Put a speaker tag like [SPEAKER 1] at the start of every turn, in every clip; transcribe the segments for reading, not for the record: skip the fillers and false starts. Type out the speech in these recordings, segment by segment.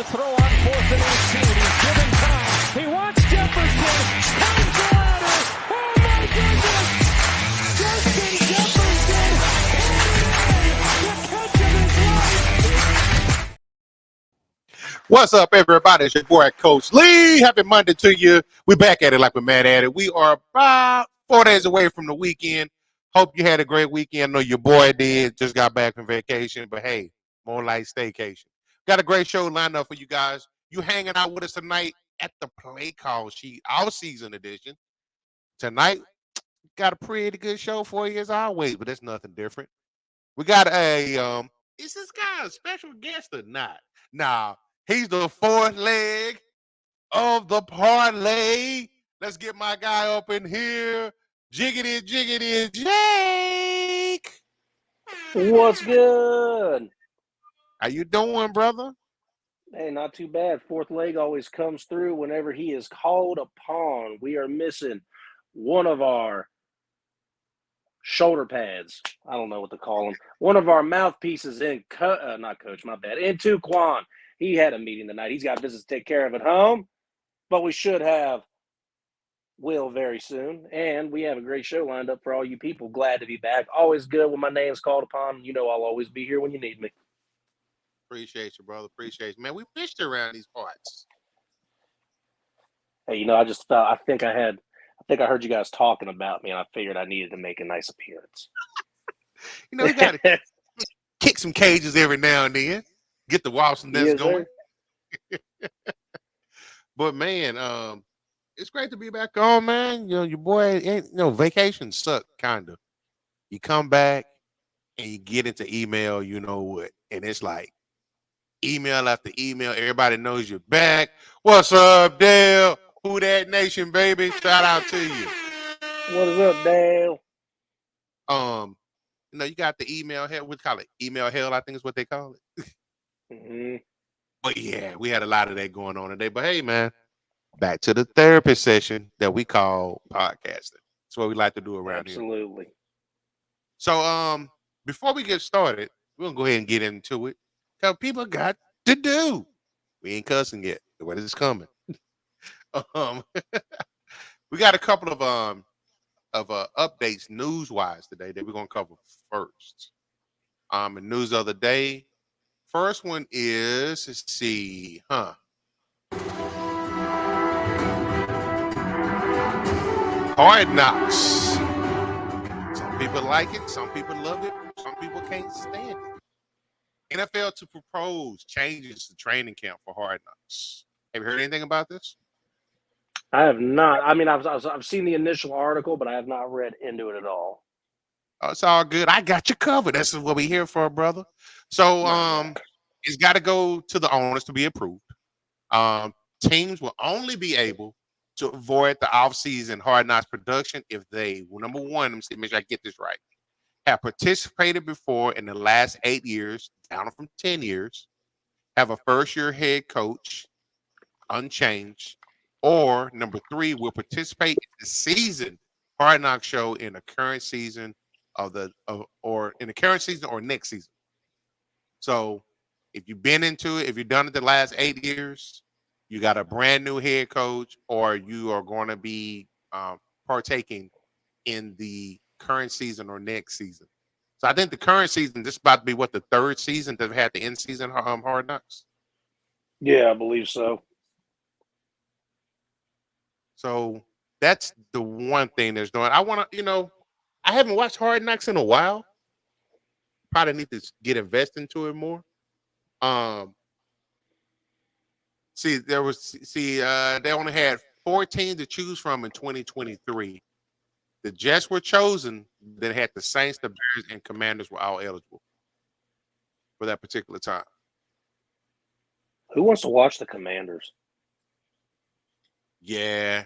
[SPEAKER 1] to throw on 4th and 18. He's given time. He wants Jefferson. Comes the ladder. Oh, my goodness. Justin Jefferson. The catch of his life.
[SPEAKER 2] What's up, everybody? It's your boy, Coach Lee. Happy Monday to you. We're back at it like we're mad at it. We are about 4 days away from the weekend. Hope you had a great weekend. I know your boy did. Just got back from vacation, but hey, more like staycation. Got a great show lined up for you guys. You hanging out with us tonight at the Playcall sheet, our season edition. Tonight, got a pretty good show for you as always, but it's nothing different. We got a is this guy a special guest or not? Nah, he's the fourth leg of the parlay. Let's get my guy up in here. Jiggity, jiggity, Jake.
[SPEAKER 3] What's good?
[SPEAKER 2] How you doing, brother?
[SPEAKER 3] Hey, not too bad. Fourth leg always comes through whenever he is called upon. We are missing one of our shoulder pads. I don't know what to call them. One of our mouthpieces in, not Coach, my bad, in Tuquan. He had a meeting tonight. He's got business to take care of at home, but we should have Will very soon. And we have a great show lined up for all you people. Glad to be back. Always good when my name's called upon. You know I'll always be here when you need me.
[SPEAKER 2] Appreciate you, brother. Appreciate you. Man, we fished around these parts.
[SPEAKER 3] Hey, I just felt, I think I heard you guys talking about me, and I figured I needed to make a nice appearance.
[SPEAKER 2] We got to kick some cages every now and then. Get the waltz and dance going. But, man, it's great to be back on, man. Your boy, vacations suck, kind of. You come back and you get into email, you know what, and it's like email after email. Everybody knows you're back. What's up, Dale? Who that nation, baby? Shout out to you.
[SPEAKER 3] What is up, Dale?
[SPEAKER 2] You got the email hell. We call it email hell, I think is what they call it.
[SPEAKER 3] Mm-hmm.
[SPEAKER 2] But yeah, we had a lot of that going on today. But hey, man, back to the therapy session that we call podcasting. That's what we like to do around here.
[SPEAKER 3] Absolutely.
[SPEAKER 2] So, before we get started, we're gonna go ahead and get into it. Because people got to do. We ain't cussing yet. The weather is coming. We got a couple of updates news-wise today that we're gonna cover first. And news of the day. First one is, let's see, Hard Knocks. Some people like it, some people love it, some people can't stand it. NFL to propose changes to training camp for Hard Knocks. Have you heard anything about this?
[SPEAKER 3] I have not. I mean, I've seen the initial article, but I have not read into it at all.
[SPEAKER 2] Oh, it's all good. I got you covered. That's what we're here for, brother. So, it's got to go to the owners to be approved. Teams will only be able to avoid the off-season Hard Knocks production if they, number one, let me see, make sure I get this right, have participated before in the last 8 years, down from 10 years, have a first-year head coach, unchanged, or number three, will participate in the season Hard Knocks show in the current season or next season. So if you've been into it, if you've done it the last 8 years, you got a brand new head coach, or you are going to be partaking in the current season or next season. So I think the current season, this is about to be the third season that had the in-season Hard Knocks?
[SPEAKER 3] Yeah, I believe so.
[SPEAKER 2] So that's the one thing that's doing. I want to, I haven't watched Hard Knocks in a while. Probably need to get invested into it more. They only had 14 to choose from in 2023. The Jets were chosen, then had the Saints, the Bears, and Commanders were all eligible for that particular time.
[SPEAKER 3] Who wants to watch the Commanders?
[SPEAKER 2] Yeah.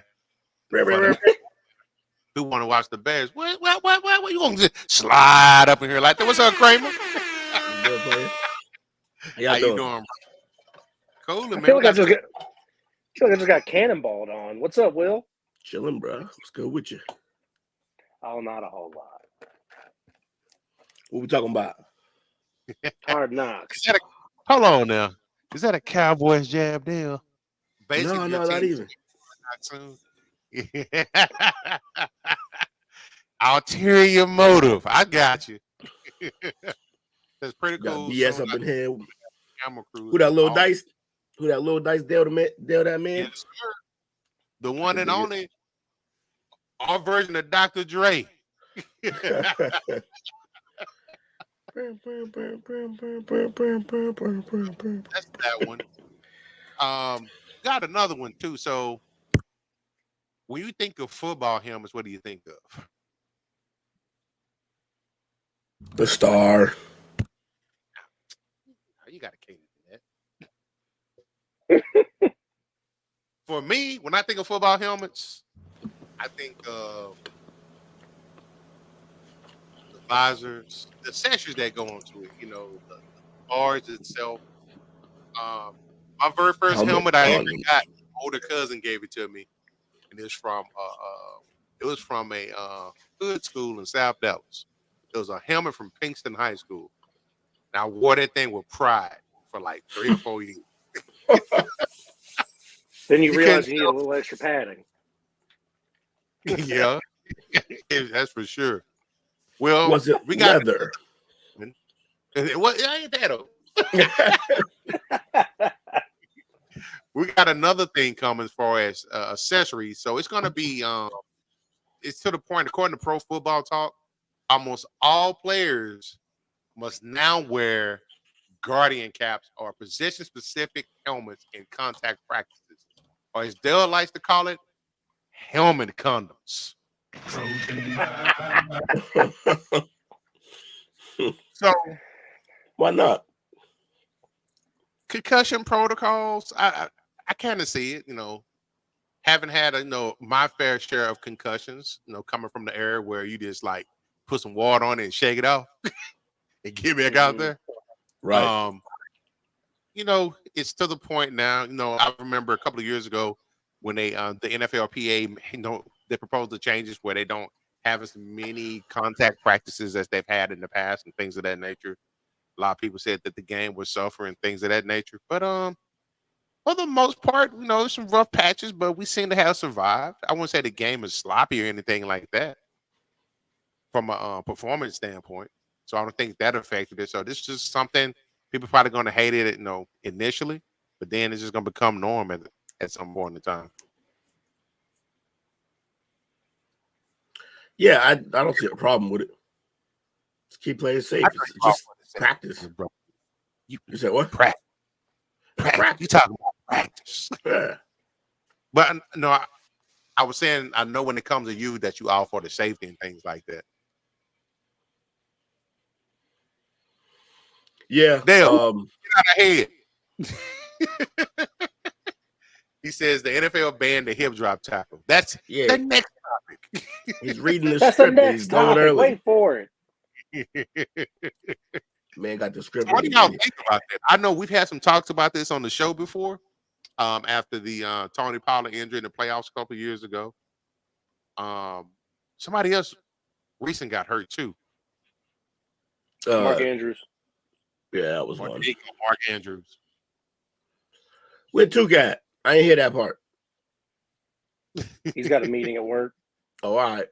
[SPEAKER 2] Who want to watch the Bears? What you going to slide up in here like that? What's up, Kramer? How you doing? Cool, man.
[SPEAKER 3] I feel like I just got cannonballed on. What's up, Will?
[SPEAKER 4] Chilling, bro. What's good with you?
[SPEAKER 3] Oh, not a whole lot.
[SPEAKER 4] What we talking about?
[SPEAKER 3] Hard Knocks.
[SPEAKER 2] Hold on now. Is that a Cowboys jab there? Basically,
[SPEAKER 4] No,
[SPEAKER 2] your
[SPEAKER 4] not
[SPEAKER 2] team
[SPEAKER 4] even.
[SPEAKER 2] soon. Ulterior motive. I got you. That's pretty
[SPEAKER 4] Got
[SPEAKER 2] cool.
[SPEAKER 4] BS
[SPEAKER 2] Soon
[SPEAKER 4] up in here.
[SPEAKER 2] camera crews.
[SPEAKER 4] Who that little
[SPEAKER 2] all-
[SPEAKER 4] dice? Who that little dice deal that man?
[SPEAKER 2] Yes, sir. The one and only, our version of Dr. Dre. That's that one. Got another one too. So when you think of football helmets, what do you think of?
[SPEAKER 4] The star.
[SPEAKER 2] You gotta cater to that. For me, when I think of football helmets, I think of the visors, the accessories that go onto it. You know, the bars itself. My very first helmet I ever got, older cousin gave it to me, and it was from a hood school in South Dallas. It was a helmet from Pinkston High School. And I wore that thing with pride for like 3 or 4 years.
[SPEAKER 3] Then you realize
[SPEAKER 2] couldn't
[SPEAKER 3] you need a little extra padding.
[SPEAKER 2] Yeah, that's for sure. Well,
[SPEAKER 4] Was it
[SPEAKER 2] we got
[SPEAKER 4] leather?
[SPEAKER 2] What? I ain't that old. We got another thing coming as far as accessories. So it's going to be it's to the point, according to Pro Football Talk, almost all players must now wear guardian caps or position specific helmets in contact practices, or as Dale likes to call it, helmet condoms. So
[SPEAKER 4] Why not?
[SPEAKER 2] concussion protocols, I kind of see it, haven't had my fair share of concussions, coming from the area where you just like put some water on it and shake it off and get back out there.
[SPEAKER 4] Right.
[SPEAKER 2] It's to the point now. I remember a couple of years ago when the NFLPA, they proposed the changes where they don't have as many contact practices as they've had in the past and things of that nature. A lot of people said that the game was suffering, things of that nature. But for the most part, there's some rough patches, but we seem to have survived. I wouldn't say the game is sloppy or anything like that from a performance standpoint. So I don't think that affected it. So this is just something people probably going to hate it, initially, but then it's just going to become norm at some point in time.
[SPEAKER 4] Yeah, I don't see a problem with it. Just keep playing safe. It's just practice.
[SPEAKER 2] You
[SPEAKER 4] said what?
[SPEAKER 2] Practice. You talking about practice?
[SPEAKER 4] Yeah.
[SPEAKER 2] But no, I was saying I know when it comes to you that you all for the safety and things like that.
[SPEAKER 4] Yeah.
[SPEAKER 2] Dale, get out of head. He says the NFL banned the hip drop tackle. That's the next topic.
[SPEAKER 4] He's reading the
[SPEAKER 3] That's
[SPEAKER 4] script.
[SPEAKER 3] the
[SPEAKER 4] And
[SPEAKER 3] next
[SPEAKER 4] he's going
[SPEAKER 3] topic.
[SPEAKER 4] early.
[SPEAKER 3] Wait for it.
[SPEAKER 4] Man got the script.
[SPEAKER 2] What do y'all think about that? I know we've had some talks about this on the show before. After the Tony Pollard injury in the playoffs a couple of years ago. Somebody else recent got hurt too.
[SPEAKER 3] Mark Andrews.
[SPEAKER 4] Yeah, that was one.
[SPEAKER 2] Mark Andrews.
[SPEAKER 4] Where two got? I ain't hear that part.
[SPEAKER 3] He's got a meeting at work.
[SPEAKER 4] Oh, all right.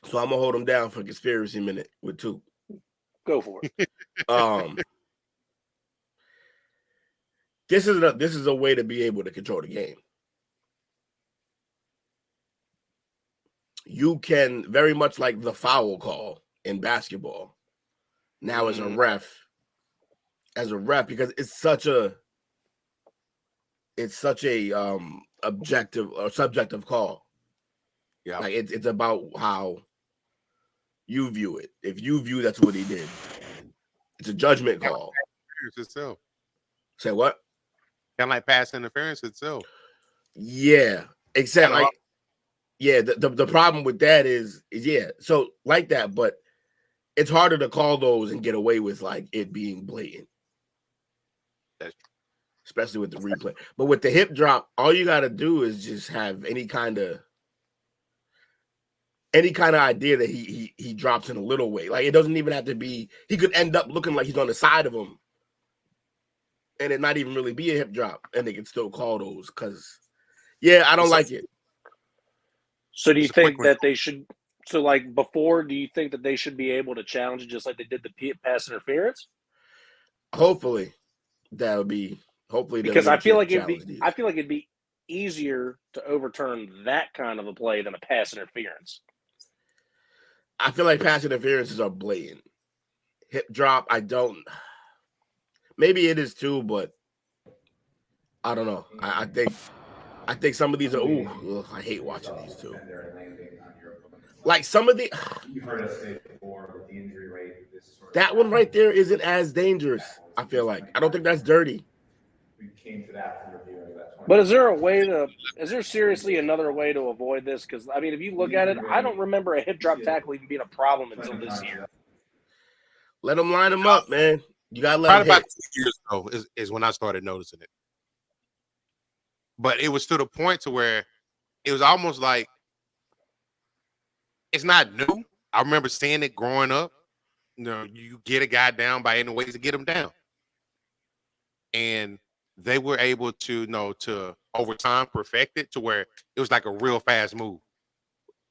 [SPEAKER 4] So I'm gonna hold him down for conspiracy minute with two.
[SPEAKER 3] Go for it.
[SPEAKER 4] This is a way to be able to control the game. You can very much like the foul call in basketball. Now as a ref, because it's such a objective or subjective call.
[SPEAKER 2] Yeah,
[SPEAKER 4] like it's about how you view it. If you view that's what he did, it's a judgment call.
[SPEAKER 2] Itself.
[SPEAKER 4] Say what?
[SPEAKER 2] Kind of like pass interference itself.
[SPEAKER 4] Yeah, except like, yeah. The problem with that is yeah. So like that, but it's harder to call those and get away with like it being blatant.
[SPEAKER 2] That's true.
[SPEAKER 4] Especially with the replay. But with the hip drop, all you got to do is just have any kind of idea that he drops in a little way. Like it doesn't even have to be. He could end up looking like he's on the side of him, and it not even really be a hip drop, and they can still call those because, yeah, I don't like it.
[SPEAKER 3] So do you
[SPEAKER 2] It's a quick
[SPEAKER 3] think
[SPEAKER 2] one.
[SPEAKER 3] that they should? So like before, do you think that they should be able to challenge it just like they did the pass interference?
[SPEAKER 4] Hopefully, that would be. Hopefully, they'll
[SPEAKER 3] Because
[SPEAKER 4] get a
[SPEAKER 3] I feel
[SPEAKER 4] chance
[SPEAKER 3] like
[SPEAKER 4] to challenge these.
[SPEAKER 3] I feel like it'd be easier to overturn that kind of a play than a pass interference.
[SPEAKER 4] I feel like pass interferences are blatant. Hip drop, I don't. Maybe it is too, but I don't know. I think some of these are. Ooh, I hate watching these too. Like some of the.
[SPEAKER 5] You've heard us say before with the injury rate.
[SPEAKER 4] That one right there isn't as dangerous. I feel like I don't think that's dirty.
[SPEAKER 5] We came to that from reviewing that.
[SPEAKER 3] But is there a way to? Is there seriously another way to avoid this? Because I mean, if you look at it, I don't remember a hip drop tackle even being a problem until this year.
[SPEAKER 4] Let them line them up, man. You gotta let
[SPEAKER 2] Probably
[SPEAKER 4] them
[SPEAKER 2] about
[SPEAKER 4] hit.
[SPEAKER 2] 2 years ago is when I started noticing it. But it was to the point to where it was almost like it's not new. I remember seeing it growing up. You know, you get a guy down by any ways to get him down. And they were able to, you know, to over time perfect it to where it was like a real fast move.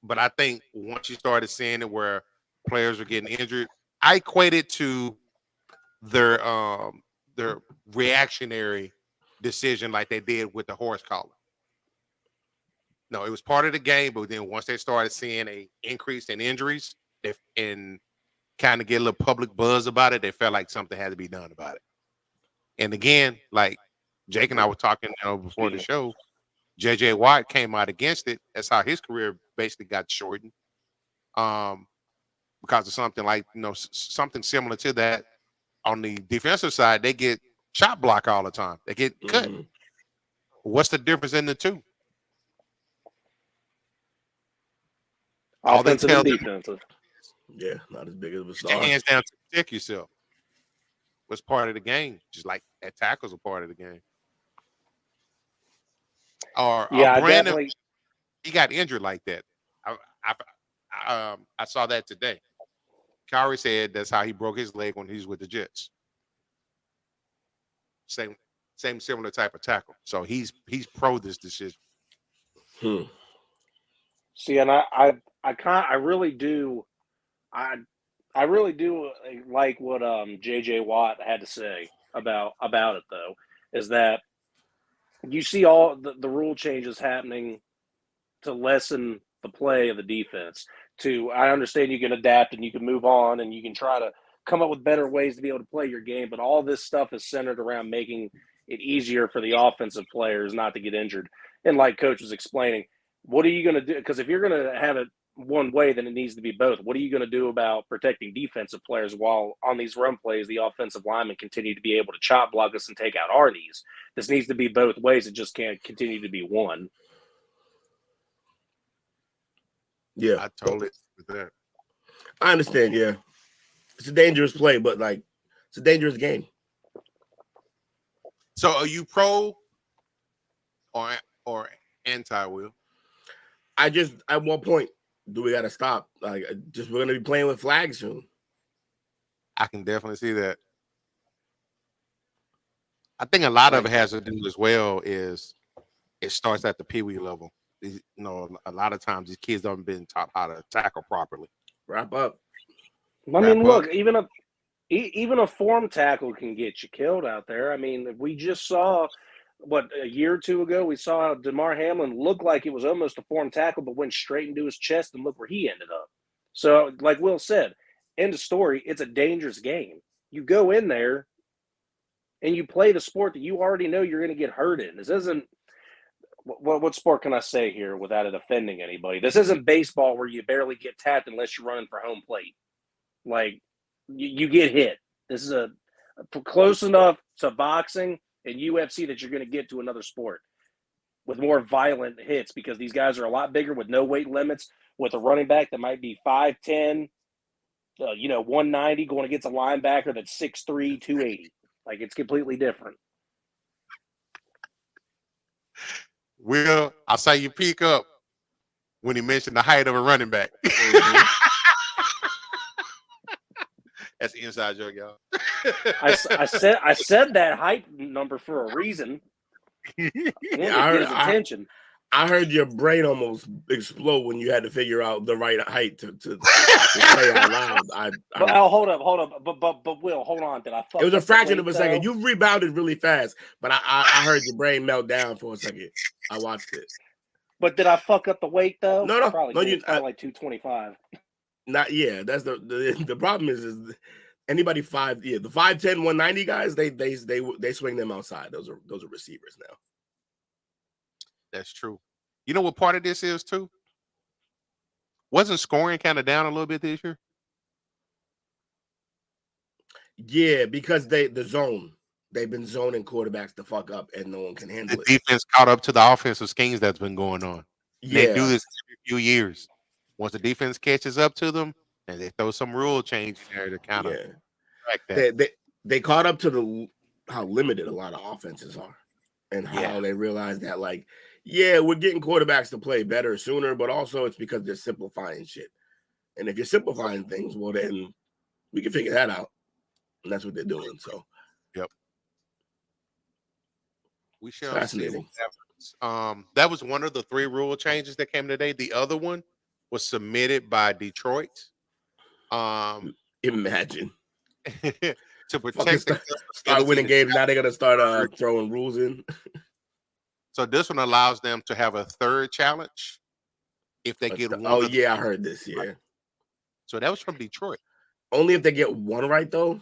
[SPEAKER 2] But I think once you started seeing it where players were getting injured, I equate it to their reactionary decision like they did with the horse collar. No, it was part of the game, but then once they started seeing a increase in injuries and kind of get a little public buzz about it, they felt like something had to be done about it. And again, like Jake and I were talking, you know, before the show, JJ Watt came out against it. That's how his career basically got shortened. Because of something like, you know, something similar to that. On the defensive side, they get shot block all the time. They get cut.
[SPEAKER 4] Mm-hmm.
[SPEAKER 2] What's the difference in the two?
[SPEAKER 3] Offensive and defensive.
[SPEAKER 4] Yeah, not as big as a
[SPEAKER 2] Your
[SPEAKER 4] star.
[SPEAKER 2] hands down to protect yourself. Was part of the game, just like that tackles are part of the game. Or
[SPEAKER 3] Yeah,
[SPEAKER 2] Brandon,
[SPEAKER 3] definitely.
[SPEAKER 2] he got injured like that. I saw that today. Kyrie said that's how he broke his leg when he was with the Jets. Same similar type of tackle. So he's pro this decision.
[SPEAKER 3] See, and I really do like what JJ Watt had to say about it though, is that you see all the rule changes happening to lessen the play of the defense. I understand you can adapt and you can move on and you can try to come up with better ways to be able to play your game, but all this stuff is centered around making it easier for the offensive players not to get injured. And like Coach was explaining, what are you going to do? Because if you're going to have it one way, then it needs to be both. What are you going to do about protecting defensive players while on these run plays, the offensive linemen continue to be able to chop block us and take out our knees? This needs to be both ways. It just can't continue to be one.
[SPEAKER 4] Yeah,
[SPEAKER 2] I totally with that.
[SPEAKER 4] I understand. Yeah, it's a dangerous play, but like it's a dangerous game.
[SPEAKER 2] So are you pro or anti, Will?
[SPEAKER 4] At what point do we got to stop? Like, we're gonna be playing with flags soon.
[SPEAKER 2] I can definitely see that. I think a lot of it has to do as well is it starts at the peewee level. You know, a lot of times these kids haven't been taught how to tackle properly.
[SPEAKER 4] Wrap up.
[SPEAKER 3] I mean, look, even a form tackle can get you killed out there. I mean, we just saw a year or two ago, we saw how DeMar Hamlin looked like it was almost a form tackle, but went straight into his chest, and look where he ended up. So, like Will said, end of story. It's a dangerous game. You go in there and you play the sport that you already know you're going to get hurt in. This isn't. What sport can I say here without it offending anybody? This isn't baseball where you barely get tapped unless you're running for home plate. Like, you get hit. This is a close enough to boxing and UFC that you're going to get to another sport with more violent hits because these guys are a lot bigger with no weight limits, with a running back that might be 5'10", 190 going against a linebacker that's 6'3", 280. Like, it's completely different.
[SPEAKER 2] Will, I saw you peek up when he mentioned the height of a running back. That's the inside joke, y'all.
[SPEAKER 3] I said that hype number for a reason.
[SPEAKER 4] Yeah,
[SPEAKER 3] To get his attention.
[SPEAKER 4] I heard your brain almost explode when you had to figure out the right height to say out loud.
[SPEAKER 3] Hold up. But Will, hold on. Did I fuck
[SPEAKER 4] it was a
[SPEAKER 3] up the
[SPEAKER 4] fraction of
[SPEAKER 3] weight,
[SPEAKER 4] a second.
[SPEAKER 3] though?
[SPEAKER 4] You rebounded really fast, but I heard your brain melt down for a second. I watched it.
[SPEAKER 3] But did I fuck up the weight though?
[SPEAKER 4] No,
[SPEAKER 3] Probably.
[SPEAKER 4] no,
[SPEAKER 3] It's probably like 225.
[SPEAKER 4] Not yeah. That's the problem is anybody the 5'10", 190 guys, they swing them outside. Those are receivers now.
[SPEAKER 2] That's true. You know what part of this is too? Wasn't scoring kind of down a little bit this year?
[SPEAKER 4] Yeah, because the zone. They've been zoning quarterbacks the fuck up, and no one can handle
[SPEAKER 2] The
[SPEAKER 4] it.
[SPEAKER 2] defense caught up to the offensive schemes that's been going on.
[SPEAKER 4] Yeah,
[SPEAKER 2] They do this every few years. Once the defense catches up to them, and they throw some rule change in there to kind of track that.
[SPEAKER 4] They caught up to how limited a lot of offenses are, and how they realize that we're getting quarterbacks to play better sooner, but also it's because they're simplifying shit. And if you're simplifying things, well then we can figure that out, and that's what they're doing. So,
[SPEAKER 2] yep. We shall
[SPEAKER 4] fascinating.
[SPEAKER 2] see what happens. That was one of the 3 rule changes that came today. The other one was submitted by Detroit.
[SPEAKER 4] Imagine
[SPEAKER 2] to protect
[SPEAKER 4] start winning games. Now they're gonna start throwing rules in.
[SPEAKER 2] So this one allows them to have a 3rd challenge if they get one.
[SPEAKER 4] Oh yeah, I heard this. Yeah.
[SPEAKER 2] So that was from Detroit.
[SPEAKER 4] Only if they get one right though.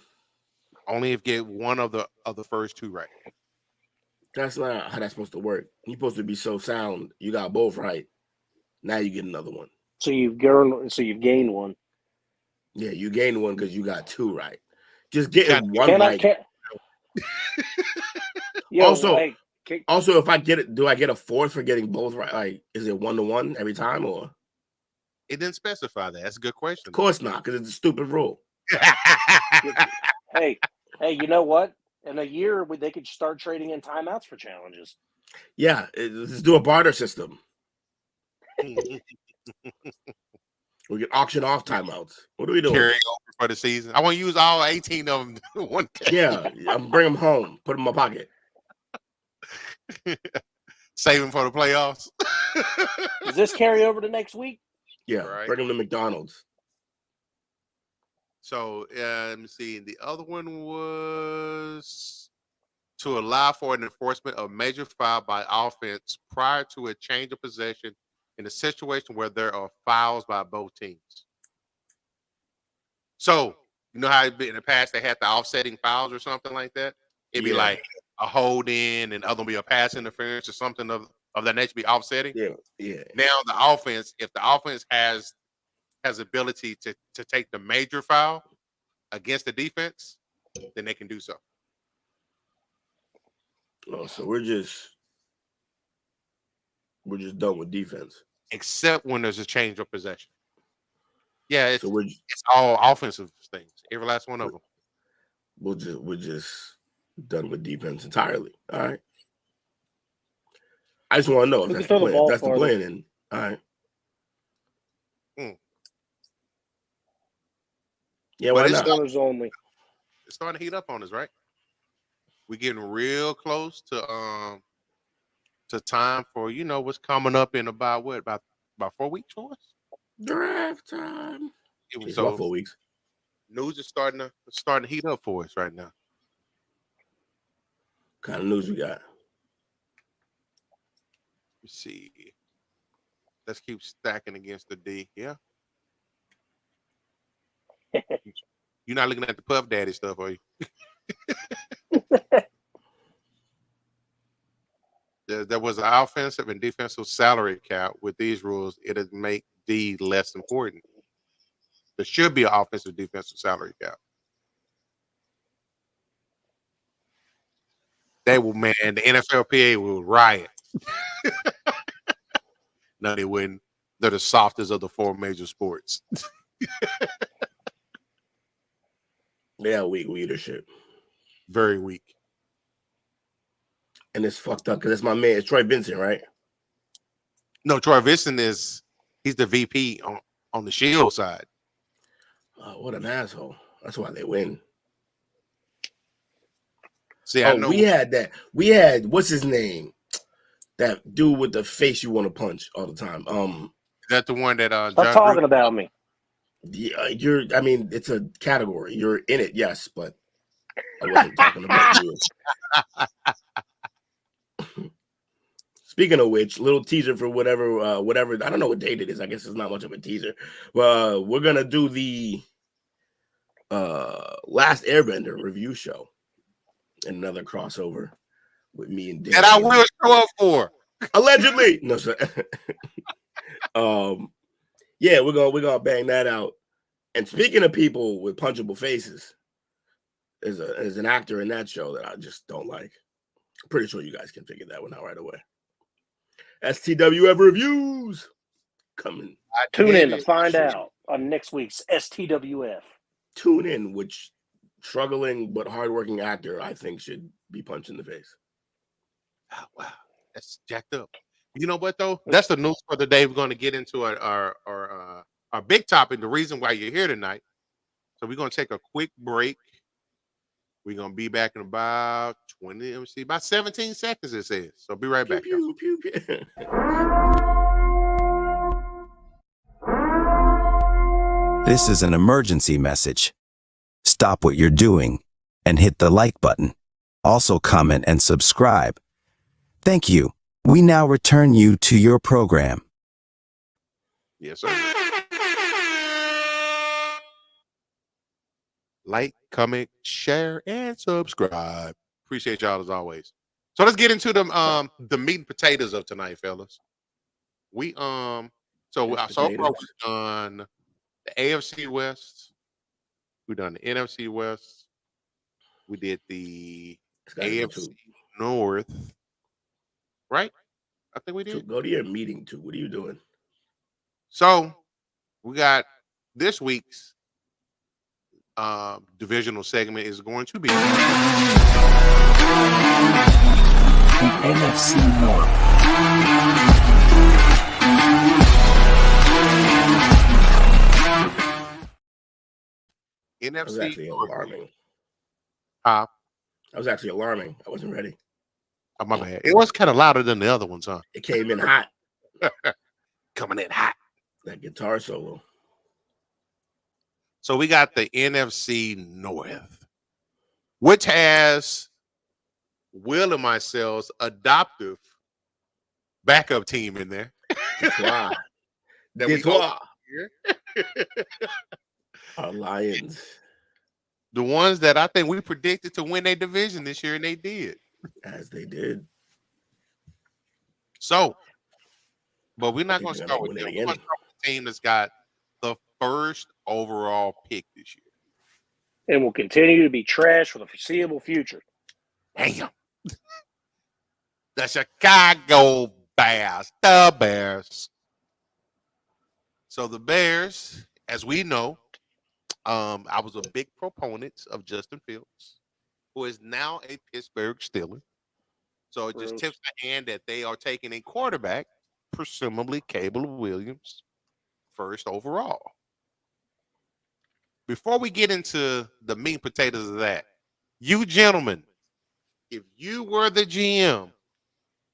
[SPEAKER 2] Only if get one of the first 2 right.
[SPEAKER 4] That's not how that's supposed to work. You're supposed to be so sound. You got both right. Now you get another one.
[SPEAKER 3] So you've gained one.
[SPEAKER 4] Yeah, you gained one because you got 2 right. Just getting one right. Also, if I get it, do I get a 4th for getting both right? Like, is it 1-to-1 every time, or?
[SPEAKER 2] It didn't specify that. That's a good question.
[SPEAKER 4] Of course not, because it's a stupid rule.
[SPEAKER 3] Hey, you know what? In a year, they could start trading in timeouts for challenges.
[SPEAKER 4] Yeah, let's do a barter system. We can auction off timeouts. What are we doing?
[SPEAKER 2] Carry over for the season. I want to use all 18 of them in one game.
[SPEAKER 4] Yeah, I'm bring them home. Put them in my pocket.
[SPEAKER 2] Save them for the playoffs.
[SPEAKER 3] Does this carry over to next week?
[SPEAKER 4] Yeah,
[SPEAKER 2] right.
[SPEAKER 4] Bring them to McDonald's.
[SPEAKER 2] So let me see. The other one was to allow for an enforcement of major foul by offense prior to a change of possession in a situation where there are fouls by both teams. So you know how in the past they had the offsetting fouls or something like that? It'd be like a hold in and other will be a pass interference or something of that nature, be offsetting.
[SPEAKER 4] Yeah.
[SPEAKER 2] Now the offense, if the offense has ability to take the major foul against the defense, then they can do so.
[SPEAKER 4] Oh, so we're just done with defense.
[SPEAKER 2] Except when there's a change of possession. Yeah, it's all offensive things. Every last one of them.
[SPEAKER 4] We're just done with defense entirely. All right. I just want to know if that's the plan. That's the plan, and all right. Yeah, why not?
[SPEAKER 3] Only.
[SPEAKER 2] It's starting to heat up on us, right? We're getting real close to time for what's coming up in about 4 weeks for us.
[SPEAKER 4] Draft time.
[SPEAKER 2] It's
[SPEAKER 4] about 4 weeks.
[SPEAKER 2] News is starting to heat up for us right now.
[SPEAKER 4] What kind of news we got?
[SPEAKER 2] Let's see. Let's keep stacking against the D. Yeah. You're not looking at the Puff Daddy stuff, are you? There was an offensive and defensive salary cap. With these rules, it'll make D less important. There should be an offensive defensive salary cap. They will, man, the NFLPA will riot. No, they wouldn't. They're the softest of the 4 major sports.
[SPEAKER 4] Yeah, weak leadership.
[SPEAKER 2] Very weak.
[SPEAKER 4] And it's fucked up because it's my man. It's Troy Vincent, right?
[SPEAKER 2] No, Troy Vincent he's the VP on the Shield side.
[SPEAKER 4] Oh, what an asshole. That's why they win.
[SPEAKER 2] See, I know
[SPEAKER 4] we had that. We had what's his name? That dude with the face you want to punch all the time.
[SPEAKER 2] that's the one that
[SPEAKER 3] Stop
[SPEAKER 2] John
[SPEAKER 3] talking
[SPEAKER 2] Gruden.
[SPEAKER 3] about me.
[SPEAKER 4] Yeah, I mean, it's a category. You're in it, yes, but I wasn't talking about you. Speaking of which, little teaser for whatever. I don't know what date it is. I guess it's not much of a teaser. We're gonna do the Last Airbender review show, another crossover with me and Dan.
[SPEAKER 2] That I will show up for.
[SPEAKER 4] Allegedly, no sir. Yeah, we're gonna bang that out. And speaking of people with punchable faces, there's an actor in that show that I just don't like. I'm pretty sure you guys can figure that one out right away. STWF reviews coming.
[SPEAKER 3] Tune in to find out on next week's STWF.
[SPEAKER 4] Tune in, which struggling but hardworking actor I think should be punched in the face.
[SPEAKER 2] Oh, wow, that's jacked up. You know what though? That's the news for the day. We're going to get into our big topic. The reason why you're here tonight. So we're going to take a quick break. We're going to be back in about 17 seconds. It says. So be right back.
[SPEAKER 4] Pew, pew, pew, pew.
[SPEAKER 6] This is an emergency message. Stop what you're doing and hit the like button. Also comment and subscribe. Thank you. We now return you to your program.
[SPEAKER 2] Yes, sir. Like, comment, share, and subscribe. Appreciate y'all as always. So let's get into the meat and potatoes of tonight, fellas. We so far we've done the AFC West. We've done the NFC West. We did the AFC North. Right? I think we did.
[SPEAKER 4] Go to your meeting too. What are you doing?
[SPEAKER 2] So we got this week's divisional segment is going to be the
[SPEAKER 1] NFC North.
[SPEAKER 4] That was actually alarming.
[SPEAKER 2] That
[SPEAKER 4] was actually alarming. I wasn't ready.
[SPEAKER 2] Oh, my bad. It was kind of louder than the other ones, huh?
[SPEAKER 4] It came in hot.
[SPEAKER 2] Coming in hot.
[SPEAKER 4] That guitar solo.
[SPEAKER 2] So we got the NFC North, which has Will and myself's adoptive backup team in there.
[SPEAKER 4] Wow. Our Lions.
[SPEAKER 2] The ones that I think we predicted to win their division this year, and they did.
[SPEAKER 4] As they did.
[SPEAKER 2] So, but we're not going to start with them. We're going to start with the team that's got the first overall pick this year.
[SPEAKER 3] And will continue to be trash for the foreseeable future.
[SPEAKER 2] Damn. The Chicago Bears. The Bears. So the Bears, as we know, I was a big proponent of Justin Fields, who is now a Pittsburgh Steeler. So it just tips the hand that they are taking a quarterback, presumably Caleb Williams, first overall. Before we get into the meat and potatoes of that, you gentlemen, if you were the GM,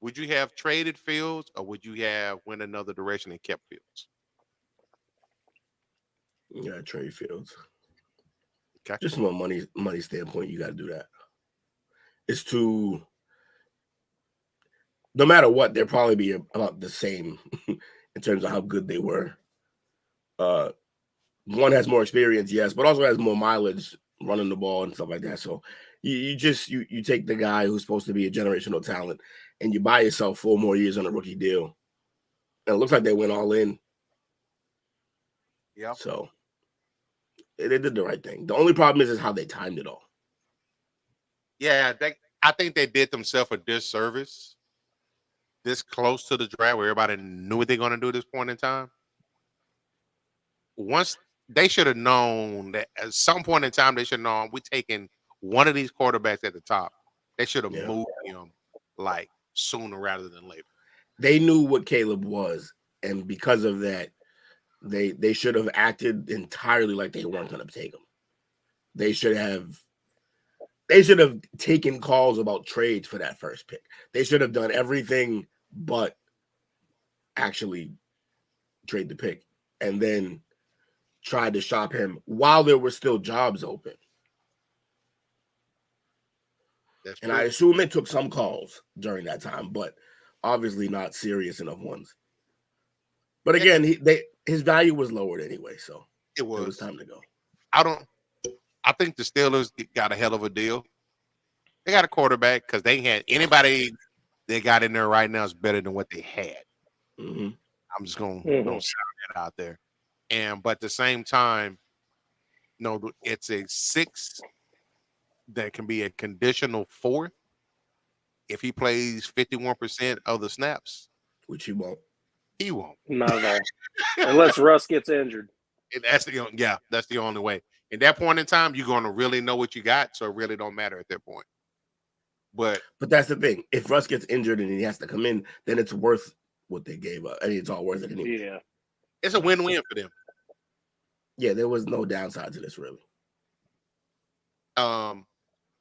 [SPEAKER 2] would you have traded Fields or would you have went another direction and kept Fields?
[SPEAKER 4] You gotta trade Fields.
[SPEAKER 2] Okay.
[SPEAKER 4] Just from a money standpoint, you gotta do that. It's too. No matter what, they'll probably be about the same in terms of how good they were. One has more experience, yes, but also has more mileage running the ball and stuff like that. So you take the guy who's supposed to be a generational talent and you buy yourself 4 more years on a rookie deal. And it looks like they went all in.
[SPEAKER 2] Yeah.
[SPEAKER 4] So they did the right thing. The only problem is how they timed it all.
[SPEAKER 2] Yeah, I think they did themselves a disservice this close to the draft where everybody knew what they're going to do at this point in time. Once they should have known that at some point in time, they should have known we're taking one of these quarterbacks at the top. They should have moved him like sooner rather than later.
[SPEAKER 4] They knew what Caleb was, and because of that, they should have acted entirely like they weren't going to take him. They should have They should have taken calls about trades for that first pick. They should have done everything but actually trade the pick and then tried to shop him while there were still jobs open.
[SPEAKER 2] That's
[SPEAKER 4] And
[SPEAKER 2] true.
[SPEAKER 4] I assume it took some calls during that time, but obviously not serious enough ones. But again, his value was lowered anyway, so
[SPEAKER 2] it
[SPEAKER 4] was
[SPEAKER 2] was
[SPEAKER 4] time to go.
[SPEAKER 2] I think the Steelers got a hell of a deal. They got a quarterback because they had anybody they got in there right now is better than what they had.
[SPEAKER 4] Mm-hmm.
[SPEAKER 2] I'm just gonna shout that out there. But at the same time, no, it's a 6 that can be a conditional 4th if he plays 51% of the snaps.
[SPEAKER 4] Which he won't.
[SPEAKER 2] He won't.
[SPEAKER 3] Not at all. Unless Russ gets injured.
[SPEAKER 2] And that's the only way. At that point in time, you're gonna really know what you got, so it really don't matter at that point. But
[SPEAKER 4] that's the thing. If Russ gets injured and he has to come in, then it's worth what they gave up. I mean, it's all worth it anyway.
[SPEAKER 3] Yeah.
[SPEAKER 2] it's a win-win for them.
[SPEAKER 4] Yeah, there was no downside to this, really.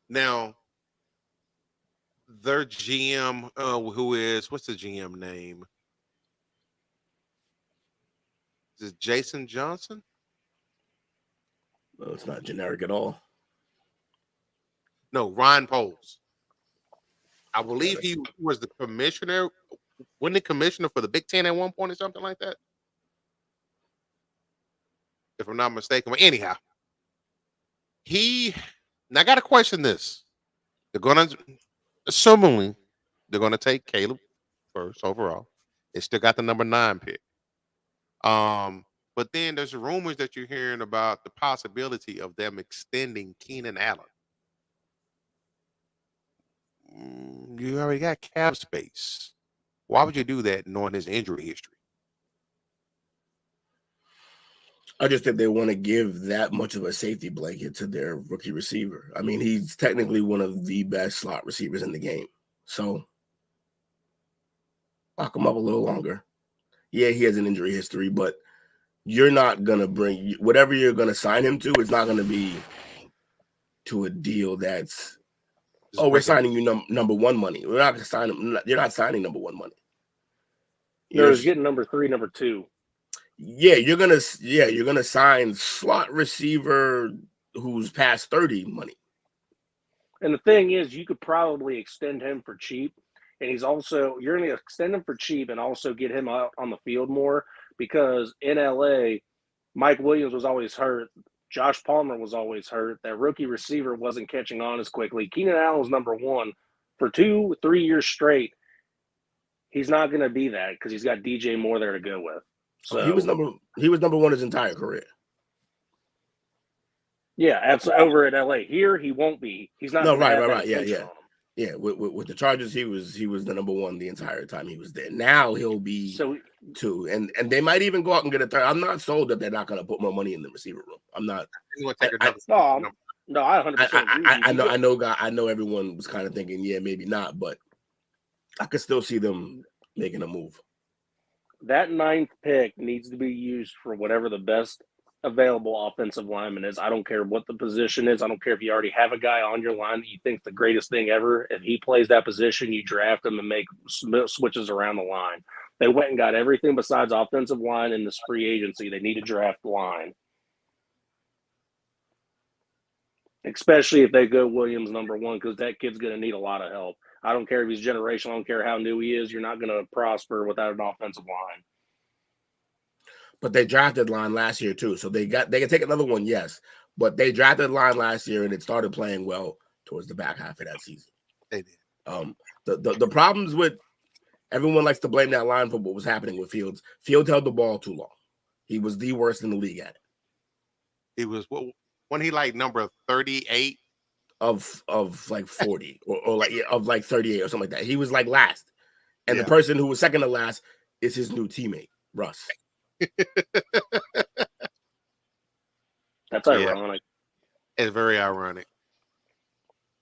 [SPEAKER 2] Now their GM, what's the GM name? Is it Jason Johnson?
[SPEAKER 4] Well, it's not generic at all.
[SPEAKER 2] No, Ryan Poles. I believe he was the commissioner. Wasn't he commissioner for the Big Ten at one point or something like that? If I'm not mistaken. But anyhow, now I got to question this. Assumingly, they're going to take Caleb first overall. They still got the number 9 pick. But then there's rumors that you're hearing about the possibility of them extending Keenan Allen. You already got cap space. Why would you do that knowing his injury history?
[SPEAKER 4] I just think they want to give that much of a safety blanket to their rookie receiver. I mean, he's technically one of the best slot receivers in the game. So lock him up a little longer. Yeah, he has an injury history, but you're not going to bring whatever you're going to sign him to. It's not going to be to a deal that's, we're signing you number 1 money. We're not signing him. You're not signing number 1 money.
[SPEAKER 3] You're getting number 3, number 2.
[SPEAKER 4] Yeah, you're gonna sign slot receiver who's past 30 money.
[SPEAKER 3] And the thing is, you could probably extend him for cheap. And you're going to extend him for cheap and also get him out on the field more because in LA, Mike Williams was always hurt. Josh Palmer was always hurt. That rookie receiver wasn't catching on as quickly. Keenan Allen was number 1 for 2-3 years straight. He's not going to be that because he's got DJ Moore there to go with. So
[SPEAKER 4] he was number 1 his entire career.
[SPEAKER 3] Yeah, absolutely. Over at LA. Here he won't be. He's not.
[SPEAKER 4] No, right. Yeah. With the Chargers, he was the number 1 the entire time he was there. Now he'll be 2, and they might even go out and get a 3rd. I'm not sold that they're not going to put more money in the receiver room. I'm not.
[SPEAKER 3] No, I 100%.
[SPEAKER 4] I know everyone was kind of thinking, yeah, maybe not, but I could still see them making a move.
[SPEAKER 3] That 9th pick needs to be used for whatever the best available offensive lineman is. I don't care what the position is. I don't care if you already have a guy on your line that you think the greatest thing ever. If he plays that position, you draft him and make switches around the line. They went and got everything besides offensive line in this free agency. They need to draft line. Especially if they go Williams number 1, because that kid's going to need a lot of help. I don't care if he's generational. I don't care how new he is. You're not going to prosper without an offensive line.
[SPEAKER 4] But they drafted line last year too, so they can take another one, yes. But they drafted line last year, and it started playing well towards the back half of that season.
[SPEAKER 2] They did.
[SPEAKER 4] The problems with everyone likes to blame that line for what was happening with Fields. Fields held the ball too long. He was the worst in the league at it.
[SPEAKER 2] He was when he like number 38
[SPEAKER 4] of like 40 or like of like 38 or something like that. He was like last, and the person who was second to last is his new teammate Russ.
[SPEAKER 3] That's ironic.
[SPEAKER 2] It's very ironic.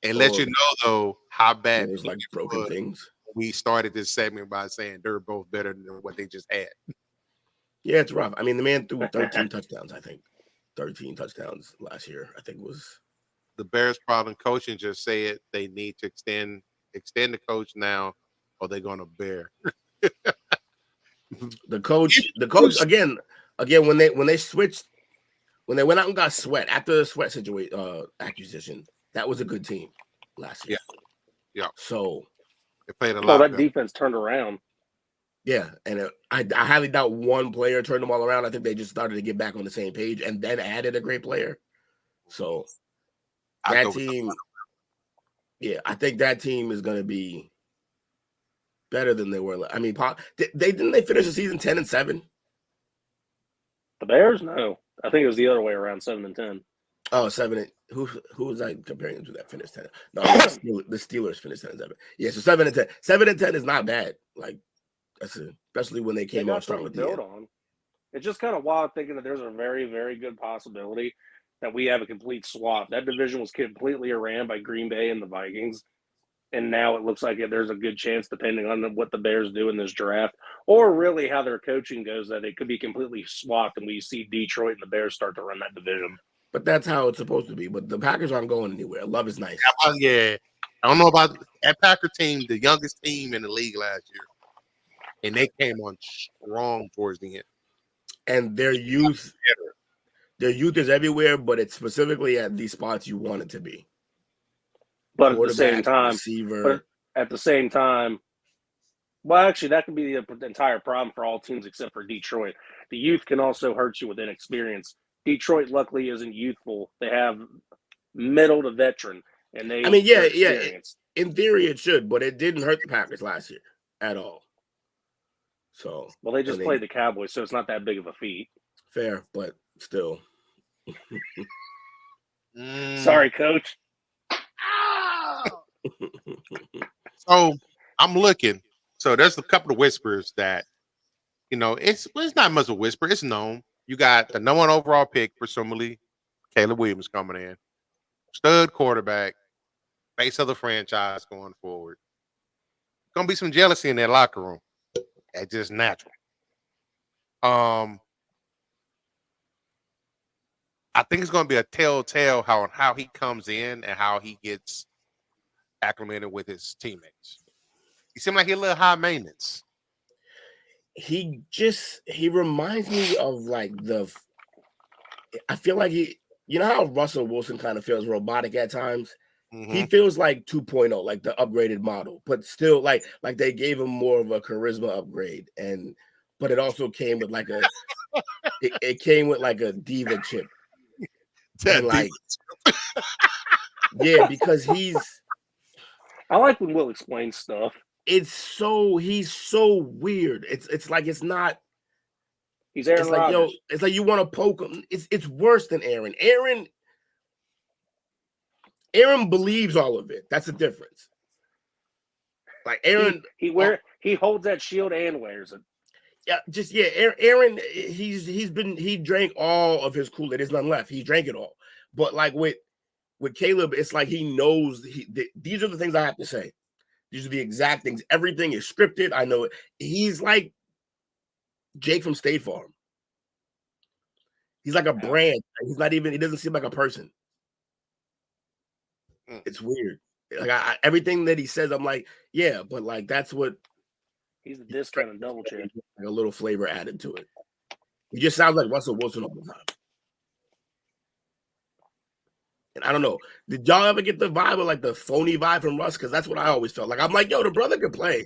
[SPEAKER 2] And let you know though how bad
[SPEAKER 4] it was like broken things.
[SPEAKER 2] We started this segment by saying they're both better than what they just had.
[SPEAKER 4] Yeah, it's rough. I mean, the man threw 13 touchdowns, I think. 13 touchdowns last year, I think was
[SPEAKER 2] the Bears' problem coaching just said they need to extend the coach now, or they're going to bear.
[SPEAKER 4] The coach again when they switched, when they went out and got Sweat after the Sweat situation acquisition, that was a good team last year.
[SPEAKER 2] Yeah.
[SPEAKER 4] So
[SPEAKER 2] they played a
[SPEAKER 3] Oh,
[SPEAKER 2] lot.
[SPEAKER 3] that
[SPEAKER 2] better.
[SPEAKER 3] defense turned around.
[SPEAKER 4] Yeah, and I highly doubt one player turned them all around. I think they just started to get back on the same page and then added a great player. So that team, yeah, I think that team is going to be better than they were. I mean, didn't they finish the season 10-7?
[SPEAKER 3] The Bears? No, I think it was the other way around, 7-10.
[SPEAKER 4] Oh, 7. Who was I comparing them to that finished 10? No, the Steelers finished 10-7. Yeah, so 7-10. 7-10 is not bad. Like, especially when they came on strong with the end.
[SPEAKER 3] On. It's just kind of wild thinking that there's a very, very good possibility that we have a complete swap. That division was completely ran by Green Bay and the Vikings, and now it looks like there's a good chance, depending on what the Bears do in this draft, or really how their coaching goes, that it could be completely swapped, and we see Detroit and the Bears start to run that division.
[SPEAKER 4] But that's how it's supposed to be. But the Packers aren't going anywhere. Love is nice.
[SPEAKER 2] Yeah, I don't know about that Packer team, the youngest team in the league last year. And they came on strong towards the end.
[SPEAKER 4] And their youth is everywhere, but it's specifically at these spots you want it to be.
[SPEAKER 3] But at the same time,
[SPEAKER 4] receiver.
[SPEAKER 3] Well, actually, that could be the entire problem for all teams except for Detroit. The youth can also hurt you with inexperience. Detroit, luckily, isn't youthful. They have middle to veteran, and they.
[SPEAKER 4] I mean, yeah. In theory, it should, but it didn't hurt the Packers last year at all. So,
[SPEAKER 3] well, they just played the Cowboys, so it's not that big of a feat.
[SPEAKER 4] Fair, but still.
[SPEAKER 3] Sorry, Coach.
[SPEAKER 2] So I'm looking. So there's a couple of whispers that, it's not much of a whisper. It's known. You got the number 1 overall pick, presumably Caleb Williams coming in, stud quarterback, face of the franchise going forward. Gonna be some jealousy in that locker room. That's just natural. I think it's going to be a telltale how he comes in and how he gets acclimated with his teammates. He seemed like he's a little high maintenance.
[SPEAKER 4] He reminds me of I feel like how Russell Wilson kind of feels robotic at times. Mm-hmm. He feels like 2.0, like the upgraded model, but still like they gave him more of a charisma upgrade, but it also came with it came with like a diva chip. And yeah, because
[SPEAKER 3] I like when Will explains stuff.
[SPEAKER 4] He's so weird. It's like it's not.
[SPEAKER 3] He's Aaron Rodgers.
[SPEAKER 4] It's like you want to poke him. It's worse than Aaron. Aaron believes all of it. That's the difference. Like Aaron,
[SPEAKER 3] he holds that shield and wears it.
[SPEAKER 4] Yeah, Aaron, he drank all of his Kool-Aid. There's none left. He drank it all. But like with Caleb, it's like he knows these are the things I have to say. These are the exact things. Everything is scripted. I know it. He's like Jake from State Farm. He's like a brand. He doesn't seem like a person. It's weird. Like everything that he says, I'm like, yeah, but like that's what
[SPEAKER 3] he's a discount and double check.
[SPEAKER 4] Like a little flavor added to it. He just sounds like Russell Wilson all the time. And I don't know. Did y'all ever get the vibe of like the phony vibe from Russ? Because that's what I always felt like. I'm like, yo, the brother can play,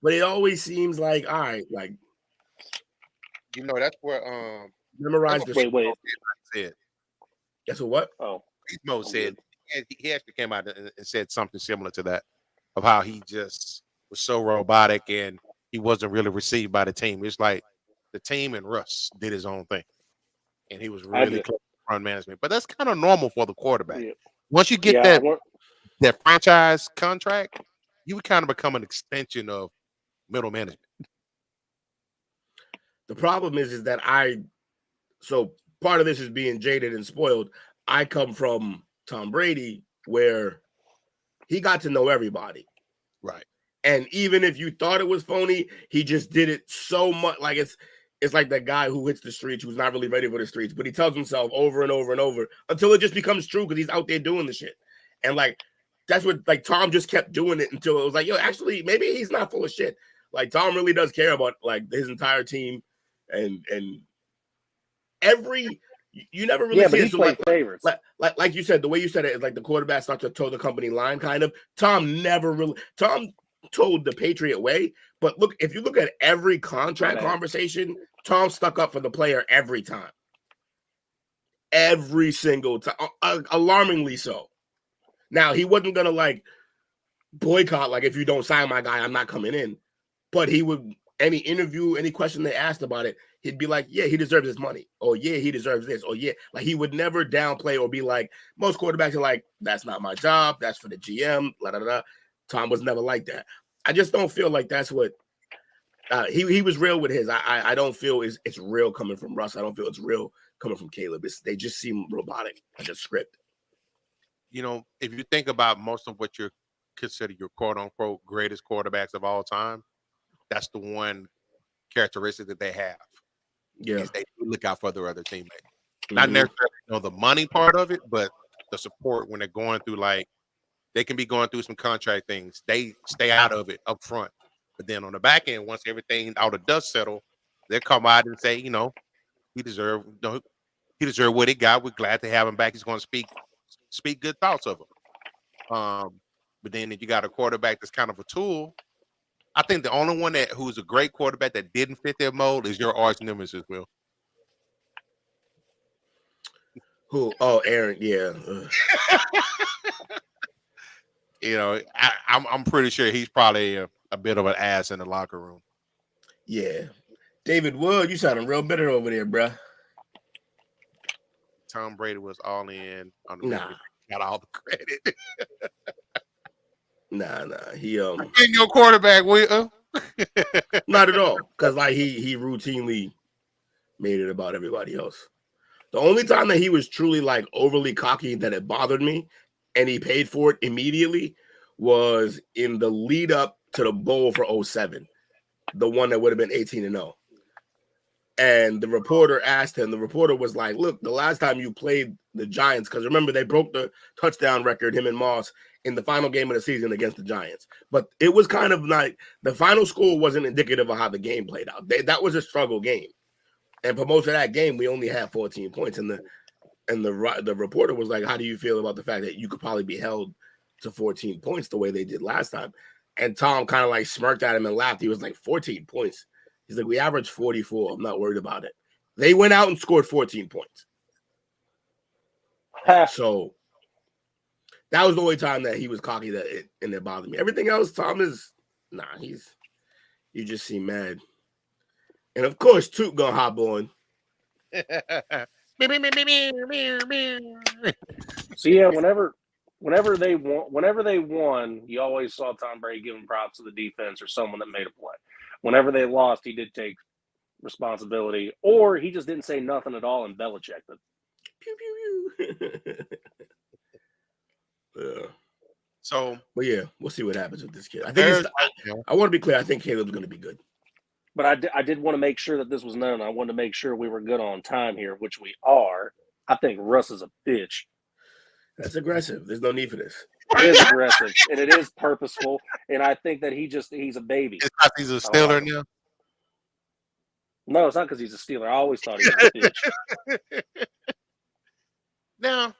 [SPEAKER 4] but it always seems like, all right, like
[SPEAKER 2] that's where
[SPEAKER 4] memorize
[SPEAKER 3] the wait.
[SPEAKER 4] Guess what?
[SPEAKER 3] Oh,
[SPEAKER 2] Mo said. He actually came out and said something similar to that, of how he just was so robotic and he wasn't really received by the team. It's like the team and Russ did his own thing, and he was really close to front management. But that's kind of normal for the quarterback. Yeah. Once you get that franchise contract, you would kind of become an extension of middle management.
[SPEAKER 4] The problem is that so part of this is being jaded and spoiled. I come from Tom Brady, where he got to know everybody.
[SPEAKER 2] Right.
[SPEAKER 4] And even if you thought it was phony, he just did it so much. Like it's it's like that guy who hits the streets who's not really ready for the streets, but he tells himself over and over and over until it just becomes true because he's out there doing the shit. And like that's what like Tom just kept doing it until it was like, yo, actually, maybe he's not full of shit. Like Tom really does care about like his entire team and every you never really see
[SPEAKER 3] but he's favorites.
[SPEAKER 4] Like you said, the way you said it is like the quarterback starts to toe the company line, kind of. Tom told the Patriot way, but look, if you look at every contract conversation, Tom stuck up for the player every time. Every single time, alarmingly so. Now, he wasn't gonna like boycott, like if you don't sign my guy, I'm not coming in. But he would, any interview, any question they asked about it, he'd be like, yeah, he deserves his money. Or yeah, he deserves this. Or yeah, like he would never downplay or be like, most quarterbacks are like, that's not my job. That's for the GM. Blah, blah, blah. Tom was never like that. I just don't feel like that's what he was real with his. I don't feel it's real coming from Russ. I don't feel it's real coming from Caleb. They just seem robotic, like a script.
[SPEAKER 2] You know, if you think about most of what you consider your quote unquote greatest quarterbacks of all time, that's the one characteristic that they have.
[SPEAKER 4] Yeah,
[SPEAKER 2] is they look out for their other teammates. Not necessarily the money part of it, but the support when they're going through like they can be going through some contract things. They stay out of it up front. But then on the back end, once everything all the dust settle, they come out and say, he deserved what he got. We're glad to have him back. He's going to speak good thoughts of him. But then if you got a quarterback that's kind of a tool, I think the only one who's a great quarterback that didn't fit their mold is your arch nemesis, Will.
[SPEAKER 4] Who? Oh, Aaron. Yeah.
[SPEAKER 2] I'm pretty sure he's probably a bit of an ass in the locker room.
[SPEAKER 4] Yeah. David Wood, you sounding real bitter over there, bruh.
[SPEAKER 2] Tom Brady was all in on the got all the credit.
[SPEAKER 4] Nah. He
[SPEAKER 2] ain't your quarterback, Will.
[SPEAKER 4] Not at all. Because like he routinely made it about everybody else. The only time that he was truly like overly cocky that it bothered me and he paid for it immediately was in the lead up to the bowl for 07. The one that would have been 18-0. And the reporter asked him, the reporter was like, look, the last time you played the Giants, because remember, they broke the touchdown record, him and Moss, in the final game of the season against the Giants. But it was kind of like the final score wasn't indicative of how the game played out. That was a struggle game. And for most of that game, we only had 14 points. And the reporter was like, how do you feel about the fact that you could probably be held to 14 points the way they did last time? And Tom kind of like smirked at him and laughed. He was like, 14 points. He's like, we averaged 44. I'm not worried about it. They went out and scored 14 points. So that was the only time that he was cocky and it bothered me. Everything else, Tom is, you just seem mad. And of course, Toot gonna hop on.
[SPEAKER 3] So yeah, whenever they won, you always saw Tom Brady giving props to the defense or someone that made a play. Whenever they lost, he did take responsibility, or he just didn't say nothing at all and Belichicked it.
[SPEAKER 4] Pew pew pew. Yeah.
[SPEAKER 2] So,
[SPEAKER 4] but yeah, we'll see what happens with this kid. I think I want to be clear. I think Caleb's going to be good.
[SPEAKER 3] But I did want to make sure that this was known. I wanted to make sure we were good on time here, which we are. I think Russ is a bitch.
[SPEAKER 4] That's aggressive. There's no need for this.
[SPEAKER 3] It is aggressive, and it is purposeful. And I think that he's a baby.
[SPEAKER 2] It's not he's a Steeler now?
[SPEAKER 3] No, it's not because he's a Steeler. I always thought he was a bitch.
[SPEAKER 2] No.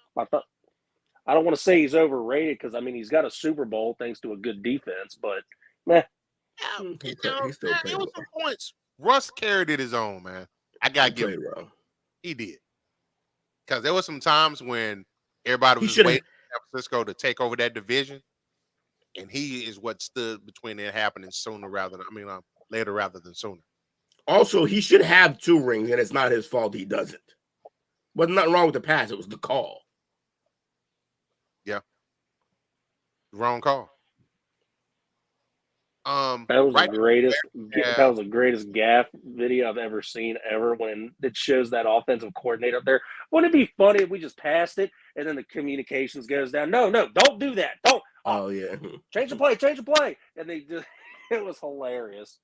[SPEAKER 3] I don't want to say he's overrated because, he's got a Super Bowl thanks to a good defense, but meh.
[SPEAKER 2] It was some points. Russ carried it his own, man. I got to give it wrong. He did. Because there were some times when everybody was waiting for San Francisco to take over that division, and he is what stood between it happening later rather than sooner.
[SPEAKER 4] Also, he should have 2 rings, and it's not his fault he doesn't. Wasn't nothing wrong with the pass. It was the call.
[SPEAKER 2] Yeah. Wrong call.
[SPEAKER 3] That was the greatest. That was the greatest gaff video I've ever seen when it shows that offensive coordinator up there. Wouldn't it be funny if we just passed it and then the communications goes down? No, don't do that. Don't.
[SPEAKER 4] Oh yeah.
[SPEAKER 3] Change the play. And they just, it was hilarious.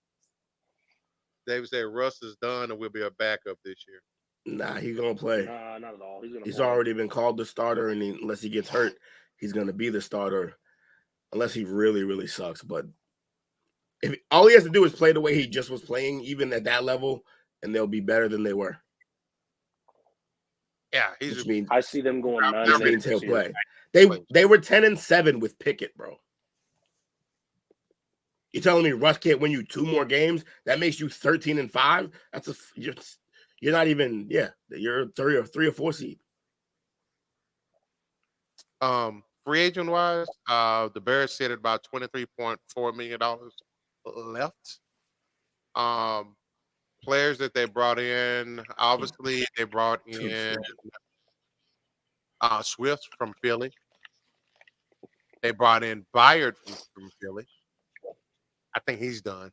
[SPEAKER 2] David said Russ is done and will be a backup this year.
[SPEAKER 4] Nah, he's gonna play.
[SPEAKER 3] Nah, not at all.
[SPEAKER 4] He's
[SPEAKER 3] play.
[SPEAKER 4] already been called the starter, and unless he gets hurt, he's gonna be the starter, unless he really, really sucks. But if all he has to do is play the way he just was playing, even at that level, and they'll be better than they were.
[SPEAKER 2] Yeah,
[SPEAKER 4] Which means
[SPEAKER 3] I see them going 9
[SPEAKER 4] which
[SPEAKER 3] and 8
[SPEAKER 4] means he'll
[SPEAKER 3] this year.
[SPEAKER 4] play. They were 10-7 with Pickett, bro. You're telling me Russ can't win you 2 more games? That makes you 13-5. That's you're not even you're a 3 or 4 seed.
[SPEAKER 2] Free agent wise, the Bears sit at about $23.4 million left. Players that they brought in, obviously they brought in Swift from Philly. They brought in Byard from Philly. I think he's done.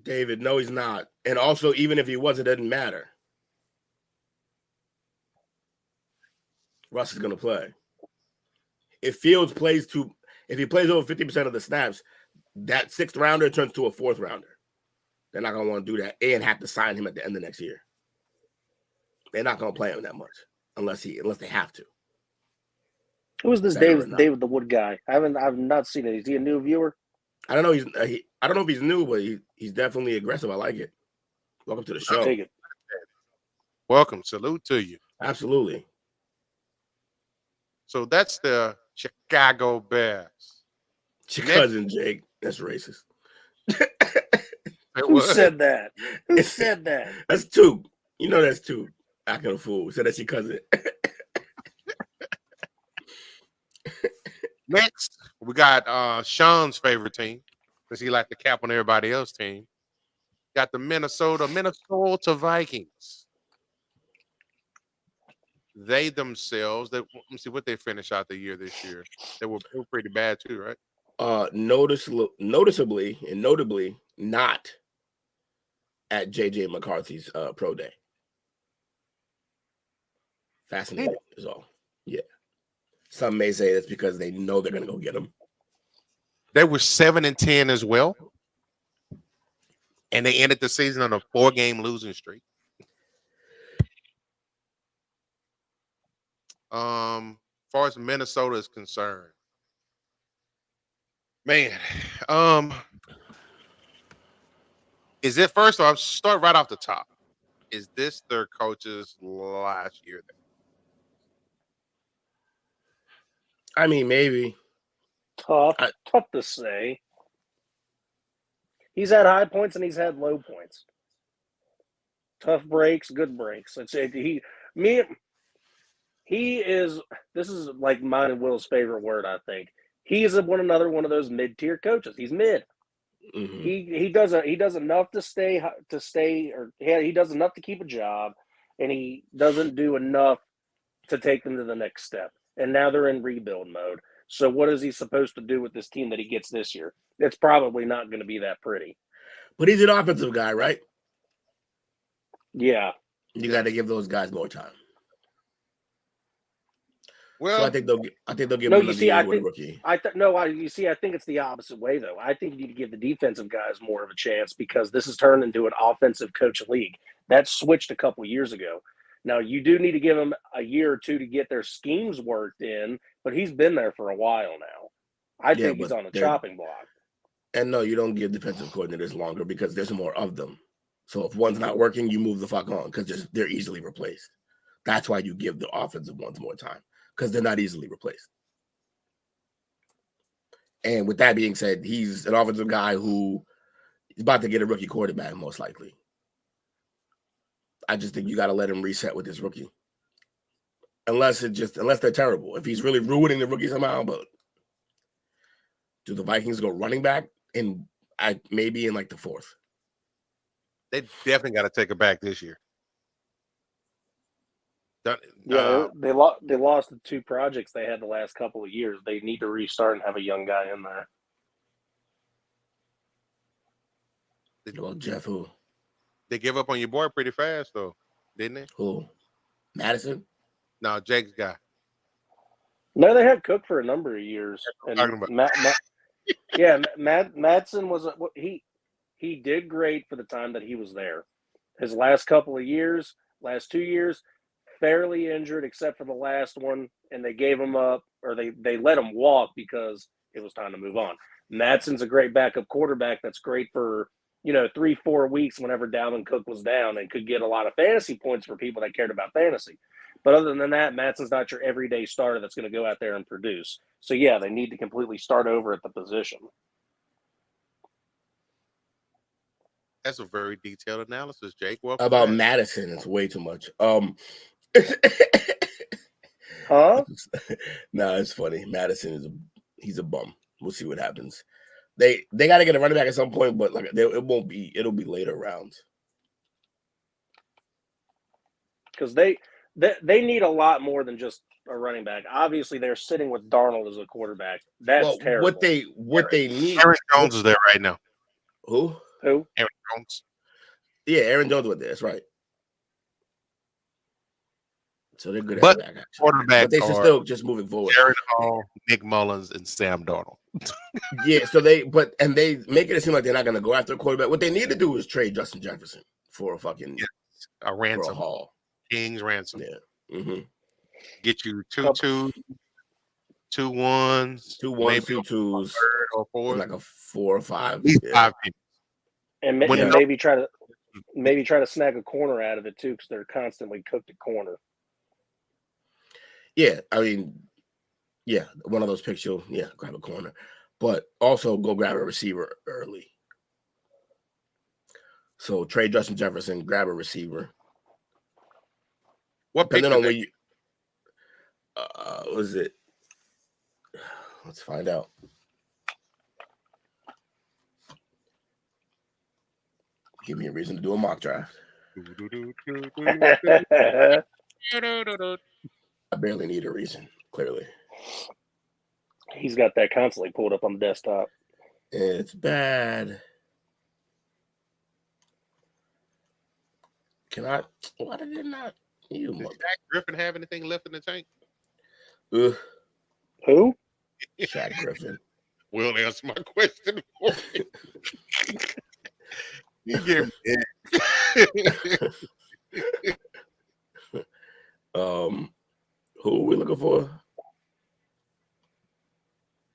[SPEAKER 4] David, no, he's not. And also, even if he was, it doesn't matter. Russ is going to play. If Fields plays if he plays over 50% of the snaps, that 6th rounder turns to a 4th rounder. They're not going to want to do that and have to sign him at the end of next year. They're not going to play him that much unless they have to.
[SPEAKER 3] Who is this David the Wood guy? I've not seen it. Is he a new viewer?
[SPEAKER 4] I don't know. I don't know if he's new, but he's definitely aggressive. I like it. Welcome to the show.
[SPEAKER 3] I'll take it.
[SPEAKER 2] Welcome. Salute to you.
[SPEAKER 4] Absolutely.
[SPEAKER 2] So that's the Chicago Bears.
[SPEAKER 4] Your cousin, Jake. That's racist.
[SPEAKER 3] Who said that? Who said that?
[SPEAKER 4] That's 2. You know that's 2. Acting a fool. So that's your cousin.
[SPEAKER 2] Next, we got Sean's favorite team, because he like to cap on everybody else's team. Got the Minnesota Vikings. They themselves, let me see what they finished out the year this year. They were pretty bad too, right?
[SPEAKER 4] Noticeably and notably not at JJ McCarthy's pro day. Fascinating is all. Yeah. Some may say that's because they know they're going to go get him.
[SPEAKER 2] They were 7-10 as well. And they ended the season on a 4-game losing streak. As far as Minnesota is concerned, man, is it, first off, start right off the top. Is this their coach's last year there?
[SPEAKER 4] I mean, maybe.
[SPEAKER 3] Tough to say. He's had high points and he's had low points. Tough breaks, good breaks. He is. This is like mine and Will's favorite word, I think. He is another one of those mid-tier coaches. He's mid. Mm-hmm. He does enough to stay, or he does enough to keep a job, and he doesn't do enough to take them to the next step. And now they're in rebuild mode. So what is he supposed to do with this team that he gets this year? It's probably not going to be that pretty.
[SPEAKER 4] But he's an offensive guy, right?
[SPEAKER 3] Yeah.
[SPEAKER 4] You got to give those guys more time.
[SPEAKER 2] Well,
[SPEAKER 4] so I think they'll give him another year with a rookie.
[SPEAKER 3] I think it's the opposite way, though. I think you need to give the defensive guys more of a chance, because this has turned into an offensive coach league. That switched a couple years ago. Now, you do need to give them a year or two to get their schemes worked in, but he's been there for a while now. I think he's on a chopping block.
[SPEAKER 4] And no, you don't give defensive coordinators longer because there's more of them. So if one's not working, you move the fuck on because they're easily replaced. That's why you give the offensive ones more time, because they're not easily replaced. And with that being said, he's an offensive guy who is about to get a rookie quarterback, most likely. I just think you got to let him reset with his rookie. Unless they're terrible. If he's really ruining the rookie somehow, but do the Vikings go running back maybe in like the 4th?
[SPEAKER 2] They definitely got to take it back this year.
[SPEAKER 3] They lost the 2 projects they had the last couple of years. They need to restart and have a young guy in there.
[SPEAKER 4] Well, Jeff, who?
[SPEAKER 2] They give up on your boy pretty fast, though, didn't they?
[SPEAKER 4] Who? Madison?
[SPEAKER 2] No, Jake's guy.
[SPEAKER 3] No, they had Cook for a number of years. And
[SPEAKER 2] talking about.
[SPEAKER 3] Madsen was he he did great for the time that he was there. His last couple of years, last 2 years, fairly injured except for the last one, and they gave him up, or they let him walk because it was time to move on. Matson's a great backup quarterback that's great for, 3-4 weeks whenever Dalvin Cook was down and could get a lot of fantasy points for people that cared about fantasy. But other than that, Matson's not your everyday starter that's going to go out there and produce. So, yeah, they need to completely start over at the position.
[SPEAKER 2] That's a very detailed analysis, Jake. Welcome
[SPEAKER 4] About
[SPEAKER 2] back.
[SPEAKER 4] Madison, it's way too much.
[SPEAKER 3] Huh?
[SPEAKER 4] No, it's funny. Madison he's a bum. We'll see what happens. They got to get a running back at some point, but it'll be later rounds.
[SPEAKER 3] Because they need a lot more than just a running back. Obviously, they're sitting with Darnold as a quarterback. That's terrible.
[SPEAKER 4] What they need.
[SPEAKER 2] Aaron Jones is there right now.
[SPEAKER 4] Who?
[SPEAKER 3] Who?
[SPEAKER 2] Aaron Jones.
[SPEAKER 4] Yeah, Aaron Jones was there. That's right. So they're good
[SPEAKER 2] But
[SPEAKER 4] at back, actually.
[SPEAKER 2] quarterbacks
[SPEAKER 4] But they should
[SPEAKER 2] are
[SPEAKER 4] still just moving forward.
[SPEAKER 2] Jared Hall, Nick Mullins, and Sam Darnold.
[SPEAKER 4] Yeah, so they make it seem like they're not going to go after a quarterback. What they need to do is trade Justin Jefferson for a fucking
[SPEAKER 2] A ransom.
[SPEAKER 4] for a haul.
[SPEAKER 2] King's ransom.
[SPEAKER 4] Yeah. Mm-hmm.
[SPEAKER 2] Get you 2 1s,
[SPEAKER 4] 2 1s, 2 2s,
[SPEAKER 2] third or fourth,
[SPEAKER 4] and like a 4 or 5.
[SPEAKER 2] at least
[SPEAKER 4] Yeah.
[SPEAKER 2] 5 picks.
[SPEAKER 3] And maybe try to snag a corner out of it too, because they're constantly cooked at corner.
[SPEAKER 4] Yeah, I mean, one of those picks you'll grab a corner, but also go grab a receiver early. So trade Justin Jefferson, grab a receiver.
[SPEAKER 2] What pick
[SPEAKER 4] Depending on
[SPEAKER 2] did
[SPEAKER 4] where
[SPEAKER 2] they-
[SPEAKER 4] you was it? Let's find out. Give me a reason to do a mock draft. I barely need a reason, clearly.
[SPEAKER 3] He's got that constantly pulled up on the desktop.
[SPEAKER 4] It's bad. Why did it not? You
[SPEAKER 2] Does
[SPEAKER 4] mother.
[SPEAKER 2] Shaq Griffin have anything left in the tank?
[SPEAKER 4] Ugh,
[SPEAKER 3] Who?
[SPEAKER 4] Shaq Griffin.
[SPEAKER 2] Will answer my question for me. You give me
[SPEAKER 4] Who are we looking for?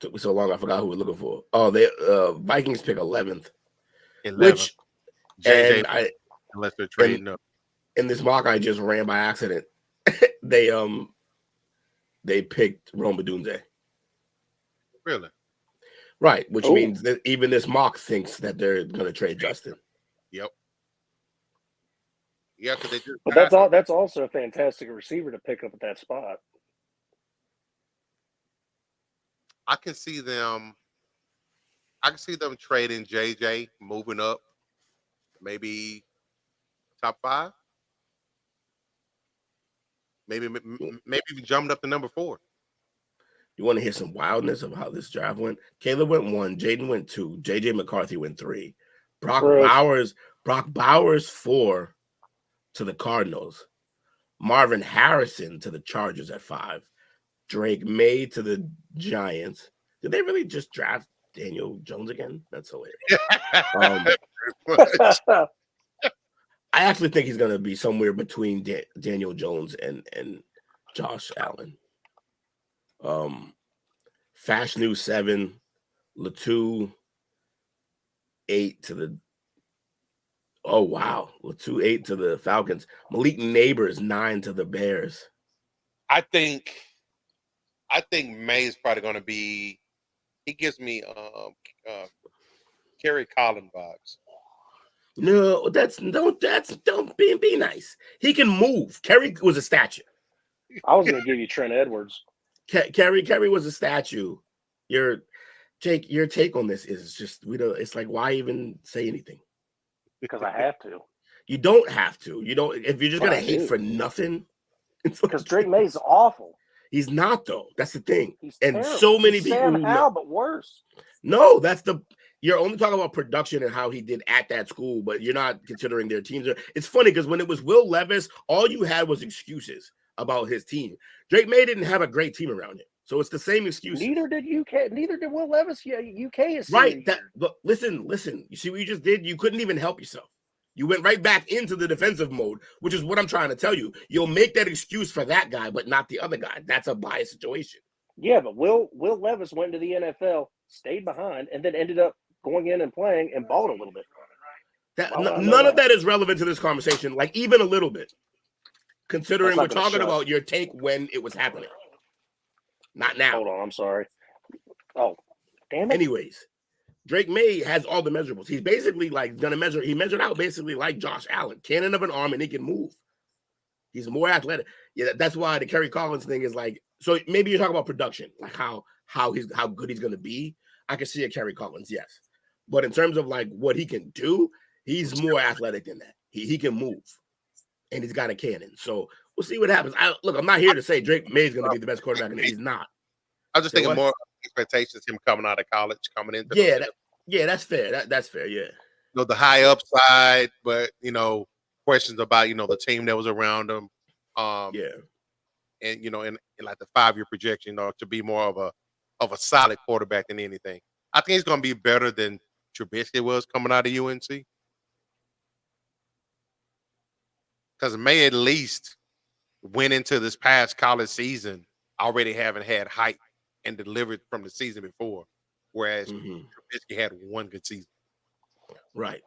[SPEAKER 4] Took me so long, I forgot who we're looking for. Oh, they Vikings pick 11th.
[SPEAKER 2] 11.
[SPEAKER 4] Which
[SPEAKER 2] JJ,
[SPEAKER 4] and
[SPEAKER 2] unless they're trading up.
[SPEAKER 4] in this mock I just ran by accident. they picked Rome Odunze.
[SPEAKER 2] Really?
[SPEAKER 4] Right, which
[SPEAKER 3] Oh.
[SPEAKER 4] means that even this mock thinks that they're going to trade Justin.
[SPEAKER 2] Yep. Yeah, because they just.
[SPEAKER 3] But that's also a fantastic receiver to pick up at that spot.
[SPEAKER 2] I can see them trading JJ, moving up, maybe top 5. Maybe even jumped up to number 4.
[SPEAKER 4] You want to hear some wildness of how this draft went? Caleb went 1, Jaden went 2, JJ McCarthy went 3, Brock Bowers 4 to the Cardinals, Marvin Harrison to the Chargers at 5, Drake May to the Giants. Did they really just draft Daniel Jones again? That's hilarious. I actually think he's going to be somewhere between Daniel Jones and Josh Allen. Fast News 7, Latu 8 to the. Oh wow, Latu 8 to the Falcons. Malik Neighbors 9 to the Bears.
[SPEAKER 2] I think May's probably going to be. He gives me Kerry Collin vibes.
[SPEAKER 4] No, don't be nice. He can move. Kerry was a statue.
[SPEAKER 3] I was going to give you Trent Edwards.
[SPEAKER 4] Kerry was a statue. Your take on this is just it's like, why even say anything?
[SPEAKER 3] Because I have to.
[SPEAKER 4] You don't have to. You don't if you're just
[SPEAKER 3] But
[SPEAKER 4] gonna
[SPEAKER 3] I
[SPEAKER 4] hate
[SPEAKER 3] do.
[SPEAKER 4] for nothing.
[SPEAKER 3] Because Drake May's awful.
[SPEAKER 4] He's not though. That's the thing.
[SPEAKER 3] He's
[SPEAKER 4] And
[SPEAKER 3] terrible.
[SPEAKER 4] so many
[SPEAKER 3] He's
[SPEAKER 4] people
[SPEAKER 3] Sam
[SPEAKER 4] who
[SPEAKER 3] Howell, but worse.
[SPEAKER 4] No, you're only talking about production and how he did at that school, but you're not considering their teams. It's funny because when it was Will Levis, all you had was excuses about his team. Drake May didn't have a great team around him. So it's the same excuse.
[SPEAKER 3] Neither did UK. Neither did Will Levis. Yeah, UK is
[SPEAKER 4] Right. But listen. You see what you just did? You couldn't even help yourself. You went right back into the defensive mode, which is what I'm trying to tell you. You'll make that excuse for that guy, but not the other guy. That's a biased situation.
[SPEAKER 3] Yeah, but Will Levis went to the NFL, stayed behind, and then ended up going in and playing and balling a little bit.
[SPEAKER 4] None of that is relevant to this conversation, like even a little bit, considering we're talking about your take when it was happening. Not now.
[SPEAKER 3] Hold on, I'm sorry. Oh, damn it.
[SPEAKER 4] Anyways, Drake May has all the measurables. He's basically like going to measure. He measured out basically like Josh Allen, cannon of an arm, and he can move. He's more athletic. Yeah, that's why the Kerry Collins thing is like. So maybe you're talking about production, like how good he's going to be. I can see a Kerry Collins, yes, but in terms of like what he can do, he's more athletic than that. He can move, and he's got a cannon. So we'll see what happens. I'm not here to say Drake May is going to be the best quarterback, and he's not.
[SPEAKER 2] I was just thinking more expectations him coming out of college, coming into.
[SPEAKER 4] That's fair. That's fair. Yeah.
[SPEAKER 2] The high upside, but questions about the team that was around him. And in like the 5-year projection, to be more of a solid quarterback than anything. I think he's going to be better than Trubisky was coming out of UNC. Because May at least went into this past college season already having had hype and delivered from the season before, whereas Trubisky had one good season.
[SPEAKER 4] Right.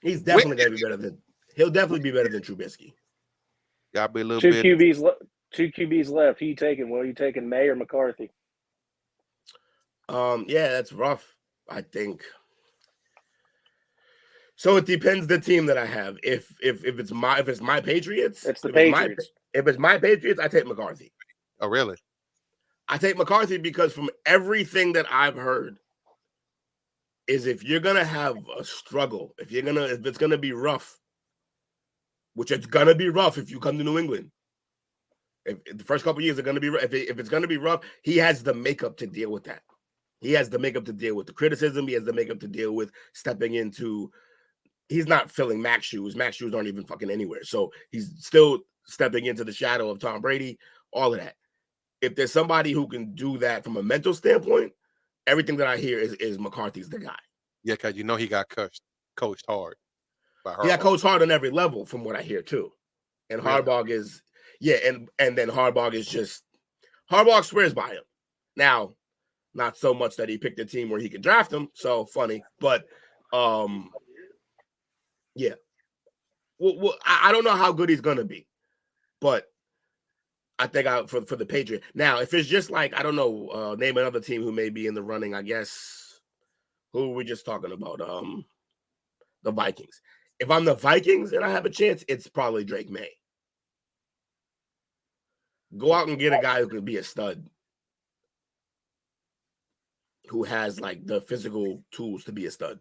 [SPEAKER 4] He's definitely going to be better than. He'll definitely be better than Trubisky.
[SPEAKER 2] Got to be a little
[SPEAKER 3] two
[SPEAKER 2] bit.
[SPEAKER 3] Two QBs left. Who you taking? Will you taking May or McCarthy?
[SPEAKER 4] Yeah, that's rough. I think. So it depends the team that I have. If it's my Patriots,
[SPEAKER 3] it's the Patriots.
[SPEAKER 4] If it's my Patriots, I take McCarthy.
[SPEAKER 2] Oh, really?
[SPEAKER 4] I take McCarthy because from everything that I've heard, is if you're gonna have a struggle, if it's gonna be rough, which it's gonna be rough if you come to New England. If the first couple of years are gonna be rough, if it's gonna be rough, he has the makeup to deal with that. He has the makeup to deal with the criticism. He has the makeup to deal with stepping into. He's not filling Mac's shoes. Mac's shoes aren't even fucking anywhere. So he's still stepping into the shadow of Tom Brady. All of that. If there's somebody who can do that from a mental standpoint, everything that I hear is McCarthy's the guy. Yeah,
[SPEAKER 2] because he got coached hard.
[SPEAKER 4] He got coached hard on every level, from what I hear too. And Harbaugh is, and then Harbaugh is just Harbaugh swears by him. Now, not so much that he picked a team where he could draft him. So funny, but yeah. Well, I don't know how good he's gonna be, but I think for the Patriots. Now, if it's just like, I don't know, name another team who may be in the running, I guess. Who were we just talking about? The Vikings. If I'm the Vikings and I have a chance, it's probably Drake May. Go out and get a guy who can be a stud, who has like the physical tools to be a stud.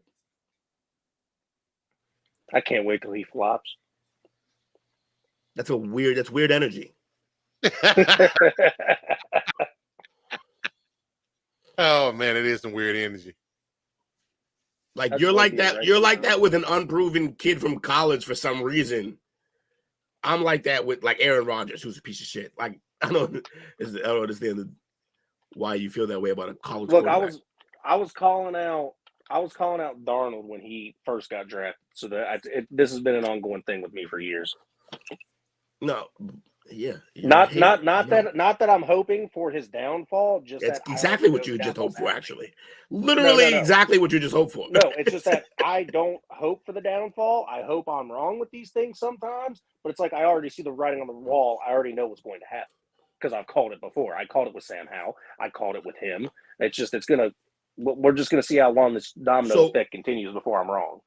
[SPEAKER 3] I can't wait till he flops.
[SPEAKER 4] That's weird energy.
[SPEAKER 2] Oh man, it is some weird energy.
[SPEAKER 4] Like you're like that. You're like that with an unproven kid from college for some reason. I'm like that with like Aaron Rodgers, who's a piece of shit. Like I don't understand why you feel that way about a college.
[SPEAKER 3] Look, I was calling out Darnold when he first got drafted. So this has been an ongoing thing with me for years.
[SPEAKER 4] No, yeah.
[SPEAKER 3] Not that I'm hoping for his downfall. Just
[SPEAKER 4] it's
[SPEAKER 3] that
[SPEAKER 4] exactly what you just hoped for. Actually, literally
[SPEAKER 3] no.
[SPEAKER 4] exactly what you just hoped for.
[SPEAKER 3] No, it's just that I don't hope for the downfall. I hope I'm wrong with these things sometimes. But it's like I already see the writing on the wall. I already know what's going to happen because I've called it before. I called it with Sam Howell. I called it with him. We're just gonna see how long this domino effect continues before I'm wrong.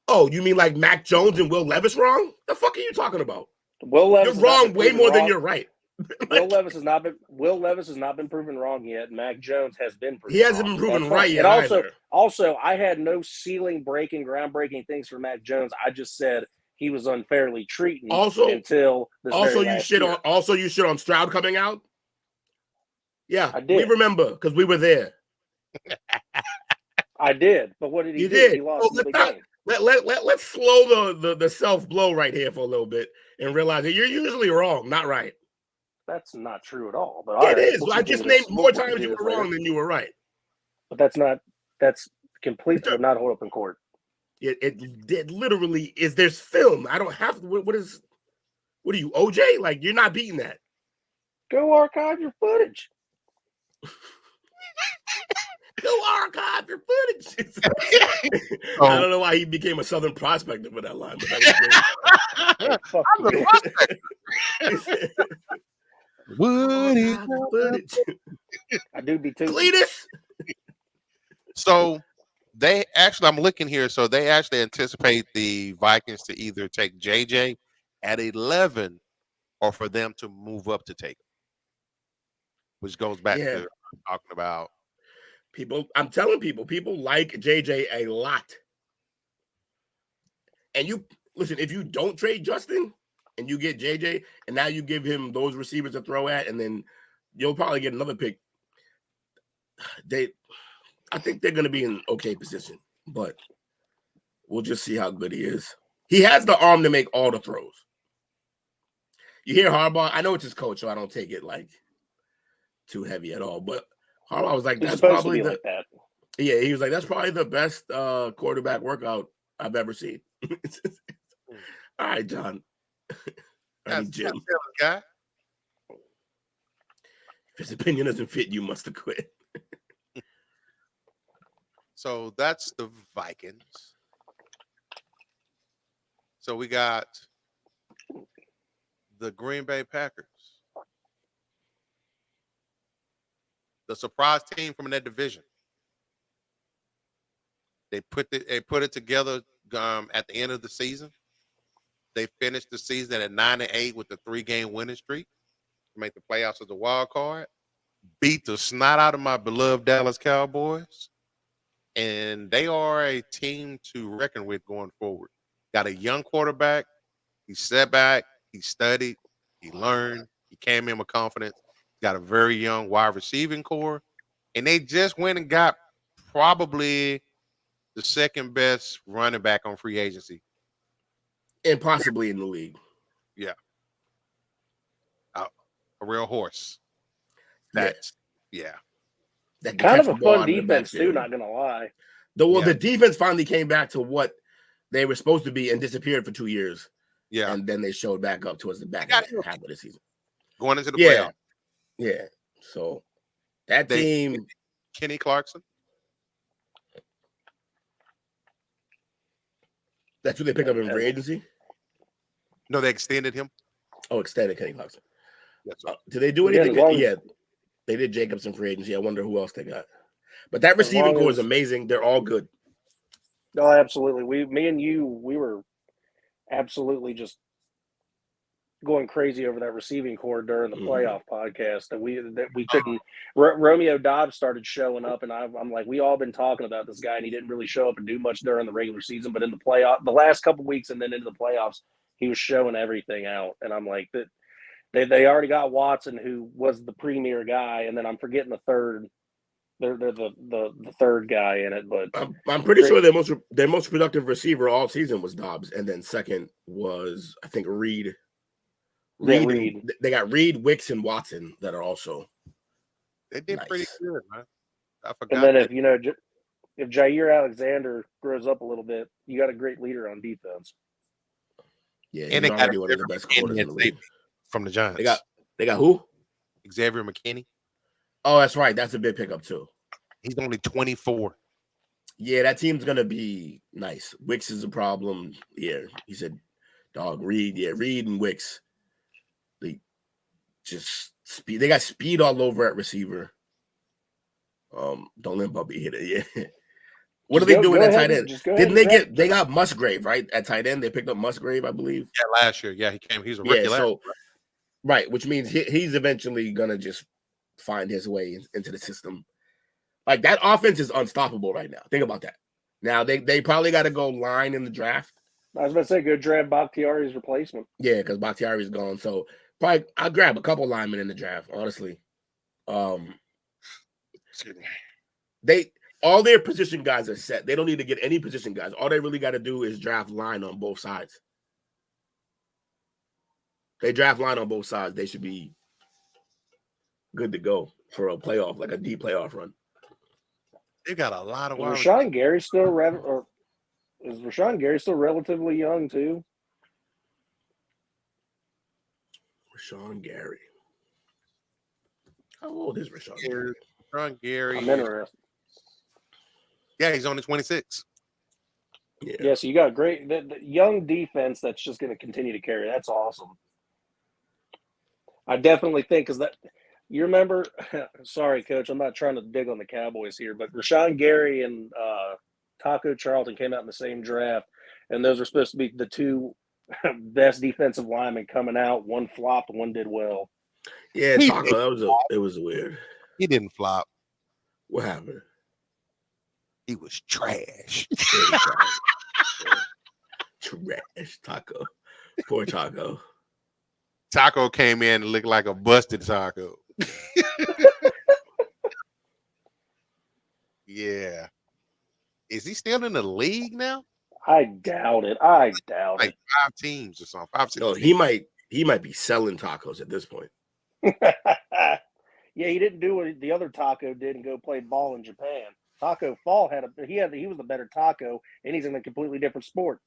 [SPEAKER 4] Oh, you mean like Mac Jones and Will Levis wrong? The fuck are you talking about?
[SPEAKER 3] Will Levis
[SPEAKER 4] you're wrong way more than you're right.
[SPEAKER 3] Will Levis has not been proven wrong yet. Mac Jones has been proven.
[SPEAKER 4] He hasn't been proven right yet.
[SPEAKER 3] And also, I had no groundbreaking things for Mac Jones. I just said he was unfairly treated until this
[SPEAKER 4] you shit on Stroud coming out. Yeah,
[SPEAKER 3] I did.
[SPEAKER 4] We remember because we were there.
[SPEAKER 3] I did, but what did he do?
[SPEAKER 4] Did.
[SPEAKER 3] He lost the game.
[SPEAKER 4] Let's slow the self blow right here for a little bit and realize that you're usually wrong, not right.
[SPEAKER 3] That's not true at all. But all
[SPEAKER 4] It
[SPEAKER 3] right,
[SPEAKER 4] is.
[SPEAKER 3] we'll
[SPEAKER 4] I just
[SPEAKER 3] continue
[SPEAKER 4] named more
[SPEAKER 3] we'll
[SPEAKER 4] times you
[SPEAKER 3] continue
[SPEAKER 4] were
[SPEAKER 3] this later.
[SPEAKER 4] wrong than you were right.
[SPEAKER 3] But that's completely would not hold up in court.
[SPEAKER 4] It literally is. There's film. I don't have. What are you, OJ? Like, you're not beating that.
[SPEAKER 3] Go archive your footage.
[SPEAKER 4] Go archive your footage. I don't know why he became a Southern prospector for that line, but that was
[SPEAKER 3] Hey, fuck
[SPEAKER 2] I'm the
[SPEAKER 3] you.
[SPEAKER 2] prospect. Woody.
[SPEAKER 4] archive your footage.
[SPEAKER 3] I do be too.
[SPEAKER 4] Cletus.
[SPEAKER 2] So they actually, I'm looking here. So they actually anticipate the Vikings to either take JJ at 11 or for them to move up to take him, which goes back to talking about.
[SPEAKER 4] I'm telling people like JJ a lot. And you listen, if you don't trade Justin and you get JJ, and now you give him those receivers to throw at, and then you'll probably get another pick. I think they're going to be in okay position, but we'll just see how good he is. He has the arm to make all the throws. You hear Harbaugh? I know it's his coach, so I don't take it like too heavy at all. But Harbaugh was like,
[SPEAKER 3] He's
[SPEAKER 4] "That's
[SPEAKER 3] supposed
[SPEAKER 4] probably
[SPEAKER 3] to be like that."
[SPEAKER 4] Yeah, he was like, "That's probably the best quarterback workout I've ever seen." All right, John. I mean, Jim.
[SPEAKER 2] Guy.
[SPEAKER 4] If his opinion doesn't fit, you must have quit.
[SPEAKER 2] So that's the Vikings. So we got the Green Bay Packers, the surprise team from that division. They put it together at the end of the season. They finished the season at 9-8 with a 3-game winning streak to make the playoffs as a wild card. Beat the snot out of my beloved Dallas Cowboys. And they are a team to reckon with going forward. Got a young quarterback. He sat back. He studied. He learned. He came in with confidence. Got a very young wide receiving core. And they just went and got probably the second best running back on free agency.
[SPEAKER 4] And possibly in the league.
[SPEAKER 2] Yeah. A real horse.
[SPEAKER 4] Yeah.
[SPEAKER 3] That kind of a fun defense too, not gonna lie.
[SPEAKER 4] The defense finally came back to what they were supposed to be and disappeared for 2 years.
[SPEAKER 2] Yeah.
[SPEAKER 4] And then they showed back up towards the back half of the season.
[SPEAKER 2] Going into the playoff.
[SPEAKER 4] Yeah. So that team.
[SPEAKER 2] Kenny Clarkson.
[SPEAKER 4] That's who they picked up in free agency?
[SPEAKER 2] No, they extended him.
[SPEAKER 4] Oh, extended Kenny Clarkson.
[SPEAKER 2] That's right.
[SPEAKER 4] Did they do anything? Yeah. They did Jacobs in free agency. I wonder who else they got. But that receiving core is amazing. They're all good.
[SPEAKER 3] No, absolutely. Me and you, we were absolutely just going crazy over that receiving core during the playoff podcast. That we couldn't. Romeo Dobbs started showing up, and I'm like, we all been talking about this guy, and he didn't really show up and do much during the regular season, but in the playoff, the last couple weeks, and then into the playoffs, he was showing everything out, and I'm like that. They already got Watson, who was the premier guy, and then I'm forgetting the third. They're the third guy in it, but
[SPEAKER 4] I'm pretty sure their most productive receiver all season was Dobbs, and then second was, I think, Reed. Reed. They got Reed, Wicks, and Watson that are also.
[SPEAKER 2] They did pretty good, man. I forgot.
[SPEAKER 3] And then if Jair Alexander grows up a little bit, you got a great leader on defense.
[SPEAKER 4] Yeah,
[SPEAKER 2] and they got
[SPEAKER 4] one of the best quarters in the league.
[SPEAKER 2] From the Giants.
[SPEAKER 4] They got who?
[SPEAKER 2] Xavier McKinney.
[SPEAKER 4] Oh, that's right. That's a big pickup too.
[SPEAKER 2] He's only 24.
[SPEAKER 4] Yeah, that team's gonna be nice. Wicks is a problem. Yeah, he said, "Dog, Reed." Yeah, Reed and Wicks. They just speed. They got speed all over at receiver. Don't let Bubby hit it. Yeah. What are they doing at tight end? Didn't they get? They got Musgrave right at tight end. They picked up Musgrave, I believe.
[SPEAKER 2] Yeah, last year. Yeah, he came. He's a rookie.
[SPEAKER 4] Right, which means he's eventually gonna just find his way into the system. Like, that offense is unstoppable right now. Think about that. Now they probably got to go line in the draft.
[SPEAKER 3] I was about to say, go draft Bakhtiari's replacement.
[SPEAKER 4] Yeah, because Bakhtiari's gone. So probably I'll grab a couple linemen in the draft. Honestly, all their position guys are set. They don't need to get any position guys. All they really got to do is draft line on both sides. They draft line on both sides. They should be good to go for a playoff, like a deep playoff run.
[SPEAKER 2] They got a lot of
[SPEAKER 3] Is
[SPEAKER 2] wide
[SPEAKER 3] Rashawn Gary still or is Rashawn Gary still relatively young too?
[SPEAKER 4] Rashawn Gary. How old is Rashawn Gary?
[SPEAKER 2] receivers. Rashawn Gary.
[SPEAKER 3] I'm interested.
[SPEAKER 2] Yeah, he's only 26.
[SPEAKER 3] Yeah, so you got the young defense that's just going to continue to carry. That's awesome. I definitely think because that you remember. Sorry, Coach, I'm not trying to dig on the Cowboys here, but Rashawn Gary and Taco Charlton came out in the same draft, and those were supposed to be the two best defensive linemen coming out. One flopped, one did well.
[SPEAKER 4] Yeah, Taco. It was weird.
[SPEAKER 2] He didn't flop.
[SPEAKER 4] What happened?
[SPEAKER 2] He was trash.
[SPEAKER 4] Trash Taco. Poor Taco.
[SPEAKER 2] Taco came in and looked like a busted taco. Yeah. Is he still in the league now?
[SPEAKER 3] I doubt it.
[SPEAKER 2] Like 5 teams or something. 5, 6
[SPEAKER 4] No,
[SPEAKER 2] teams.
[SPEAKER 4] he might be selling tacos at this point.
[SPEAKER 3] Yeah, he didn't do what the other Taco did and go play ball in Japan. Taco Fall he was the better Taco, and he's in a completely different sport.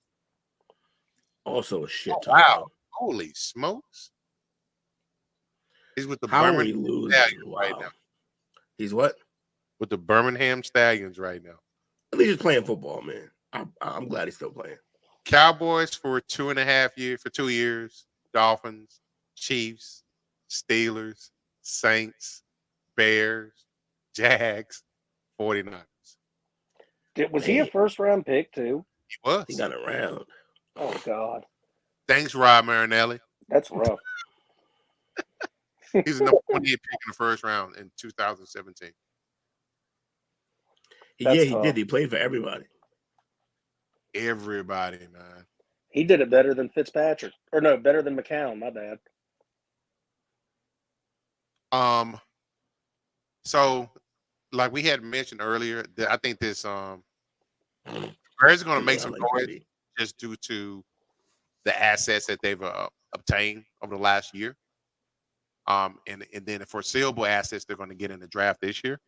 [SPEAKER 4] Also a shit taco.
[SPEAKER 2] Wow. Holy smokes. He's with the
[SPEAKER 4] How are we
[SPEAKER 2] Birmingham
[SPEAKER 4] losing?
[SPEAKER 2] Stallions
[SPEAKER 4] Wow.
[SPEAKER 2] right now.
[SPEAKER 4] He's what?
[SPEAKER 2] With the Birmingham Stallions right now.
[SPEAKER 4] At least he's playing football, man. I'm glad he's still playing.
[SPEAKER 2] Cowboys for 2.5 years, for 2 years. Dolphins, Chiefs, Steelers, Saints, Bears, Jags, 49ers.
[SPEAKER 3] Was he a first-round pick, too?
[SPEAKER 2] He was.
[SPEAKER 4] He got around.
[SPEAKER 3] Oh, God.
[SPEAKER 2] Thanks, Rob Marinelli.
[SPEAKER 3] That's rough.
[SPEAKER 2] He's the number 28 pick in the first round in 2017.
[SPEAKER 4] He
[SPEAKER 3] That's
[SPEAKER 4] did.
[SPEAKER 3] tough.
[SPEAKER 4] He played for everybody.
[SPEAKER 2] Everybody, man.
[SPEAKER 3] He did it better than Fitzpatrick. Or no, better than McCown. My bad.
[SPEAKER 2] So like we had mentioned earlier, I think this Bears are going to make some noise just due to the assets that they've obtained over the last year. And then the foreseeable assets they're going to get in the draft this year.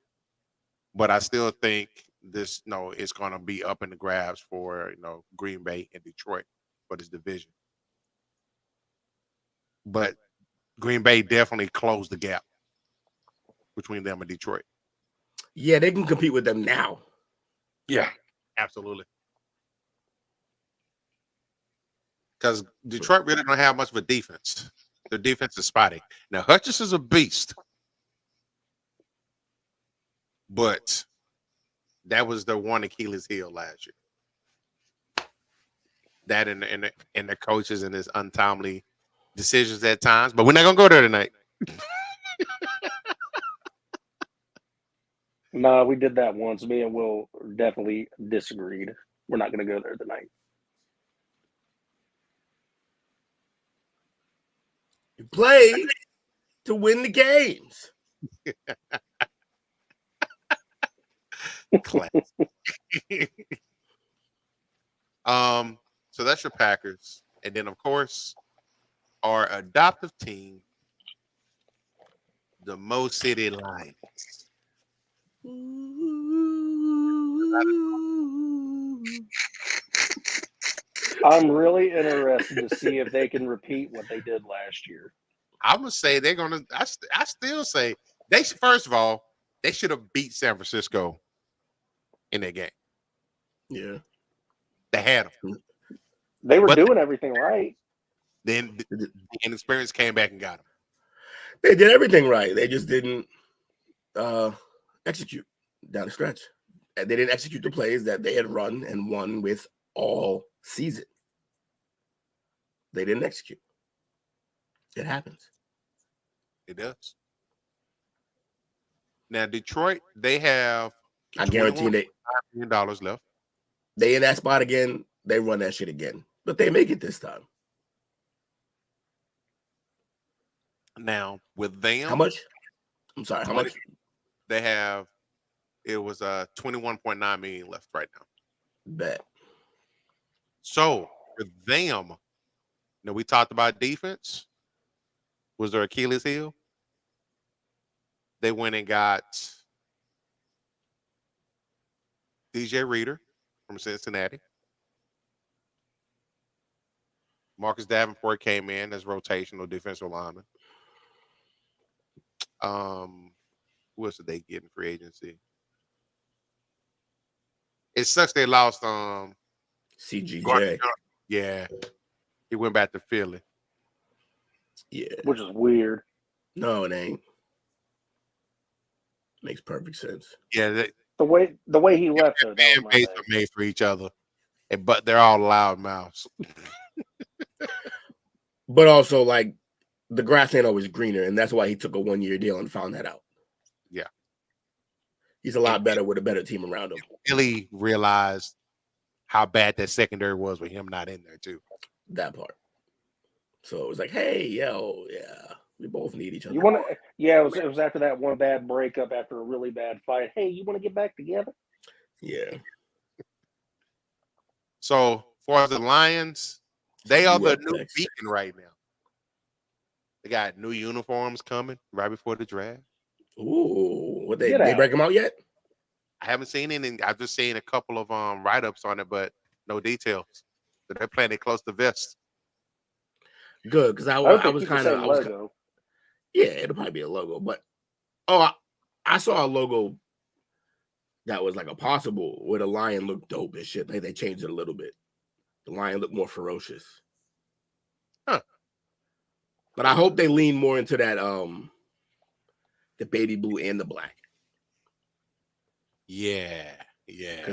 [SPEAKER 2] But I still think this, it's going to be up in the grabs for, Green Bay and Detroit for this division. But Green Bay definitely closed the gap between them and Detroit.
[SPEAKER 4] Yeah, they can compete with them now.
[SPEAKER 2] Yeah, absolutely. Because Detroit really don't have much of a defense. Their defense is spotty. Now, Hutchinson's a beast. But that was the one Achilles heel last year. That and the coaches and his untimely decisions at times. But we're not going to go there tonight.
[SPEAKER 3] No, we did that once. Me and Will definitely disagreed. We're not going to go there tonight.
[SPEAKER 4] You play to win the games.
[SPEAKER 2] Classic. So that's your Packers. And then, of course, our adoptive team, the Mo City Lions.
[SPEAKER 3] I'm really interested to see if they can repeat what they did last year.
[SPEAKER 2] I'm gonna say they're gonna. I still say they should. First of all, they should have beat San Francisco in that game.
[SPEAKER 4] Yeah,
[SPEAKER 2] they had them.
[SPEAKER 3] They were doing everything right.
[SPEAKER 2] Then the inexperience came back and got them.
[SPEAKER 4] They did everything right. They just didn't execute down the stretch. And they didn't execute the plays that they had run and won with all season. They didn't execute. It happens.
[SPEAKER 2] It does. Now, Detroit, they have
[SPEAKER 4] I guarantee they
[SPEAKER 2] $5 million left.
[SPEAKER 4] They in that spot again, they run that shit again. But they make it this time.
[SPEAKER 2] Now, with them,
[SPEAKER 4] how much? I'm sorry, how much?
[SPEAKER 2] They have, it was 21.9 million left right now.
[SPEAKER 4] Bet.
[SPEAKER 2] So for them, we talked about defense. Was their Achilles heel? they went and got DJ Reader from Cincinnati. Marcus Davenport came in as rotational defensive lineman. Who else did they get in free agency? It sucks they lost
[SPEAKER 4] CGJ.
[SPEAKER 2] Yeah. He went back to Philly.
[SPEAKER 4] Yeah.
[SPEAKER 3] Which is weird.
[SPEAKER 4] No, it ain't. Makes perfect sense.
[SPEAKER 2] Yeah,
[SPEAKER 3] The way he left though, that
[SPEAKER 2] fan
[SPEAKER 3] was my
[SPEAKER 2] base
[SPEAKER 3] bad.
[SPEAKER 2] are made for each other. But they're all loud mouths.
[SPEAKER 4] But also, like, the grass ain't always greener, and that's why he took a 1-year deal and found that out.
[SPEAKER 2] Yeah.
[SPEAKER 4] He's a lot better with a better team around him.
[SPEAKER 2] Really realized how bad that secondary was with him not in there, too.
[SPEAKER 4] That part. So it was like, hey, yo, yeah, we both need each other.
[SPEAKER 3] You want to? Yeah, it was after that one bad breakup after a really bad fight. Hey, you want to get back together?
[SPEAKER 4] Yeah.
[SPEAKER 2] So, for the Lions, they are the new
[SPEAKER 4] Next.
[SPEAKER 2] beacon right now. They got new uniforms coming right before the draft.
[SPEAKER 4] Ooh, what they
[SPEAKER 3] Get out.
[SPEAKER 4] break them out yet?
[SPEAKER 2] I haven't seen any. I've just seen a couple of write-ups on it, but no details. So they're playing it close to vest.
[SPEAKER 4] Good, because I
[SPEAKER 3] hope they
[SPEAKER 4] was
[SPEAKER 3] keep the
[SPEAKER 4] kind
[SPEAKER 3] same
[SPEAKER 4] of
[SPEAKER 3] logo.
[SPEAKER 4] yeah, it'll probably be a logo, but I saw a logo that was like a possible where the lion looked dope as shit. They changed it a little bit. The lion looked more ferocious.
[SPEAKER 2] Huh.
[SPEAKER 4] But I hope they lean more into that the baby blue and the black.
[SPEAKER 2] Yeah.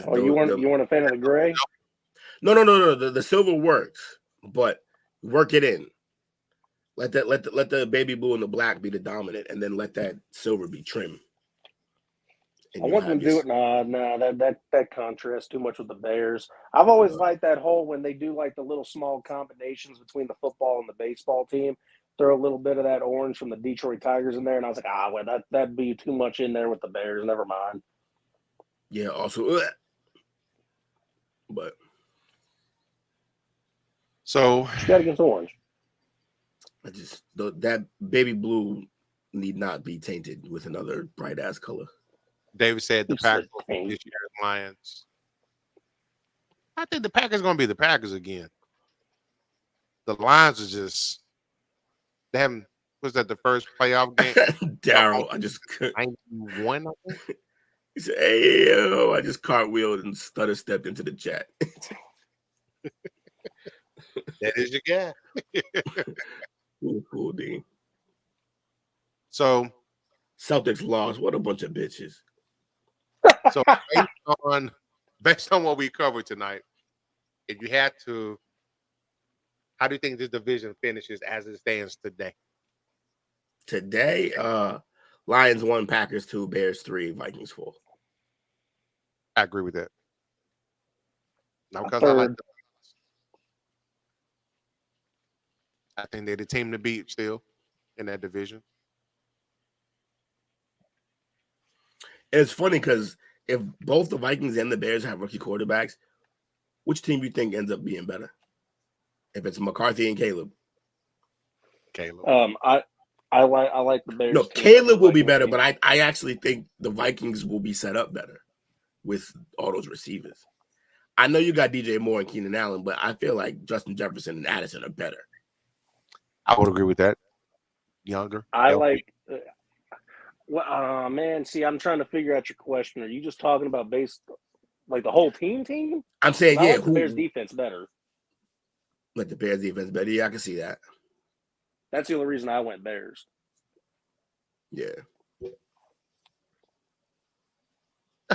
[SPEAKER 3] Oh, you weren't a fan of the gray?
[SPEAKER 4] No. The silver works, but work it in. Let the baby blue and the black be the dominant, and then let that silver be trim.
[SPEAKER 3] I want them to do it. Nah, that contrasts too much with the Bears. I've always liked that whole when they do like the little small combinations between the football and the baseball team. Throw a little bit of that orange from the Detroit Tigers in there, and I was like, well, that'd be too much in there with the Bears. Never mind.
[SPEAKER 4] Yeah. Also, but
[SPEAKER 2] So
[SPEAKER 3] you got against orange.
[SPEAKER 4] That baby blue need not be tainted with another bright ass color.
[SPEAKER 2] David said the Packers this year's Lions. I think the Packers going to be the Packers again. The Lions are just they haven't. Was that the first playoff game?
[SPEAKER 4] Daryl, I just couldn't.
[SPEAKER 2] 91. I think.
[SPEAKER 4] He said, "Hey, yo, I just cartwheeled and stutter stepped into the chat."
[SPEAKER 2] That is your guy.
[SPEAKER 4] Cool, Dean.
[SPEAKER 2] So
[SPEAKER 4] Celtics lost. What a bunch of bitches.
[SPEAKER 2] So based on what we covered tonight, if you had to, how do you think this division finishes as it stands today?
[SPEAKER 4] Today, Lions 1, Packers 2, Bears 3, Vikings 4.
[SPEAKER 2] I agree with that. Now, because I think they're the team to beat still in that division.
[SPEAKER 4] It's funny because if both the Vikings and the Bears have rookie quarterbacks, which team do you think ends up being better? If it's McCarthy and Caleb.
[SPEAKER 3] I like the Bears.
[SPEAKER 4] No, Caleb will be better, but I actually think the Vikings will be set up better with all those receivers. I know you got DJ Moore and Keenan Allen, but I feel like Justin Jefferson and Addison are better.
[SPEAKER 2] I would agree with that. Younger.
[SPEAKER 3] I like. Man, see, I'm trying to figure out your question. Are you just talking about like the whole team?
[SPEAKER 4] I'm saying,
[SPEAKER 3] I
[SPEAKER 4] yeah,
[SPEAKER 3] like the Bears defense better.
[SPEAKER 4] Like the Bears defense better. Yeah, I can see that.
[SPEAKER 3] That's the only reason I went Bears.
[SPEAKER 4] Yeah.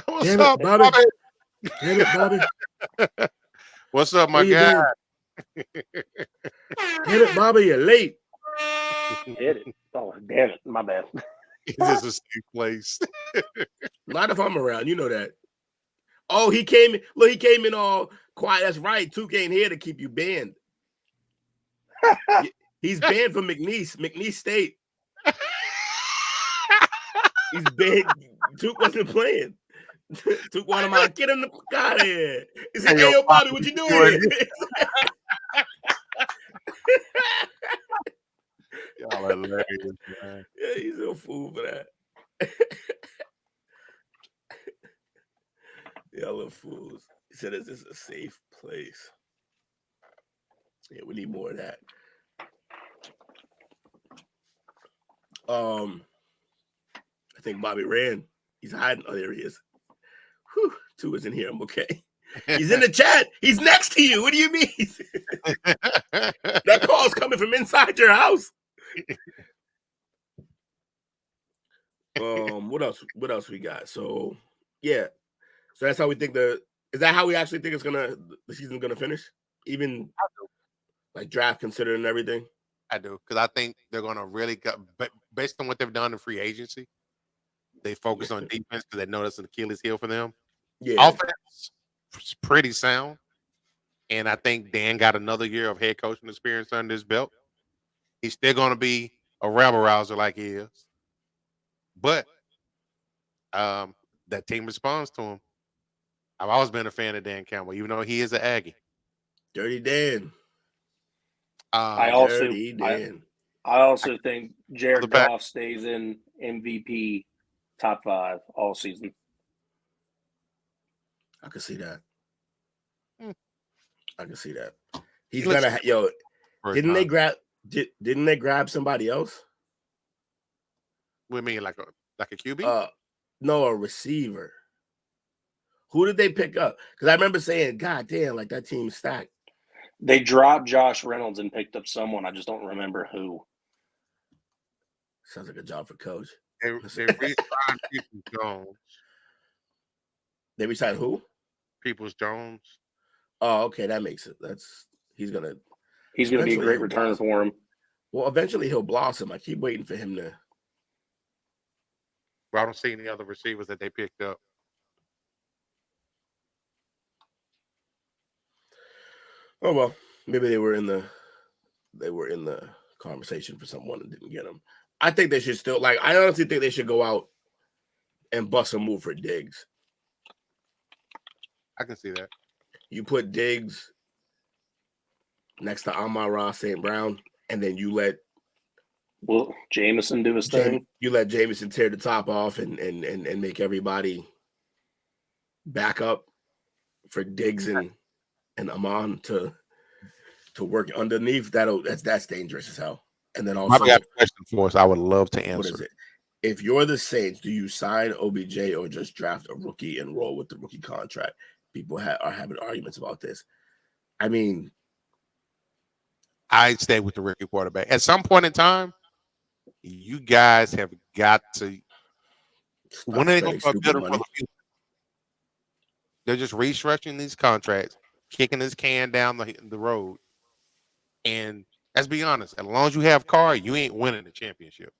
[SPEAKER 2] What's up, Bobby?
[SPEAKER 4] Damn it, Bobby.
[SPEAKER 2] What's up, my guy?
[SPEAKER 4] Damn it, Bobby, you're late.
[SPEAKER 3] Hit it. Oh, damn it. My bad.
[SPEAKER 2] This is a safe place.
[SPEAKER 4] Not if I'm around. You know that. Oh, he came in. Look, he came in all quiet. That's right. Tuke ain't here to keep you banned. He's banned from McNeese State. He's banned. Tuke wasn't playing. Tuke wanted to get him the fuck out of here. He said, "Hey, yo, Bobby, what you doing?"
[SPEAKER 2] Y'all hilarious, man.
[SPEAKER 4] Yeah, he's a fool for that. Y'all are fools. He said, "Is this a safe place?" Yeah, we need more of that. I think Bobby ran. He's hiding. Oh, there he is. Whew, two is in here. I'm okay. He's in the chat. He's next to you. What do you mean? That call's coming from inside your house. What else? What else we got? So yeah. So that's how we think is that how we actually think the season's gonna finish? Even like draft considered and everything?
[SPEAKER 2] I do, because I think they're gonna really based on what they've done in free agency, they focus on defense because they know that's an Achilles heel for them.
[SPEAKER 4] Yeah.
[SPEAKER 2] Offense is pretty sound. And I think Dan got another year of head coaching experience under his belt. He's still going to be a rabble rouser like he is. But that team responds to him. I've always been a fan of Dan Campbell, even though he is an Aggie.
[SPEAKER 4] Dirty Dan.
[SPEAKER 3] I also think Jared Goff stays in MVP top 5 all season.
[SPEAKER 4] I can see that. I can see that. He's gonna Didn't they grab somebody else?
[SPEAKER 2] What do you mean, like a QB?
[SPEAKER 4] No, a receiver. Who did they pick up? Because I remember saying, "God damn, like that team's stacked."
[SPEAKER 3] They dropped Josh Reynolds and picked up someone. I just don't remember who.
[SPEAKER 4] Sounds like a job for coach.
[SPEAKER 2] They re-signed Peoples Jones.
[SPEAKER 4] They re-signed who?
[SPEAKER 2] Peoples Jones.
[SPEAKER 4] Oh, okay, that makes it. He's gonna
[SPEAKER 3] be a great return for him.
[SPEAKER 4] Well, eventually he'll blossom. I keep waiting for him to.
[SPEAKER 2] But I don't see any other receivers that they picked up.
[SPEAKER 4] Oh well, maybe they were in the conversation for someone and didn't get them. I think they should still I honestly think they should go out and bust a move for Diggs.
[SPEAKER 2] I can see that. You
[SPEAKER 4] put Diggs next to Amon-Ra St. Brown, and then you let
[SPEAKER 3] Jameson do his thing.
[SPEAKER 4] You let Jameson tear the top off and make everybody back up for Diggs and Amon to work underneath. That's dangerous as hell. And then also,
[SPEAKER 2] I got a question for us. I would love to answer.
[SPEAKER 4] What is it? If you're the Saints, do you sign OBJ or just draft a rookie and roll with the rookie contract? People are having arguments about this. I mean,
[SPEAKER 2] I'd stay with the rookie quarterback. At some point in time, you guys have got to. When are they going to build for the future? They're just restructuring these contracts, kicking this can down the road. And let's be honest, as long as you have Carr, you ain't winning the championship.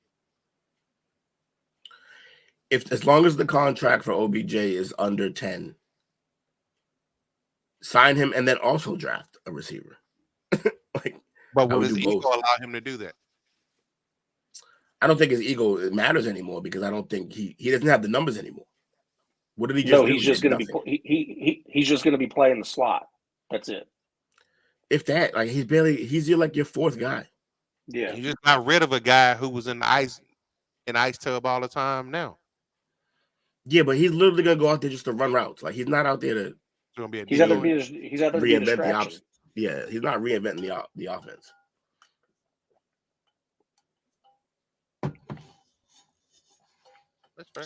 [SPEAKER 4] As long as the contract for OBJ is under 10, sign him and then also draft a receiver.
[SPEAKER 2] But will his ego allow him to do that?
[SPEAKER 4] I don't think his ego matters anymore because I don't think he doesn't have the numbers anymore. What did he just do?
[SPEAKER 3] He's just going to be he's just going to be playing the slot. That's it.
[SPEAKER 4] If that, he's your fourth guy.
[SPEAKER 3] Yeah,
[SPEAKER 2] you just got rid of a guy who was in the ice tub all the time now.
[SPEAKER 4] Yeah, but he's literally gonna go out there just to run routes. Like he's not out there to.
[SPEAKER 3] He's out there to be reinvent
[SPEAKER 4] the opposite. Yeah, he's not reinventing the offense.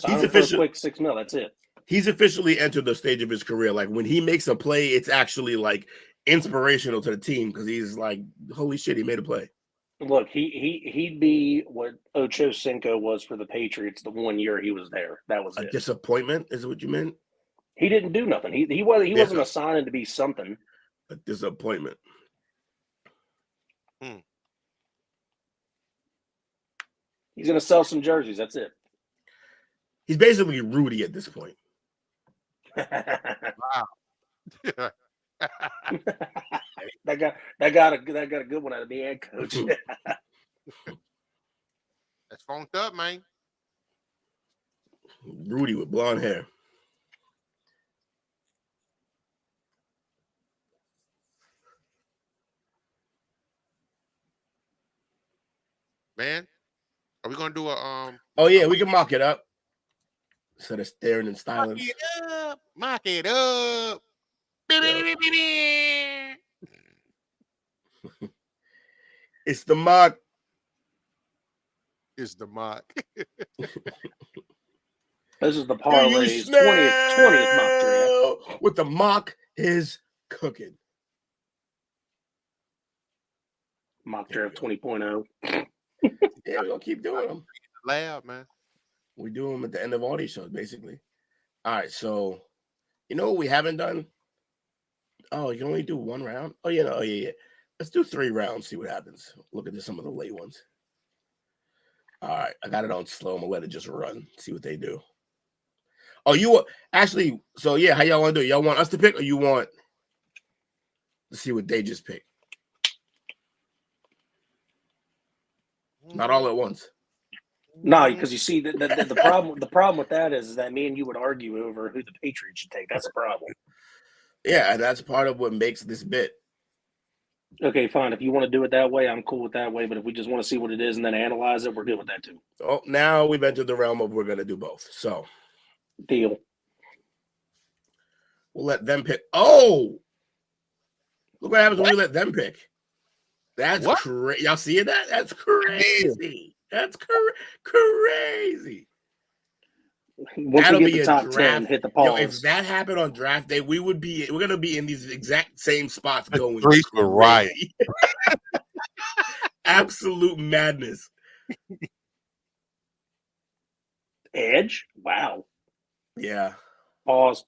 [SPEAKER 3] He's officially quick $6 million. That's it.
[SPEAKER 4] He's officially entered the stage of his career. Like when he makes a play, it's actually like inspirational to the team because he's like, holy shit, he made a play.
[SPEAKER 3] Look, he'd be what Ocho Cinco was for the Patriots the 1 year he was there. That was
[SPEAKER 4] a disappointment, is what you meant?
[SPEAKER 3] He didn't do nothing. He wasn't assigned to be something.
[SPEAKER 4] A disappointment.
[SPEAKER 3] He's gonna sell some jerseys. That's it.
[SPEAKER 4] He's basically Rudy at this point.
[SPEAKER 2] Wow.
[SPEAKER 3] that got a good one out of me and coach.
[SPEAKER 2] That's funked up, man.
[SPEAKER 4] Rudy with blonde hair.
[SPEAKER 2] Man, are we gonna do a
[SPEAKER 4] Oh yeah, we can mock it up. instead of staring in
[SPEAKER 2] Mock
[SPEAKER 4] silence.
[SPEAKER 2] it up. Mock it up.
[SPEAKER 4] It's the mock.
[SPEAKER 2] It's the mock.
[SPEAKER 3] This is the
[SPEAKER 4] Do you
[SPEAKER 3] parlay's
[SPEAKER 4] smell
[SPEAKER 3] 20th mock draft.
[SPEAKER 4] what the mock is cooking?
[SPEAKER 3] Mock draft 20.0.
[SPEAKER 4] Yeah, we're gonna keep doing them.
[SPEAKER 2] Lab, man.
[SPEAKER 4] We do them at the end of all these shows, basically. All right, so you know what we haven't done? Oh, you can only do one round? Oh, yeah, no, yeah. Let's do 3 rounds, see what happens. Look at some of the late ones. All right, I got it on slow. I'm gonna let it just run, see what they do. Oh, you actually, so yeah, how y'all want to do it? Y'all want us to pick, or you want to see what they just pick? Not all at once.
[SPEAKER 3] No, because you see the problem with that is that me and you would argue over who the Patriots should take. That's a problem.
[SPEAKER 4] Yeah, and that's part of what makes this bit.
[SPEAKER 3] Okay, fine. If you want to do it that way, I'm cool with that way. But if we just want to see what it is and then analyze it, we're good with that too.
[SPEAKER 4] Oh, now we've entered the realm of we're gonna do both. So
[SPEAKER 3] Deal.
[SPEAKER 4] we'll let them pick. Oh, look what happens when we let them pick. That's crazy. Y'all see that? That's crazy. That's crazy.
[SPEAKER 3] Once
[SPEAKER 4] That'll
[SPEAKER 3] we
[SPEAKER 4] be
[SPEAKER 3] get
[SPEAKER 4] a
[SPEAKER 3] the top
[SPEAKER 4] draft.
[SPEAKER 3] 10, hit the
[SPEAKER 4] Yo,
[SPEAKER 3] pause.
[SPEAKER 4] if that happened on draft day, we're gonna be in these exact same spots going.
[SPEAKER 2] Streets were riot.
[SPEAKER 4] Absolute madness.
[SPEAKER 3] Edge? Wow.
[SPEAKER 4] Yeah.
[SPEAKER 3] Pause.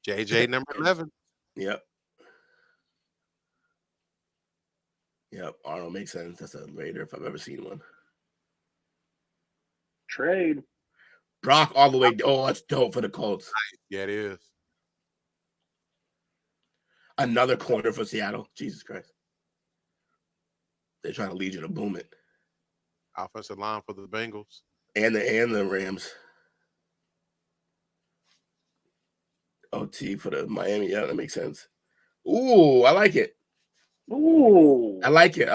[SPEAKER 2] JJ number 11.
[SPEAKER 4] Yep. Arnold makes sense. That's a Raider if I've ever seen one.
[SPEAKER 3] Trade.
[SPEAKER 4] Brock all the way. Oh, that's dope for the Colts.
[SPEAKER 2] Yeah, it is.
[SPEAKER 4] Another corner for Seattle. Jesus Christ. They're trying to lead you to boom it.
[SPEAKER 2] Offensive line for the Bengals.
[SPEAKER 4] And the Rams. OT for the Miami. Yeah, that makes sense. Ooh, I like it.
[SPEAKER 3] Ooh.
[SPEAKER 4] I like it.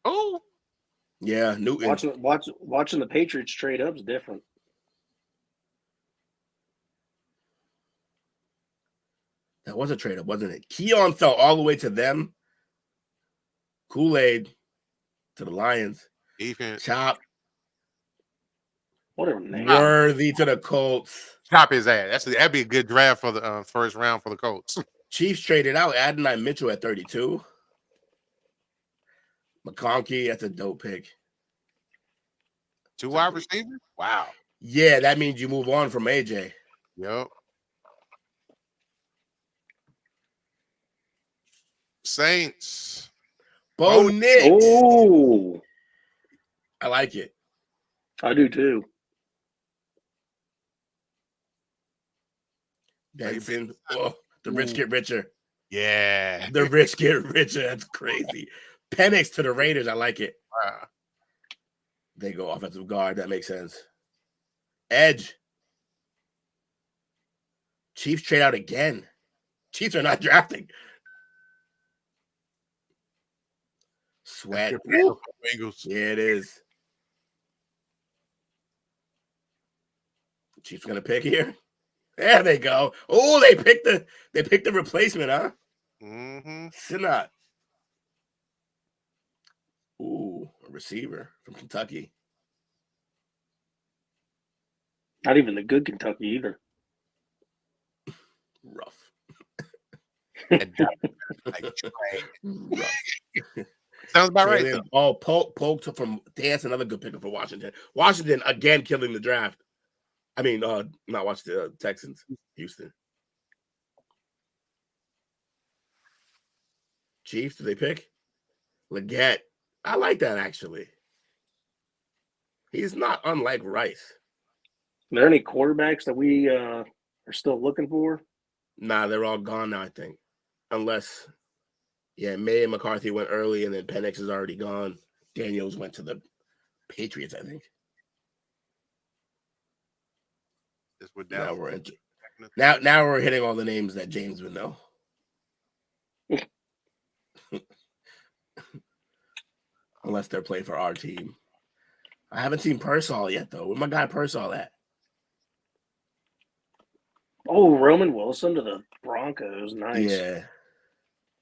[SPEAKER 2] Oh.
[SPEAKER 4] Yeah, Newton.
[SPEAKER 3] Watching the Patriots trade up is different.
[SPEAKER 4] That was a trade up, wasn't it? Keon fell all the way to them. Kool-Aid to the Lions.
[SPEAKER 2] Defense.
[SPEAKER 4] Chop.
[SPEAKER 3] Whatever name.
[SPEAKER 4] Worthy to the Colts.
[SPEAKER 2] Chop his ass. That'd be a good draft for the first round for the Colts.
[SPEAKER 4] Chiefs traded out Adonai Mitchell at 32. McConkey, that's a dope pick.
[SPEAKER 2] 2 wide receivers? Wow.
[SPEAKER 4] Yeah, that means you move on from AJ.
[SPEAKER 2] Yep. Saints.
[SPEAKER 4] Bo Nix.
[SPEAKER 3] Oh,
[SPEAKER 4] I like it.
[SPEAKER 3] I do too.
[SPEAKER 4] Benson. Oh, the rich get richer.
[SPEAKER 2] Yeah.
[SPEAKER 4] The rich get richer. That's crazy. Penix to the Raiders. I like it.
[SPEAKER 2] Wow.
[SPEAKER 4] They go offensive guard. That makes sense. Edge. Chiefs trade out again. Chiefs are not drafting. Sweat.
[SPEAKER 2] Bengals.
[SPEAKER 4] Yeah, it is. Chiefs gonna pick here. There they go. Oh, they picked the replacement, huh?
[SPEAKER 2] Mm-hmm.
[SPEAKER 4] Sinat. Ooh, a receiver from Kentucky.
[SPEAKER 3] Not even the good Kentucky either.
[SPEAKER 4] Rough.
[SPEAKER 2] Rough. Sounds about right. Though.
[SPEAKER 4] Oh, Polk from Dance, another good picker for Washington. Washington again killing the draft. I mean, not Washington, Texans, Houston. Chiefs, do they pick? Leggett. I like that actually. He's not unlike Rice.
[SPEAKER 3] Are there any quarterbacks that we are still looking for?
[SPEAKER 4] Nah, they're all gone now, I think. Unless, May and McCarthy went early, and then Penix is already gone. Daniels went to the Patriots, I think. Now we're now we're hitting all the names that James would know. unless they're playing for our team. I haven't seen Pearsall yet, though. Where my guy Pearsall at?
[SPEAKER 3] Oh, Roman Wilson to the Broncos. Nice.
[SPEAKER 4] Yeah.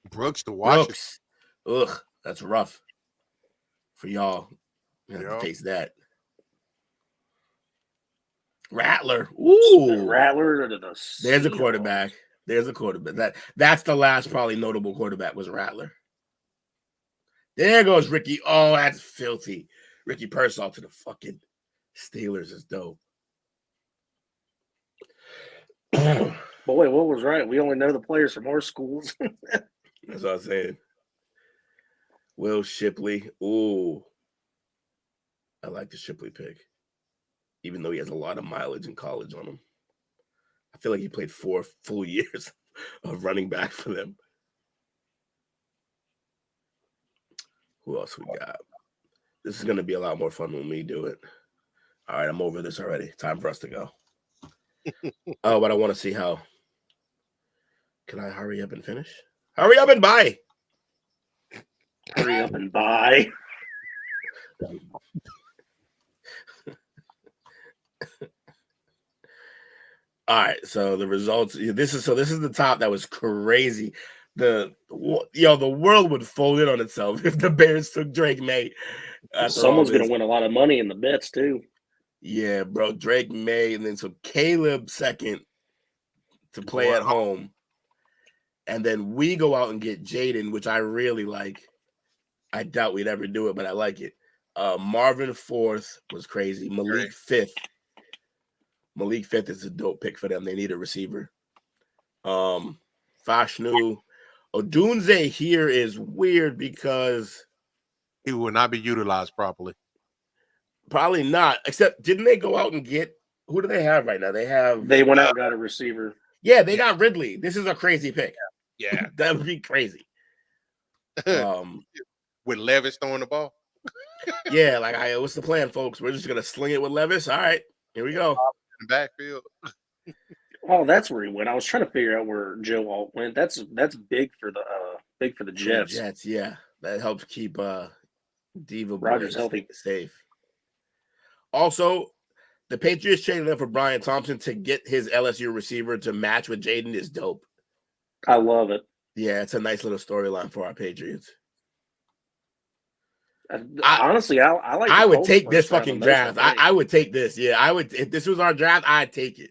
[SPEAKER 2] Brooks to Washington.
[SPEAKER 4] Brooks. Ugh, that's rough for y'all. You have to
[SPEAKER 2] Yeah.
[SPEAKER 4] face that. Rattler. Ooh.
[SPEAKER 3] Rattler to the
[SPEAKER 4] There's a
[SPEAKER 3] Seahawks.
[SPEAKER 4] quarterback. There's a quarterback. That's the last probably notable quarterback was Rattler. There goes Ricky. Oh, that's filthy. Ricky Pearsall to the fucking Steelers is dope.
[SPEAKER 3] Boy, what was right? We only know the players from our schools.
[SPEAKER 4] That's what I'm saying. Will Shipley. Ooh. I like the Shipley pick. Even though he has a lot of mileage in college on him. I feel like he played 4 full years of running back for them. Who else we got? This is going to be a lot more fun when we do it. All right, I'm over this already. Time for us to go. Oh, but I want to see how. Can I hurry up and finish? Hurry up and buy.
[SPEAKER 3] Hurry up and buy.
[SPEAKER 4] All right, so the results. This is the top that was crazy. The world would fold in on itself if the Bears took Drake May.
[SPEAKER 3] Someone's going to win a lot of money in the bets too.
[SPEAKER 4] Yeah, bro. Drake May, and then so Caleb second to play at home, and then we go out and get Jaden, which I really like. I doubt we'd ever do it, but I like it. Marvin fourth was crazy. Malik fifth. Malik fifth is a dope pick for them. They need a receiver. Fashnu. Odunze here is weird because
[SPEAKER 2] he will not be utilized properly.
[SPEAKER 4] Probably not. Except, didn't they go out and get who do they have right now?
[SPEAKER 3] They went out and got a receiver.
[SPEAKER 4] Yeah, they got Ridley. This is a crazy pick.
[SPEAKER 2] Yeah,
[SPEAKER 4] that would be crazy.
[SPEAKER 2] With Levis throwing the ball.
[SPEAKER 4] Yeah, like what's the plan, folks? We're just gonna sling it with Levis. All right, here we go.
[SPEAKER 2] In the backfield.
[SPEAKER 3] Oh, that's where he went. I was trying to figure out where Joe Alt went. That's big for the Jets.
[SPEAKER 4] Jets, yeah, that helps keep Diva
[SPEAKER 3] Rodgers healthy,
[SPEAKER 4] safe. Also, the Patriots traded up for Brian Thompson to get his LSU receiver to match with Jaden is dope.
[SPEAKER 3] I love it.
[SPEAKER 4] Yeah, it's a nice little storyline for our Patriots.
[SPEAKER 3] Honestly, I like.
[SPEAKER 4] I would take this fucking draft. I would take this. Yeah, I would. If this was our draft, I'd take it.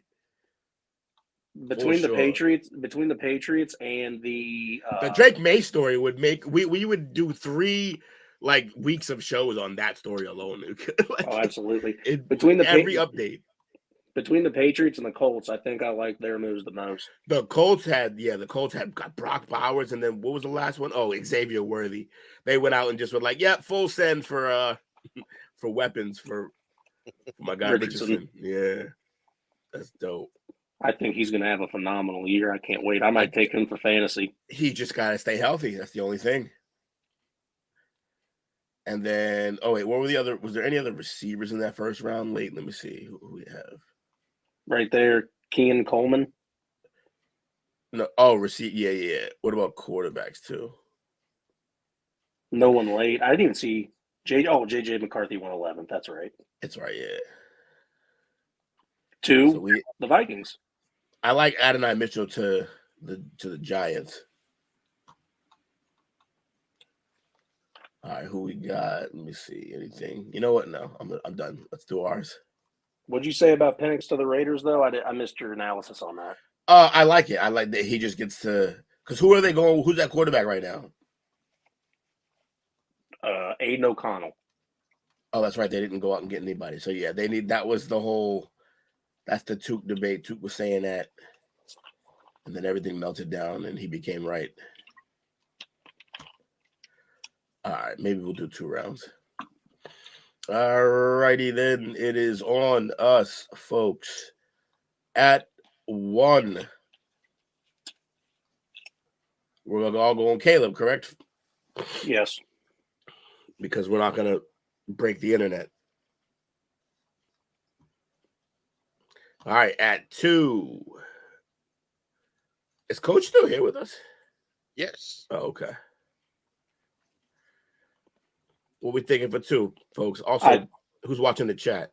[SPEAKER 3] Between the Patriots and the
[SPEAKER 4] Drake May story would make we would do 3 weeks of shows on that story alone.
[SPEAKER 3] Oh, absolutely.
[SPEAKER 4] Between every update.
[SPEAKER 3] Between the Patriots and the Colts, I think I like their moves the most.
[SPEAKER 4] The Colts had got Brock Bowers, and then what was the last one? Oh, Xavier Worthy. They went out and just were like, yeah, full send for weapons for my guy Richardson. Yeah, that's dope.
[SPEAKER 3] I think he's going to have a phenomenal year. I can't wait. I might take him for fantasy.
[SPEAKER 4] He just got to stay healthy. That's the only thing. And then, what were the other? Was there any other receivers in that first round late? Let me see who we have.
[SPEAKER 3] Right there, Kean Coleman.
[SPEAKER 4] No, receive. Yeah. What about quarterbacks too?
[SPEAKER 3] No one late. I didn't even see JJ McCarthy 111. That's right.
[SPEAKER 4] That's right. Yeah.
[SPEAKER 3] The Vikings.
[SPEAKER 4] I like Adonai Mitchell to the Giants. All right, who we got? Let me see. Anything? You know what? No, I'm done. Let's do ours.
[SPEAKER 3] What'd you say about Penix to the Raiders, though? I missed your analysis on that.
[SPEAKER 4] I like it. I like that he just gets to – because who are they going – who's that quarterback right now?
[SPEAKER 3] Aiden O'Connell.
[SPEAKER 4] Oh, that's right. They didn't go out and get anybody. So, yeah, they need – that was the whole – that's the Tuke debate. Tuke was saying that. And then everything melted down, and he became right. All right, maybe we'll do 2 rounds. All righty, then. It is on us, folks. At 1. We're going to all go on Caleb, correct?
[SPEAKER 3] Yes.
[SPEAKER 4] Because we're not going to break the internet. All right, at 2. Is Coach still here with us?
[SPEAKER 2] Yes.
[SPEAKER 4] Oh, okay. What we thinking for 2, folks? Also, who's watching the chat?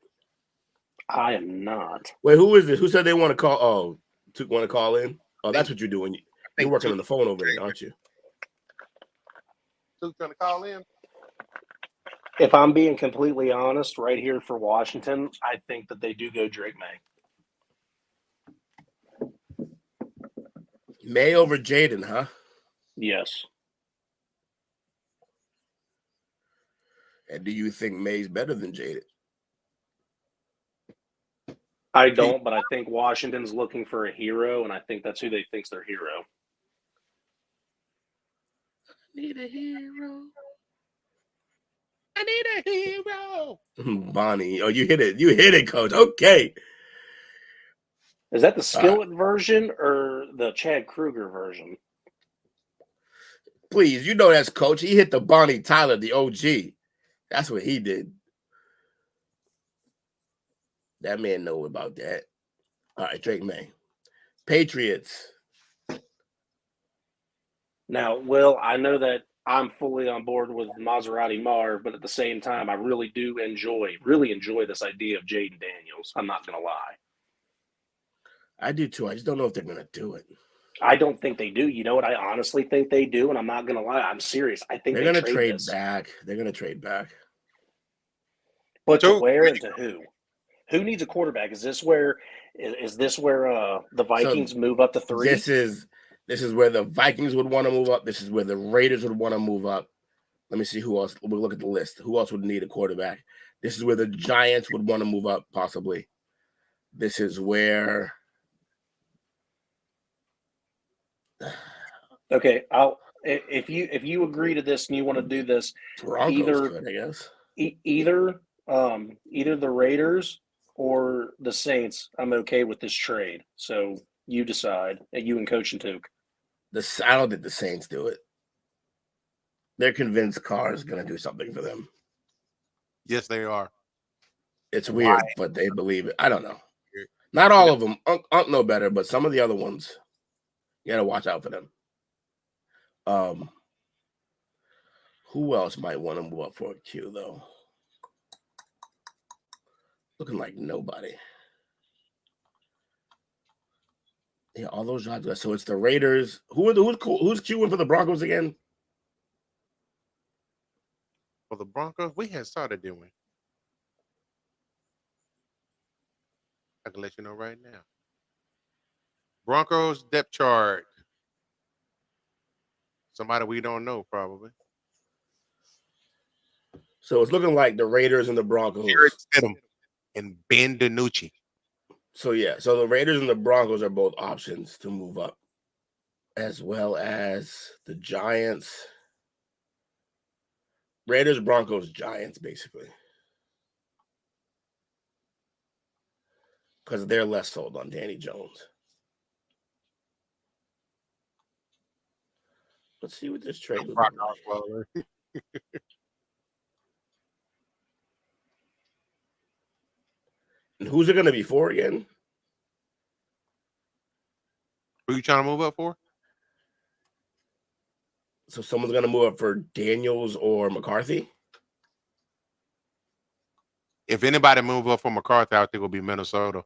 [SPEAKER 3] I am not.
[SPEAKER 4] Wait, who is this? Who said they want to call? Oh, want to call in? Oh, that's what you're doing. You're working on the phone over there, aren't you?
[SPEAKER 2] Who's trying to call in?
[SPEAKER 3] If I'm being completely honest, right here for Washington, I think that they do go Drake May.
[SPEAKER 4] May over Jaden, huh?
[SPEAKER 3] Yes.
[SPEAKER 4] And do you think May's better than Jaden?
[SPEAKER 3] I don't, but I think Washington's looking for a hero, and I think that's who they think's their hero.
[SPEAKER 4] Need a hero.
[SPEAKER 2] I need a hero.
[SPEAKER 4] Bonnie. Oh, you hit it. You hit it, coach. Okay.
[SPEAKER 3] Is that the Skillet version or the Chad Kruger version?
[SPEAKER 4] Please, you know that's coach. He hit the Bonnie Tyler, the OG. That's what he did. That man know about that. All right, Drake May. Patriots.
[SPEAKER 3] Now, Will, I know that I'm fully on board with Maserati Marv, but at the same time, I really do enjoy this idea of Jaden Daniels. I'm not going to lie.
[SPEAKER 4] I do too. I just don't know if they're going to do it.
[SPEAKER 3] I don't think they do. You know what? I honestly think they do, and I'm not going to lie. I'm serious. I think
[SPEAKER 4] they're
[SPEAKER 3] going to
[SPEAKER 4] trade back. They're going to trade back.
[SPEAKER 3] But to where and to who? Who needs a quarterback? Is this where the Vikings move up to 3?
[SPEAKER 4] This is where the Vikings would want to move up. This is where the Raiders would want to move up. Let me see who else. We'll look at the list. Who else would need a quarterback? This is where the Giants would want to move up, possibly. This is where.
[SPEAKER 3] Okay, if you agree to this and you want to do this,
[SPEAKER 4] Broncos could, I guess.
[SPEAKER 3] Either the Raiders or the Saints, I'm okay with this trade. So you decide, you and Coach and Took.
[SPEAKER 4] I don't think the Saints do it. They're convinced Carr is going to do something for them.
[SPEAKER 2] Yes, they are.
[SPEAKER 4] It's weird, but they believe it. I don't know. Not all of them. Unc know better, but some of the other ones, you got to watch out for them. Who else might want to move up for a Q, though? Looking like nobody. Yeah, all those jobs. So it's the Raiders. Who's queuing for the Broncos again?
[SPEAKER 2] For the Broncos, we had started, didn't we? I can let you know right now. Broncos depth chart. Somebody we don't know, probably.
[SPEAKER 4] So it's looking like the Raiders and the Broncos.
[SPEAKER 2] Jared Stidham and Ben DiNucci.
[SPEAKER 4] So the Raiders and the Broncos are both options to move up, as well as the Giants. Raiders, Broncos, Giants, basically. Because they're less sold on Danny Jones. Let's see what this trade would be like. And who's it going to be for again?
[SPEAKER 2] Who you trying to move up for?
[SPEAKER 4] So someone's going to move up for Daniels or McCarthy?
[SPEAKER 2] If anybody move up for McCarthy, I think it will be Minnesota.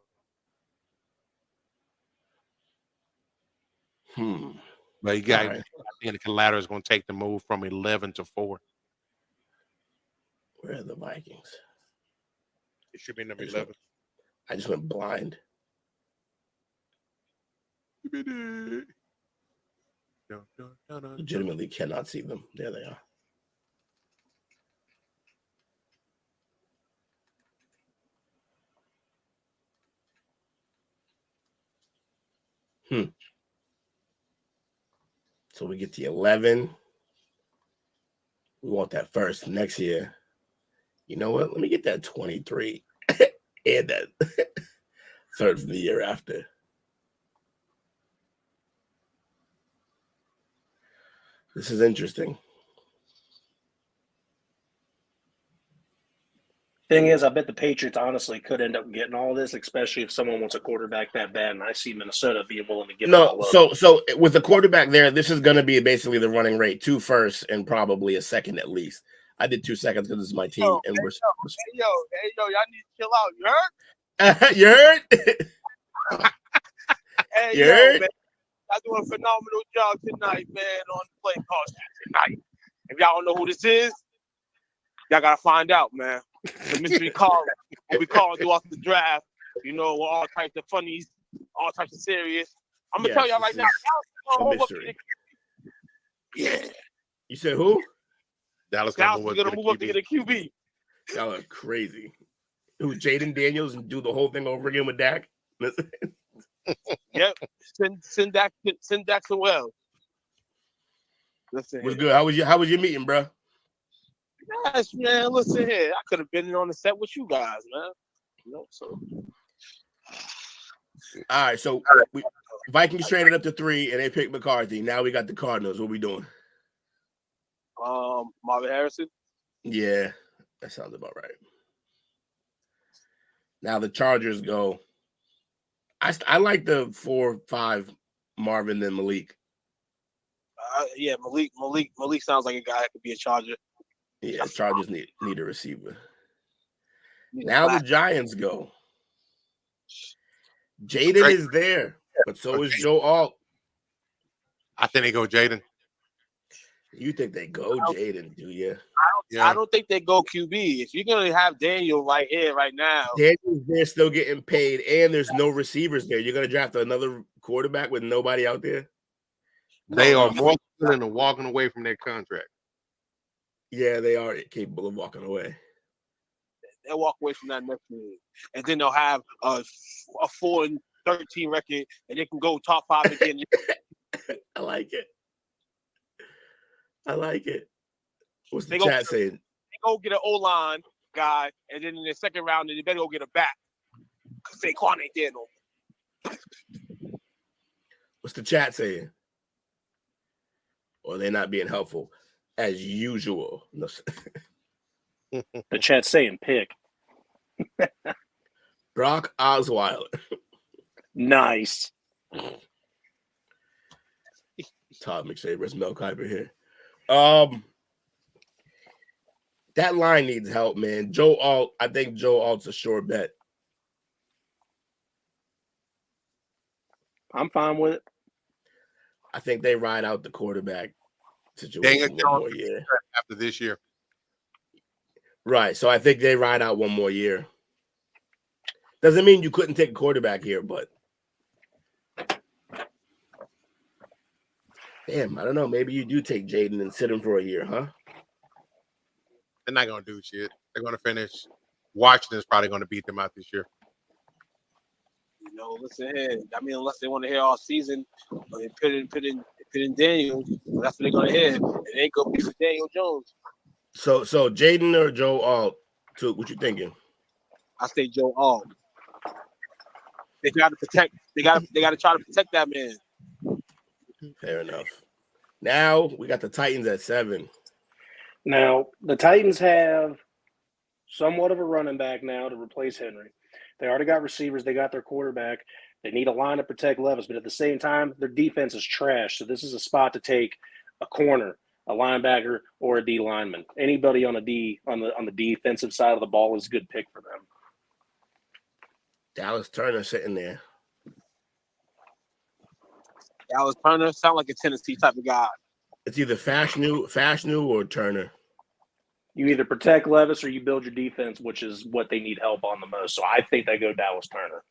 [SPEAKER 2] But you got, I think the latter is going to take the move from 11 to 4.
[SPEAKER 4] Where are the Vikings?
[SPEAKER 2] It should be number 11.
[SPEAKER 4] I just went blind. Legitimately cannot see them. There they are. So we get the 11. We want that first next year. You know what? Let me get that 23 and that third from the year after. This is interesting.
[SPEAKER 3] Thing is, I bet the Patriots honestly could end up getting all this, especially if someone wants a quarterback that bad. And I see Minnesota being willing to give it all up.
[SPEAKER 4] So with the quarterback there, this is going to be basically the running rate, 2 firsts and probably a second at least. I did 2 seconds because it's my team. And we're
[SPEAKER 7] Hey, yo, y'all need to chill out. You heard?
[SPEAKER 4] you heard?
[SPEAKER 7] Hey,
[SPEAKER 4] You
[SPEAKER 7] yo,
[SPEAKER 4] heard?
[SPEAKER 7] man. Y'all doing a phenomenal job tonight, man, on the Playcall shit tonight. If y'all don't know who this is, y'all got to find out, man. It's a mystery call. What we call throughout the draft. You know, with all types of funnies, all types of serious. I'm going to tell y'all right now.
[SPEAKER 4] A mystery.
[SPEAKER 7] Yeah.
[SPEAKER 4] You said who?
[SPEAKER 2] Dallas
[SPEAKER 7] Dallas
[SPEAKER 2] gonna
[SPEAKER 7] is going to move up to get a QB.
[SPEAKER 4] Y'all are crazy. Who, Jaden Daniels, and do the whole thing over again with Dak?
[SPEAKER 7] Yep. Send Dax and Wells. Listen.
[SPEAKER 4] Was good. How was your meeting, bro?
[SPEAKER 7] Yes, man. Listen here. I could have been on the set with you guys, man. You know, so.
[SPEAKER 4] All right, so Vikings traded up to 3 and they picked McCarthy. Now we got the Cardinals. What we doing?
[SPEAKER 7] Marvin Harrison.
[SPEAKER 4] Yeah, that sounds about right. Now the Chargers go. I like the 4-5 Marvin and Malik.
[SPEAKER 7] Yeah, Malik sounds like a guy that could be a Charger.
[SPEAKER 4] Yeah, Chargers need a receiver. Now the Giants go. Jaden is there, but so is Joe Alt.
[SPEAKER 2] I think they go Jaden.
[SPEAKER 4] You think they go Jaden, do you?
[SPEAKER 7] I don't think they go QB. If you're gonna have Daniel right here, right now,
[SPEAKER 4] Daniel's there still getting paid, and there's no receivers there. You're gonna draft another quarterback with nobody out there?
[SPEAKER 2] They are more than walking away from their contract.
[SPEAKER 4] Yeah, they are capable of walking away.
[SPEAKER 7] they'll walk away from that next year, and then they'll have a 4-13 record, and they can go top 5 again.
[SPEAKER 4] I like it. I like it. What's the
[SPEAKER 7] They
[SPEAKER 4] chat saying?
[SPEAKER 7] They go get an O-line guy, and then in the second round, they better go get a back. Because Saquon ain't there no.
[SPEAKER 4] What's the chat saying? Or they're not being helpful as usual. No.
[SPEAKER 3] The chat's saying pick.
[SPEAKER 4] Brock Osweiler.
[SPEAKER 3] Nice.
[SPEAKER 4] Todd McShaver's Mel Kiper here. That line needs help, man. Joe Alt, I think Joe Alt's a sure bet.
[SPEAKER 3] I'm fine with it.
[SPEAKER 4] I think they ride out the quarterback situation one more year.
[SPEAKER 2] After this year.
[SPEAKER 4] Right. So I think they ride out one more year. Doesn't mean you couldn't take a quarterback here, but damn, I don't know. Maybe you do take Jaden and sit him for a year, huh?
[SPEAKER 2] They're not going to do shit. They're going to finish. Washington's probably going to beat them out this year.
[SPEAKER 7] You know, listen here. I mean, unless they want to hear all season, they put in Daniel. That's what they're going to hear. And they go be for Daniel Jones.
[SPEAKER 4] So Jaden or Joe Alt, too, what you thinking?
[SPEAKER 7] I say Joe Alt. They got to protect. They got to try to protect that man.
[SPEAKER 4] Fair enough. Now we got the Titans at 7.
[SPEAKER 3] Now, the Titans have somewhat of a running back now to replace Henry. They already got receivers. They got their quarterback. They need a line to protect Levis, but at the same time, their defense is trash. So this is a spot to take a corner, a linebacker, or a D lineman. Anybody on the defensive side of the ball is a good pick for them.
[SPEAKER 4] Dallas Turner sitting there.
[SPEAKER 7] Dallas Turner sound like a Tennessee type of guy.
[SPEAKER 4] It's either Fashanu or Turner.
[SPEAKER 3] You either protect Levis or you build your defense, which is what they need help on the most. So I think they go Dallas Turner.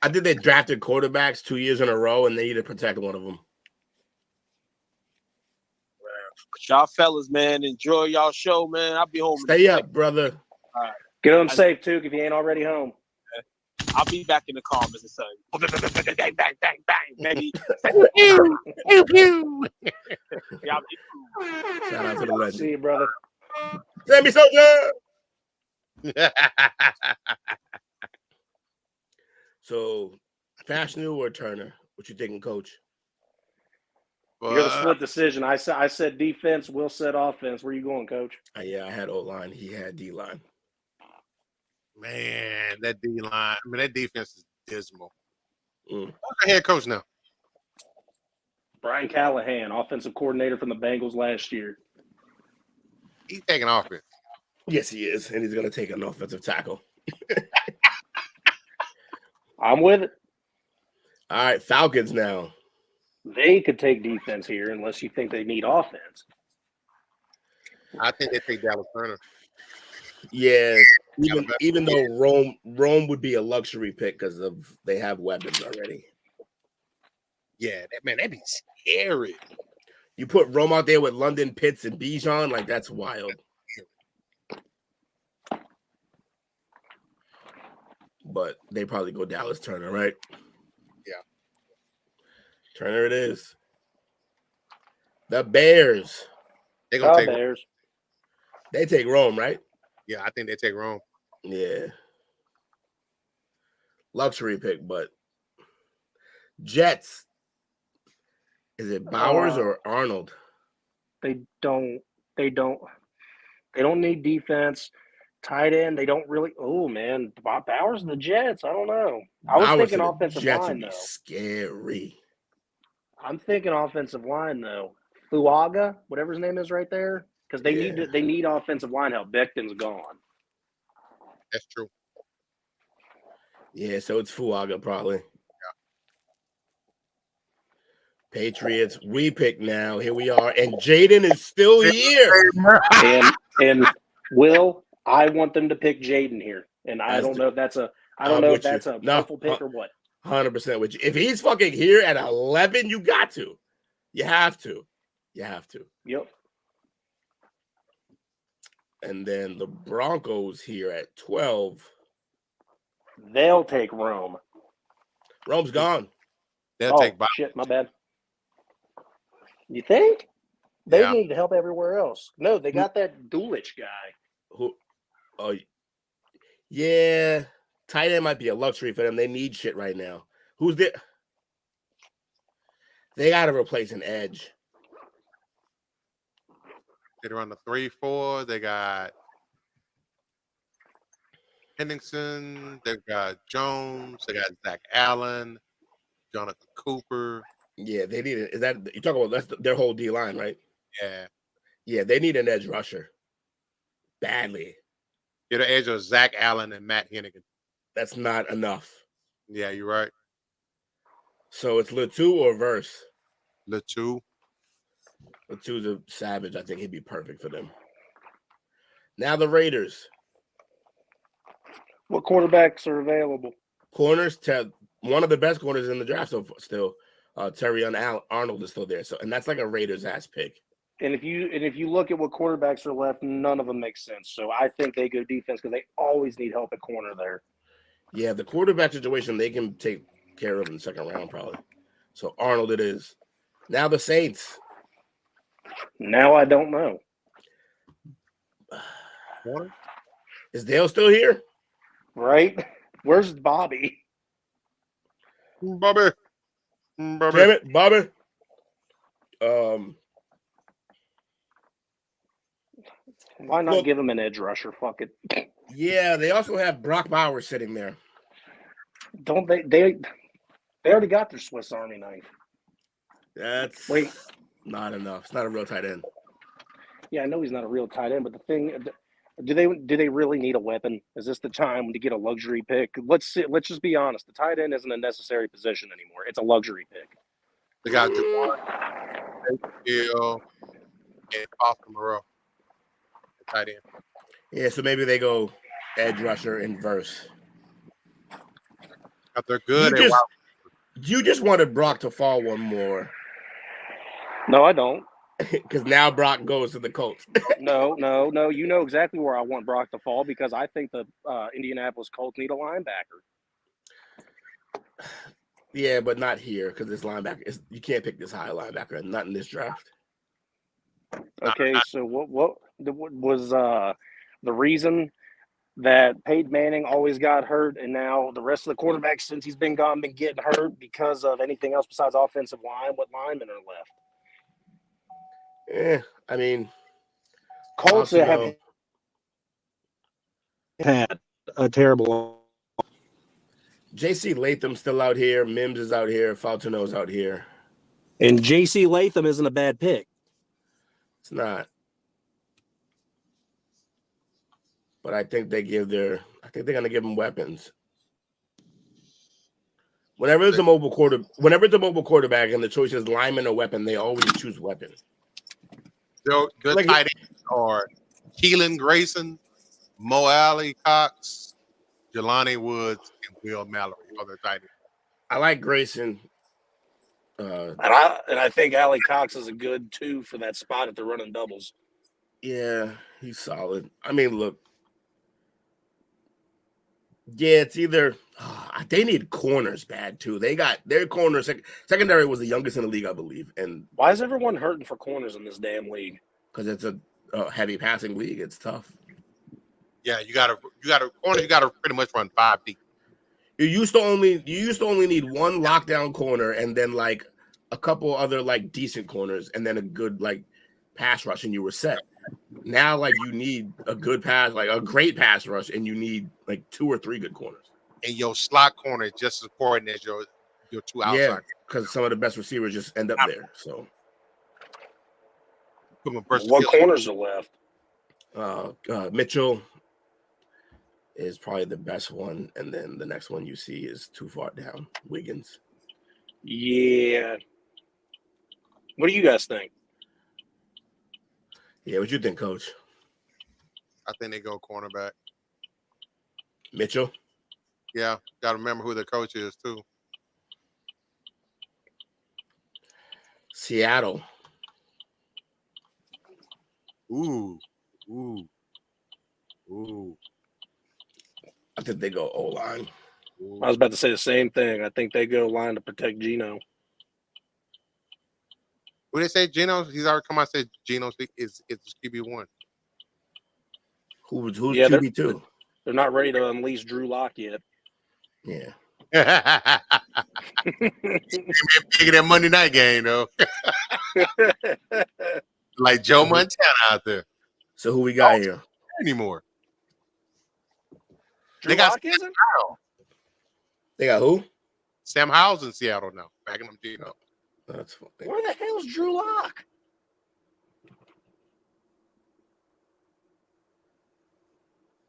[SPEAKER 4] I think they drafted quarterbacks 2 years in a row, and they need to protect one of them.
[SPEAKER 7] Y'all fellas, man, enjoy y'all show, man. I'll be home.
[SPEAKER 4] Stay up, brother.
[SPEAKER 7] All right.
[SPEAKER 3] Get home safe, too, if you ain't already home.
[SPEAKER 7] I'll be back in the car, Mr. Sun. Bang, bang, bang, bang, baby.
[SPEAKER 2] Pew, pew, pew.
[SPEAKER 7] Y'all
[SPEAKER 4] Shout out to the legend.
[SPEAKER 3] See you, brother.
[SPEAKER 4] Sammy Soldier. So, Fashanu or Turner? What you thinking, Coach?
[SPEAKER 3] You're the split decision. I said defense. Will said offense. Where you going, Coach?
[SPEAKER 4] Yeah, I had O-line. He had D-line.
[SPEAKER 2] Man, that D-line. I mean, that defense is dismal.
[SPEAKER 4] Mm.
[SPEAKER 2] Who's the head coach now?
[SPEAKER 3] Brian Callahan, offensive coordinator from the Bengals last year.
[SPEAKER 2] He's taking offense.
[SPEAKER 4] Yes, he is, and he's going to take an offensive tackle.
[SPEAKER 3] I'm with it.
[SPEAKER 4] All right, Falcons now.
[SPEAKER 3] They could take defense here unless you think they need offense.
[SPEAKER 2] I think they take Dallas Turner.
[SPEAKER 4] Yeah, even though Rome would be a luxury pick because they have weapons already.
[SPEAKER 2] Yeah, that'd be scary.
[SPEAKER 4] You put Rome out there with London, Pitts, and Bijan, like that's wild. But they probably go Dallas Turner, right?
[SPEAKER 2] Yeah.
[SPEAKER 4] Turner it is. The Bears.
[SPEAKER 2] They're gonna take
[SPEAKER 3] Bears.
[SPEAKER 4] They take Rome, right?
[SPEAKER 2] Yeah, I think they take Rome.
[SPEAKER 4] Yeah. Luxury pick, but Jets. Is it Bowers or Arnold?
[SPEAKER 3] They don't need defense. Tight end, they don't really. Oh man, Bowers and the Jets. I don't know. I was thinking offensive line though.
[SPEAKER 4] Scary.
[SPEAKER 3] I'm thinking offensive line though. Fuaga, whatever his name is, right there, because they need offensive line help. Becton's gone.
[SPEAKER 2] That's true.
[SPEAKER 4] Yeah, so it's Fuaga probably. Patriots, we pick now. Here we are, and Jaden is still here.
[SPEAKER 3] And Will, I want them to pick Jaden here, and I don't know if that's a purple pick or what.
[SPEAKER 4] 100% with you. If he's fucking here at 11, you got to. You have to.
[SPEAKER 3] Yep.
[SPEAKER 4] And then the Broncos here at 12.
[SPEAKER 3] They'll take Rome.
[SPEAKER 4] Rome's gone.
[SPEAKER 2] They'll take Bowers.
[SPEAKER 3] Shit, my bad. You think? They need help everywhere else. No, they got that Dulich guy.
[SPEAKER 4] Who? Oh, yeah. Tight end might be a luxury for them. They need shit right now. Who's there? They got to replace an edge.
[SPEAKER 2] They're on the 3-4. They got Henningsen. They got Jones. They got Zach Allen, Jonathan Cooper.
[SPEAKER 4] Yeah, they need it. Is that you talk about? That's their whole D line, right? Yeah. They need an edge rusher badly.
[SPEAKER 2] Get an edge of Zach Allen and Matt Hennigan.
[SPEAKER 4] That's not enough.
[SPEAKER 2] Yeah, you're right.
[SPEAKER 4] So it's Latu or Verse.
[SPEAKER 2] Latu.
[SPEAKER 4] Latu's a savage. I think he'd be perfect for them. Now the Raiders.
[SPEAKER 3] What quarterbacks are available?
[SPEAKER 4] Corners. One of the best corners in the draft still. Terry Arnold is still there. So, and that's like a Raiders ass pick.
[SPEAKER 3] And if you look at what quarterbacks are left, none of them make sense. So I think they go defense because they always need help at corner there.
[SPEAKER 4] Yeah, the quarterback situation they can take care of in the second round probably. So Arnold it is. Now the Saints.
[SPEAKER 3] Now I don't know.
[SPEAKER 4] Is Dale still here?
[SPEAKER 3] Right? Where's Bobby?
[SPEAKER 2] Bobby.
[SPEAKER 4] Damn it, Bobby.
[SPEAKER 3] Why not give him an edge rusher? Fuck it.
[SPEAKER 4] Yeah, they also have Brock Bowers sitting there.
[SPEAKER 3] Don't they? They already got their Swiss Army knife.
[SPEAKER 4] That's not enough. It's not a real tight end.
[SPEAKER 3] Yeah, I know he's not a real tight end, but the thing, do they really need a weapon? Is this the time to get a luxury pick? Let's just be honest. The tight end isn't a necessary position anymore. It's a luxury pick.
[SPEAKER 2] They got Jamar, Hill, and Oscar Moreau. Tight end.
[SPEAKER 4] Yeah, so maybe they go edge rusher in Verse.
[SPEAKER 2] If they're good.
[SPEAKER 4] You just wanted Brock to fall one more.
[SPEAKER 3] No, I don't.
[SPEAKER 4] Because now Brock goes to the Colts.
[SPEAKER 3] No. You know exactly where I want Brock to fall because I think the Indianapolis Colts need a linebacker.
[SPEAKER 4] Yeah, but not here because this linebacker you can't pick this high linebacker, not in this draft.
[SPEAKER 3] Okay, so what was the reason that Peyton Manning always got hurt, and now the rest of the quarterbacks since he's been gone been getting hurt because of anything else besides offensive line? What linemen are left?
[SPEAKER 4] Yeah, I mean,
[SPEAKER 3] Colts have had a terrible.
[SPEAKER 4] J.C. Latham's still out here. Mims is out here. Faltino's out here.
[SPEAKER 3] And J.C. Latham isn't a bad pick.
[SPEAKER 4] It's not. But I think they're going to give him weapons. Whenever it's a mobile quarterback and the choice is lineman or weapon, they always choose weapon.
[SPEAKER 2] The
[SPEAKER 4] Like-
[SPEAKER 2] tight ends are Keelan Grayson, Mo Alley Cox, Jelani Woods, and Will Mallory are the tight ends.
[SPEAKER 4] I like Grayson.
[SPEAKER 3] And I think Allie Cox is a good 2 for that spot if they're running doubles.
[SPEAKER 4] Yeah, he's solid. I mean, look. Yeah, it's either they need corners bad too. They got their corners. Secondary was the youngest in the league, I believe, and
[SPEAKER 3] Why is everyone hurting for corners in this damn league?
[SPEAKER 4] because it's a heavy passing league, it's tough.
[SPEAKER 2] Yeah, you gotta pretty much run 5 deep.
[SPEAKER 4] You used to only need one lockdown corner and then like a couple other like decent corners and then a good like pass rush and you were set. Now like you need a good pass, like a great pass rush, and you need like 2 or 3 good corners.
[SPEAKER 2] And your slot corner is just as important as your 2 outside.
[SPEAKER 4] Yeah, because some of the best receivers just end up there. So
[SPEAKER 3] What corners are left?
[SPEAKER 4] Mitchell is probably the best one, and then the next one you see is too far down. Wiggins.
[SPEAKER 3] Yeah. What do you guys think?
[SPEAKER 4] Yeah, what you think, Coach?
[SPEAKER 2] I think they go cornerback.
[SPEAKER 4] Mitchell?
[SPEAKER 2] Yeah, got to remember who the coach is too.
[SPEAKER 4] Seattle.
[SPEAKER 2] Ooh.
[SPEAKER 4] I think they go O-line.
[SPEAKER 3] I was about to say the same thing. I think they go line to protect Geno.
[SPEAKER 2] Who they say Geno? He's already come out and said Geno is QB1.
[SPEAKER 4] Who's
[SPEAKER 3] Yeah,
[SPEAKER 4] QB2?
[SPEAKER 3] They're not ready to unleash Drew Lock yet.
[SPEAKER 4] Yeah.
[SPEAKER 2] Bigger than Monday night game though. Like Joe Montana out there.
[SPEAKER 4] So who we got here?
[SPEAKER 2] Anymore.
[SPEAKER 3] Drew
[SPEAKER 2] got
[SPEAKER 3] Lock isn't?
[SPEAKER 4] They got who?
[SPEAKER 2] Sam Howell's in Seattle now. Backing up Geno.
[SPEAKER 4] That's funny.
[SPEAKER 3] Where the hell's Drew Lock?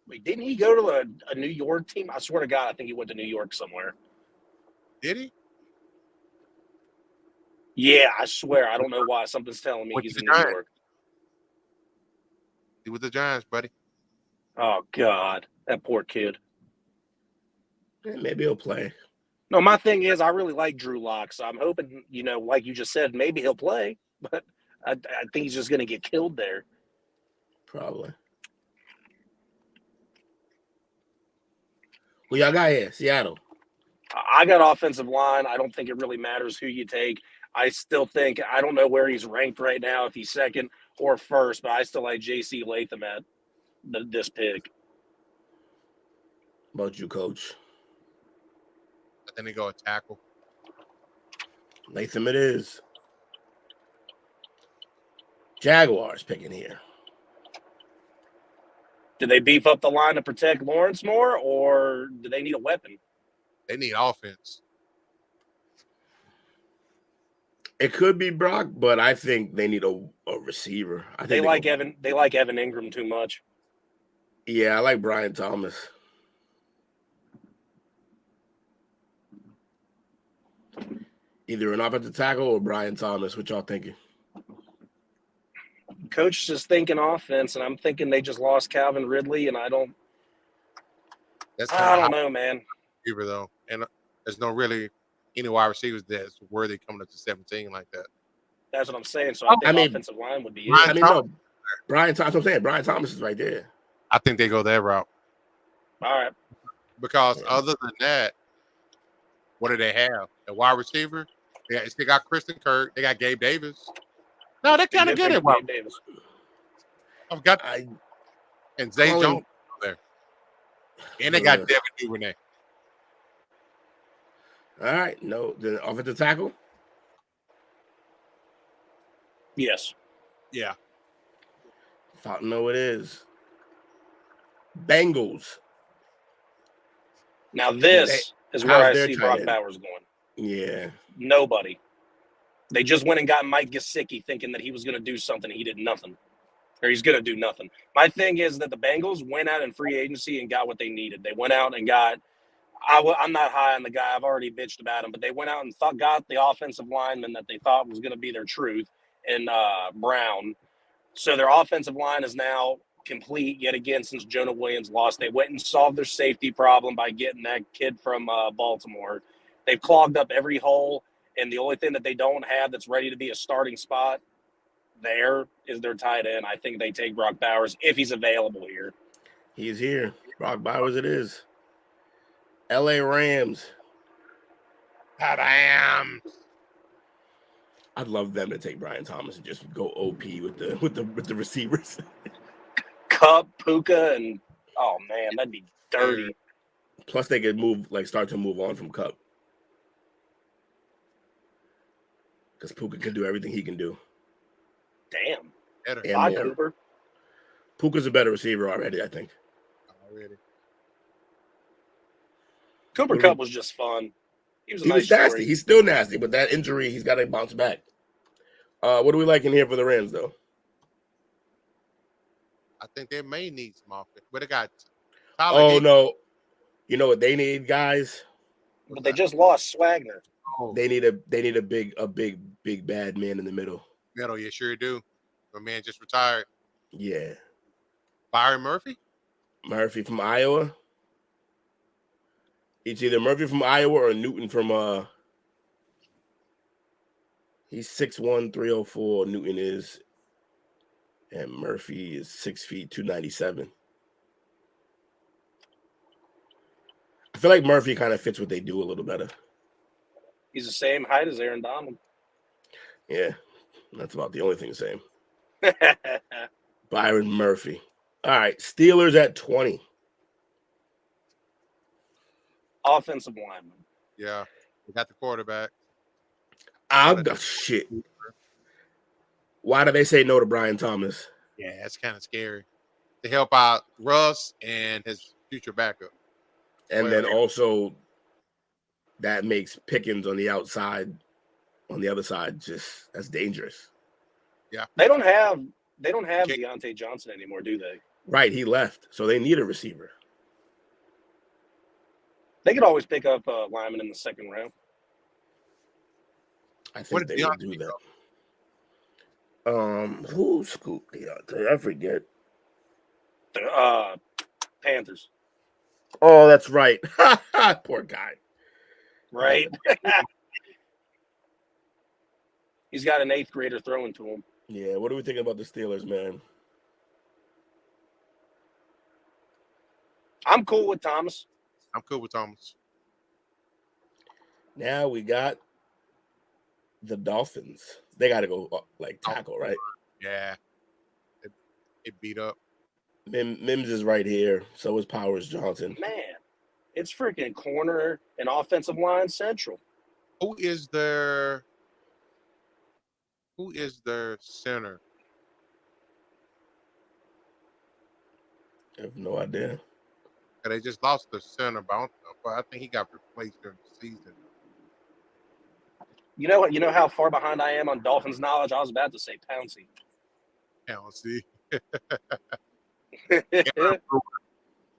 [SPEAKER 3] Wait, didn't he go to a New York team? I swear to God, I think he went to New York somewhere.
[SPEAKER 2] Did he?
[SPEAKER 3] Yeah, I swear. I don't know why. Something's telling me
[SPEAKER 2] Went
[SPEAKER 3] he's
[SPEAKER 2] to
[SPEAKER 3] in
[SPEAKER 2] the
[SPEAKER 3] New
[SPEAKER 2] Giants.
[SPEAKER 3] York.
[SPEAKER 2] He was the Giants, buddy.
[SPEAKER 3] Oh, God. That poor kid.
[SPEAKER 4] Yeah, maybe he'll play.
[SPEAKER 3] No, my thing is I really like Drew Lock, so I'm hoping, like you just said, maybe he'll play. But I think he's just going to get killed there.
[SPEAKER 4] Probably. Who y'all got here? Seattle.
[SPEAKER 3] I got offensive line. I don't think it really matters who you take. I still think I don't know where he's ranked right now, if he's second or first, but I still like J.C. Latham at this pick.
[SPEAKER 4] How about you, Coach?
[SPEAKER 2] I think they go a tackle.
[SPEAKER 4] Latham it is. Jaguars picking here.
[SPEAKER 3] Do they beef up the line to protect Lawrence more, or do they need a weapon?
[SPEAKER 2] They need offense.
[SPEAKER 4] It could be Brock, but I think they need a receiver. I think
[SPEAKER 3] They like Evan Ingram too much.
[SPEAKER 4] Yeah, I like Brian Thomas. Either an offensive tackle or Brian Thomas. What y'all thinking?
[SPEAKER 3] Coach is just thinking offense, and I'm thinking they just lost Calvin Ridley, and I don't know, man.
[SPEAKER 2] Receiver though, and there's no really any wide receivers that's worthy coming up to 17 like that.
[SPEAKER 3] That's what I'm saying. So I think offensive line would be it.
[SPEAKER 4] No, Brian Thomas. I'm saying Brian Thomas is right there.
[SPEAKER 2] I think they go that route.
[SPEAKER 3] All right.
[SPEAKER 2] Because other than that, what do they have? A wide receiver? They got Christian Kirk. They got Gabe Davis. No, they're kind of good at wide.
[SPEAKER 3] Davis.
[SPEAKER 2] I've got and Zay Jones there. And they got Devin Duvernay.
[SPEAKER 4] All right. No, the offensive tackle?
[SPEAKER 3] Yes.
[SPEAKER 2] Yeah.
[SPEAKER 4] Thought no, it is. Bengals.
[SPEAKER 3] Now this is where I see Brock Bowers going.
[SPEAKER 4] Yeah.
[SPEAKER 3] Nobody. They just went and got Mike Gesicki thinking that he was going to do something. He did nothing. Or he's going to do nothing. My thing is that the Bengals went out in free agency and got what they needed. They went out and got I'm not high on the guy. I've already bitched about him. But they went out and got the offensive lineman that they thought was going to be their truth in Brown. So their offensive line is now complete yet again since Jonah Williams lost. They went and solved their safety problem by getting that kid from Baltimore. They've clogged up every hole. And the only thing that they don't have that's ready to be a starting spot there is their tight end. I think they take Brock Bowers if he's available here.
[SPEAKER 4] He's here. Brock Bowers it is. LA Rams.
[SPEAKER 2] Bam.
[SPEAKER 4] I'd love them to take Brian Thomas and just go OP with the receivers.
[SPEAKER 3] Cup, Puka, and oh man, that'd be dirty.
[SPEAKER 4] Plus they could start to move on from Cup. Because Puka can do everything he can do.
[SPEAKER 3] Damn.
[SPEAKER 2] Better.
[SPEAKER 3] Bye, Cooper.
[SPEAKER 4] Puka's a better receiver already, I think.
[SPEAKER 3] Cooper Kupp was just fun. He was
[SPEAKER 4] nasty.
[SPEAKER 3] Story.
[SPEAKER 4] He's still nasty, but that injury, he's got to bounce back. What do we like in here for the Rams, though?
[SPEAKER 2] I think they may need some offense. But they got
[SPEAKER 4] no. You know what they need, guys?
[SPEAKER 3] But they just lost Swagner.
[SPEAKER 2] Oh.
[SPEAKER 4] They need a big bad man in the middle.
[SPEAKER 2] Middle, you sure do. My man just retired.
[SPEAKER 4] Yeah.
[SPEAKER 2] Byron Murphy?
[SPEAKER 4] Murphy from Iowa. It's either Murphy from Iowa or Newton from he's 6'1", 304, Newton is, and Murphy is 6 feet, 297. I feel like Murphy kind of fits what they do a little better.
[SPEAKER 3] He's the same height as Aaron Donald.
[SPEAKER 4] Yeah, that's about the only thing the same. Byron Murphy. All right, Steelers at 20.
[SPEAKER 3] Offensive lineman.
[SPEAKER 2] Yeah, we got the quarterback.
[SPEAKER 4] Shit. Why do they say no to Brian Thomas?
[SPEAKER 2] Yeah, it's kind of scary to help out Russ and his future backup.
[SPEAKER 4] And then also that makes Pickens on the outside, on the other side, just that's dangerous.
[SPEAKER 2] Yeah.
[SPEAKER 3] They don't have Deontay Johnson anymore, do they?
[SPEAKER 4] Right, he left. So they need a receiver.
[SPEAKER 3] They could always pick up lineman in the second round.
[SPEAKER 4] I think they would do that. Who scooped Deontay? I forget.
[SPEAKER 3] The Panthers.
[SPEAKER 4] Oh, that's right. Poor guy.
[SPEAKER 3] Right. He's got an 8th grader throwing to him.
[SPEAKER 4] Yeah, what are we thinking about the Steelers, man?
[SPEAKER 3] I'm cool with Thomas.
[SPEAKER 2] I'm cool with Thomas.
[SPEAKER 4] Now we got the Dolphins. They got to go tackle, right?
[SPEAKER 2] Yeah. It beat up.
[SPEAKER 4] Mims is right here. So is Powers Johnson.
[SPEAKER 3] Man, it's freaking corner and offensive line central.
[SPEAKER 2] Who is their center?
[SPEAKER 4] I have no idea.
[SPEAKER 2] They just lost the center, but I think he got replaced during the season.
[SPEAKER 3] You know what? You know how far behind I am on Dolphins knowledge? I was about to say Pouncey.
[SPEAKER 2] Pouncey.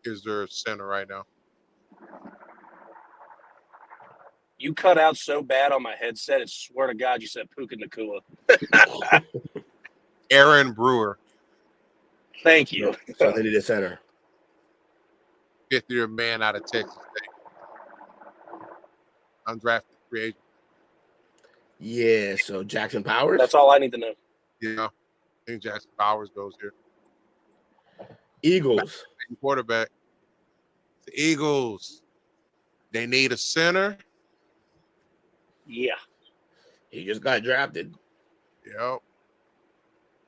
[SPEAKER 2] Is their center right now.
[SPEAKER 3] You cut out so bad on my headset, I swear to God you said Puka Nacua.
[SPEAKER 2] Aaron Brewer.
[SPEAKER 3] Thank you.
[SPEAKER 4] So they need a center.
[SPEAKER 2] 5th-year man out of Texas State. Undrafted free agent.
[SPEAKER 4] Yeah, so Jackson Powers?
[SPEAKER 3] That's all I need to know.
[SPEAKER 2] Yeah, I think Jackson Powers goes here.
[SPEAKER 4] Eagles.
[SPEAKER 2] Quarterback. The Eagles. They need a center.
[SPEAKER 3] Yeah.
[SPEAKER 4] He just got drafted.
[SPEAKER 2] Yep.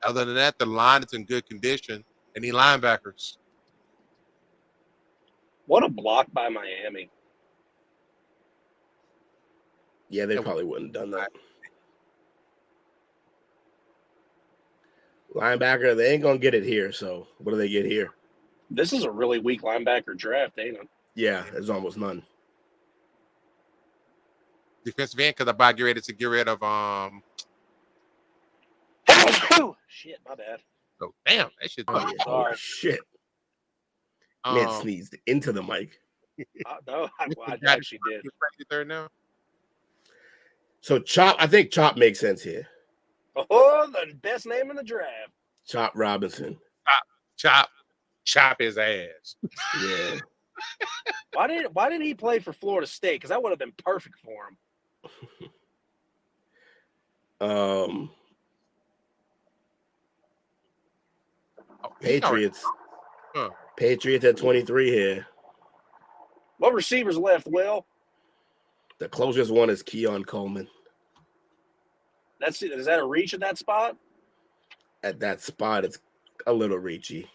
[SPEAKER 2] Other than that, the line is in good condition. They need linebackers.
[SPEAKER 3] What a block by Miami.
[SPEAKER 4] Yeah, they probably wouldn't have done that. Linebacker, they ain't going to get it here. So what do they get here?
[SPEAKER 3] This is a really weak linebacker draft, ain't it?
[SPEAKER 4] Yeah, there's almost none.
[SPEAKER 2] Defensive end, because I'm about to get ready to get rid of
[SPEAKER 3] Shit, my bad.
[SPEAKER 2] So damn, that shit.
[SPEAKER 4] Oh, yeah.
[SPEAKER 3] Sorry.
[SPEAKER 4] Shit. Man
[SPEAKER 2] Um,
[SPEAKER 4] sneezed into the mic.
[SPEAKER 3] No, I
[SPEAKER 2] got
[SPEAKER 3] actually did.
[SPEAKER 2] your crazy third now.
[SPEAKER 4] So Chop, I think Chop makes sense here.
[SPEAKER 3] Oh, the best name in the draft.
[SPEAKER 4] Chop Robinson.
[SPEAKER 2] Chop his ass.
[SPEAKER 4] Yeah.
[SPEAKER 3] Why did he play for Florida State? Because that would have been perfect for him.
[SPEAKER 4] Patriots.
[SPEAKER 2] Huh.
[SPEAKER 4] Patriots at 23 here.
[SPEAKER 3] What receivers left, Will?
[SPEAKER 4] The closest one is Keon Coleman.
[SPEAKER 3] Is that a reach at that spot?
[SPEAKER 4] At that spot, it's a little reachy.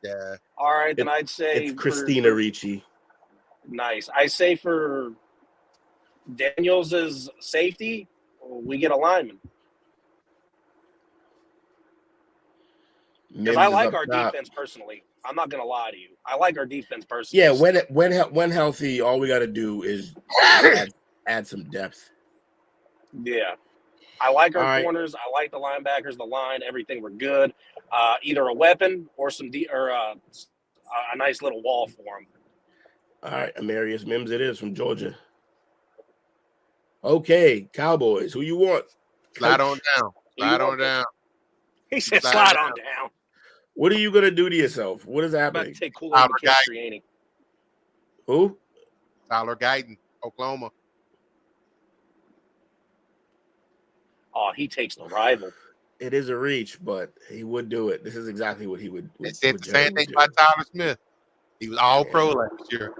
[SPEAKER 2] Yeah.
[SPEAKER 3] All right, then I'd say
[SPEAKER 4] It's Christina Ricci.
[SPEAKER 3] Nice. I say for Daniels' safety, we get a lineman. Because I like our defense personally. I'm not gonna lie to you. I like our defense personally.
[SPEAKER 4] Yeah, when healthy, all we got to do is add some depth.
[SPEAKER 3] Yeah. I like our
[SPEAKER 4] All right.
[SPEAKER 3] corners. I like the linebackers, the line, everything. We're good. Either a weapon or a nice little wall for them.
[SPEAKER 4] All right, Amarius Mims it is from Georgia. Okay, Cowboys, who you want?
[SPEAKER 2] Slide
[SPEAKER 4] Coach?
[SPEAKER 2] on down. Slide on down.
[SPEAKER 3] He said,
[SPEAKER 2] Slide
[SPEAKER 3] slide
[SPEAKER 2] down.
[SPEAKER 3] on down.
[SPEAKER 4] What are you going to do to yourself? What is
[SPEAKER 3] I'm about
[SPEAKER 4] happening?
[SPEAKER 3] to take Kool-Aid
[SPEAKER 2] Tyler
[SPEAKER 3] McKinstry, ain't he?
[SPEAKER 4] Who?
[SPEAKER 2] Tyler Guyton, Oklahoma.
[SPEAKER 3] Oh, he takes the rival.
[SPEAKER 4] It is a reach, but he would do it. This is exactly what he would.
[SPEAKER 2] They said the
[SPEAKER 4] generally
[SPEAKER 2] same thing
[SPEAKER 4] do.
[SPEAKER 2] about Tyler Smith. He was all pro last year.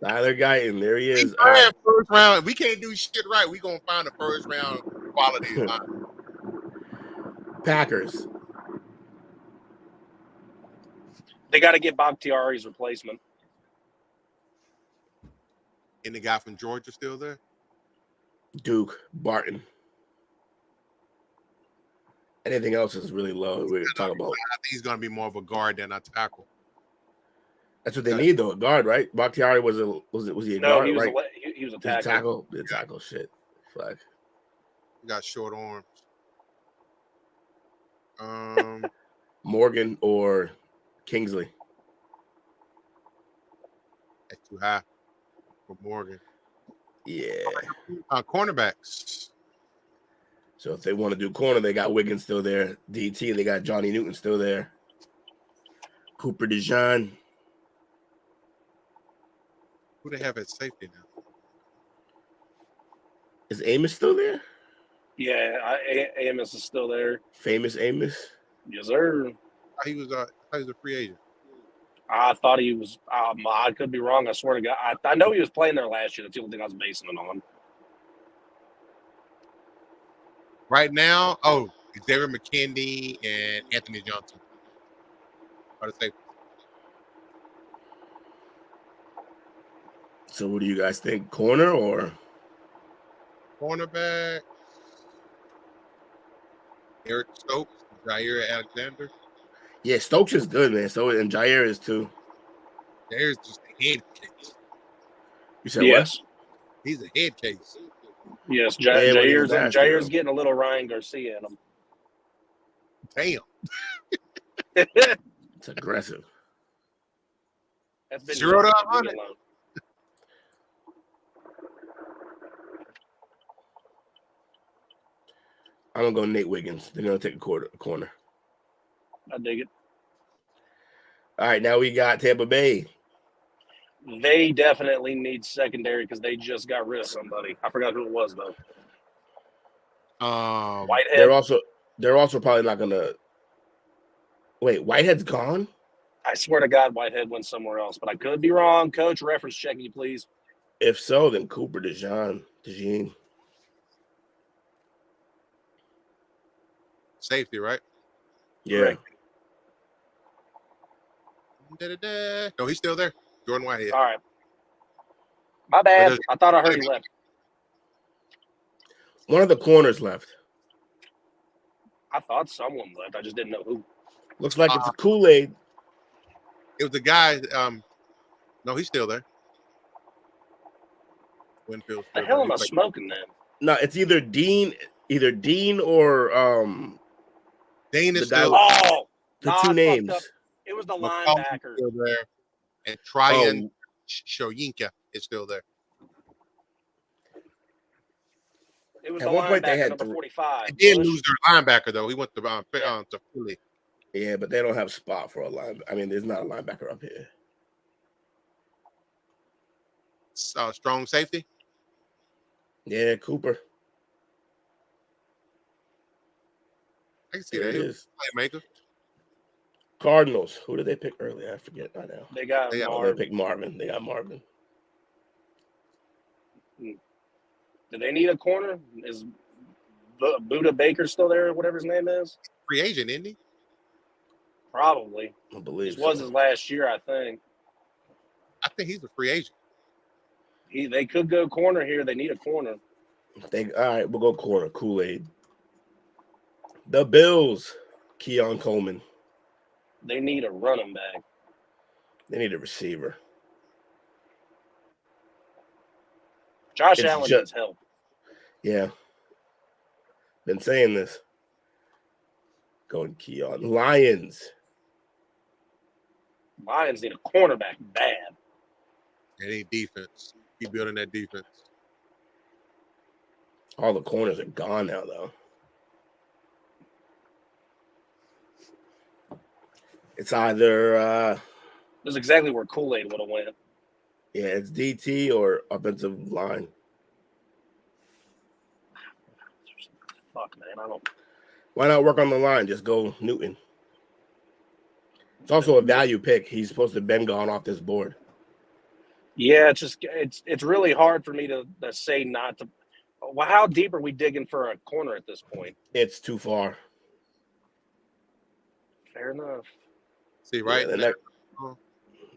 [SPEAKER 4] Tyler Guyton, there he is.
[SPEAKER 2] He's
[SPEAKER 4] All right.
[SPEAKER 2] first round. We can't do shit right. We gonna find a first round quality line.
[SPEAKER 4] Packers.
[SPEAKER 3] They got to get Bakhtiari's replacement.
[SPEAKER 2] And the guy from Georgia still there?
[SPEAKER 4] Duke, Barton. Anything else is really low. We're talking about.
[SPEAKER 2] I think he's gonna be more of a guard than a tackle.
[SPEAKER 4] That's what they need, though. A guard, right? Bakhtiari was he a
[SPEAKER 3] No,
[SPEAKER 4] guard,
[SPEAKER 3] he was
[SPEAKER 4] right?
[SPEAKER 3] he was a
[SPEAKER 4] He's
[SPEAKER 3] tackle.
[SPEAKER 4] a tackle. The tackle shit. Flag.
[SPEAKER 2] He got short arms.
[SPEAKER 4] Morgan or Kingsley.
[SPEAKER 2] That's too high for Morgan.
[SPEAKER 4] Yeah.
[SPEAKER 2] Cornerbacks.
[SPEAKER 4] So if they want to do corner, they got Wiggins still there. DT, they got Johnny Newton still there. Cooper DeJean.
[SPEAKER 2] Who they have at safety now?
[SPEAKER 4] Is Amos still there?
[SPEAKER 3] Yeah, Amos is still there.
[SPEAKER 4] Famous Amos?
[SPEAKER 3] Yes, sir.
[SPEAKER 2] He was a free agent.
[SPEAKER 3] I thought he was. I could be wrong. I swear to God. I know he was playing there last year. That's the only thing I was basing it on.
[SPEAKER 2] Right now, Xavier McKinney and Anthony Johnson are the safety.
[SPEAKER 4] So what do you guys think? Corner or?
[SPEAKER 2] Cornerback. Eric Stokes, Jair Alexander.
[SPEAKER 4] Yeah, Stokes is good, man. So and Jair is too.
[SPEAKER 2] Jair's just a head case.
[SPEAKER 4] You said
[SPEAKER 3] Yes.
[SPEAKER 2] He's a head case.
[SPEAKER 3] Yes,
[SPEAKER 4] Yeah, when he was last year.
[SPEAKER 3] Jair's getting a little Ryan Garcia in him.
[SPEAKER 2] Damn.
[SPEAKER 4] It's aggressive.
[SPEAKER 3] That's been
[SPEAKER 2] 0 to
[SPEAKER 3] leave
[SPEAKER 2] 100.
[SPEAKER 3] me alone.
[SPEAKER 4] I'm gonna go Nate Wiggins. They're gonna take a corner.
[SPEAKER 3] I dig it.
[SPEAKER 4] All right, now we got Tampa Bay.
[SPEAKER 3] They definitely need secondary because they just got rid of somebody. I forgot who it was though. Whitehead.
[SPEAKER 4] They're also probably not gonna. Wait, Whitehead's gone?
[SPEAKER 3] I swear to God, Whitehead went somewhere else, but I could be wrong. Coach, reference check me, please.
[SPEAKER 4] If so, then Cooper DeJean.
[SPEAKER 2] Safety, right?
[SPEAKER 4] Yeah.
[SPEAKER 3] Correct.
[SPEAKER 2] No, he's still there. Jordan Whitehead.
[SPEAKER 3] All right. My bad. I thought I heard he left.
[SPEAKER 4] One of the corners left.
[SPEAKER 3] I thought someone left. I just didn't know who.
[SPEAKER 4] Looks like it's a Kool-Aid.
[SPEAKER 2] It was the guy. No, he's still there. Winfield.
[SPEAKER 3] The hell am I smoking then?
[SPEAKER 4] No, it's either Dean either Dean or
[SPEAKER 2] Dane is
[SPEAKER 4] the guy
[SPEAKER 2] still
[SPEAKER 4] with
[SPEAKER 3] Oh,
[SPEAKER 4] the
[SPEAKER 3] nah, I
[SPEAKER 4] two
[SPEAKER 3] fucked
[SPEAKER 4] names.
[SPEAKER 3] up. It was the
[SPEAKER 2] McCollum's
[SPEAKER 3] linebacker.
[SPEAKER 2] still there, and Tryon
[SPEAKER 4] Oh,
[SPEAKER 2] Shoyinka is still there.
[SPEAKER 3] It was
[SPEAKER 4] At
[SPEAKER 3] the
[SPEAKER 4] one point they
[SPEAKER 3] linebacker,
[SPEAKER 4] had
[SPEAKER 3] number
[SPEAKER 4] three.
[SPEAKER 3] 45.
[SPEAKER 2] They did
[SPEAKER 3] Bush.
[SPEAKER 2] lose their linebacker though. He went to
[SPEAKER 3] Yeah.
[SPEAKER 2] to Philly.
[SPEAKER 4] yeah, but they don't have spot for a line. I mean, there's not a linebacker up here.
[SPEAKER 2] Strong safety.
[SPEAKER 4] Yeah, Cooper.
[SPEAKER 2] I can see
[SPEAKER 4] There
[SPEAKER 2] that.
[SPEAKER 4] it
[SPEAKER 2] He was
[SPEAKER 4] is.
[SPEAKER 2] a playmaker.
[SPEAKER 4] Cardinals. Who did they pick earlier? I forget by now.
[SPEAKER 3] They got
[SPEAKER 2] Yeah,
[SPEAKER 4] Oh,
[SPEAKER 3] Marv.
[SPEAKER 4] they picked Marvin. They got Marvin.
[SPEAKER 3] Do they need a corner? Is Buda Baker still there, or whatever his name is?
[SPEAKER 2] Free agent, isn't he?
[SPEAKER 3] Probably.
[SPEAKER 4] I believe
[SPEAKER 3] This was
[SPEAKER 4] so.
[SPEAKER 3] his last year, I think.
[SPEAKER 2] I think he's a free agent.
[SPEAKER 3] They could go corner here. They need a corner.
[SPEAKER 4] All right, we'll go corner. Kool-Aid. The Bills. Keon Coleman.
[SPEAKER 3] They need a running back.
[SPEAKER 4] They need a receiver.
[SPEAKER 3] Josh
[SPEAKER 4] It's
[SPEAKER 3] Allen
[SPEAKER 4] ju-
[SPEAKER 3] needs help.
[SPEAKER 4] Yeah. Been saying this. Going Keon. Lions.
[SPEAKER 3] Lions need a cornerback bad.
[SPEAKER 2] They need defense. Keep building that defense.
[SPEAKER 4] All the corners are gone now, though. It's either
[SPEAKER 3] This is exactly where Kool-Aid would have went.
[SPEAKER 4] yeah, it's DT or offensive line.
[SPEAKER 3] Fuck, man. I don't.
[SPEAKER 4] Why not work on the line? Just go Newton. It's also a value pick. He's supposed to have been gone off this board.
[SPEAKER 3] Yeah, it's really hard for me to say not to. Well, how deep are we digging for a corner at this point?
[SPEAKER 4] It's too far.
[SPEAKER 3] Fair enough.
[SPEAKER 2] See, right?
[SPEAKER 4] Yeah, the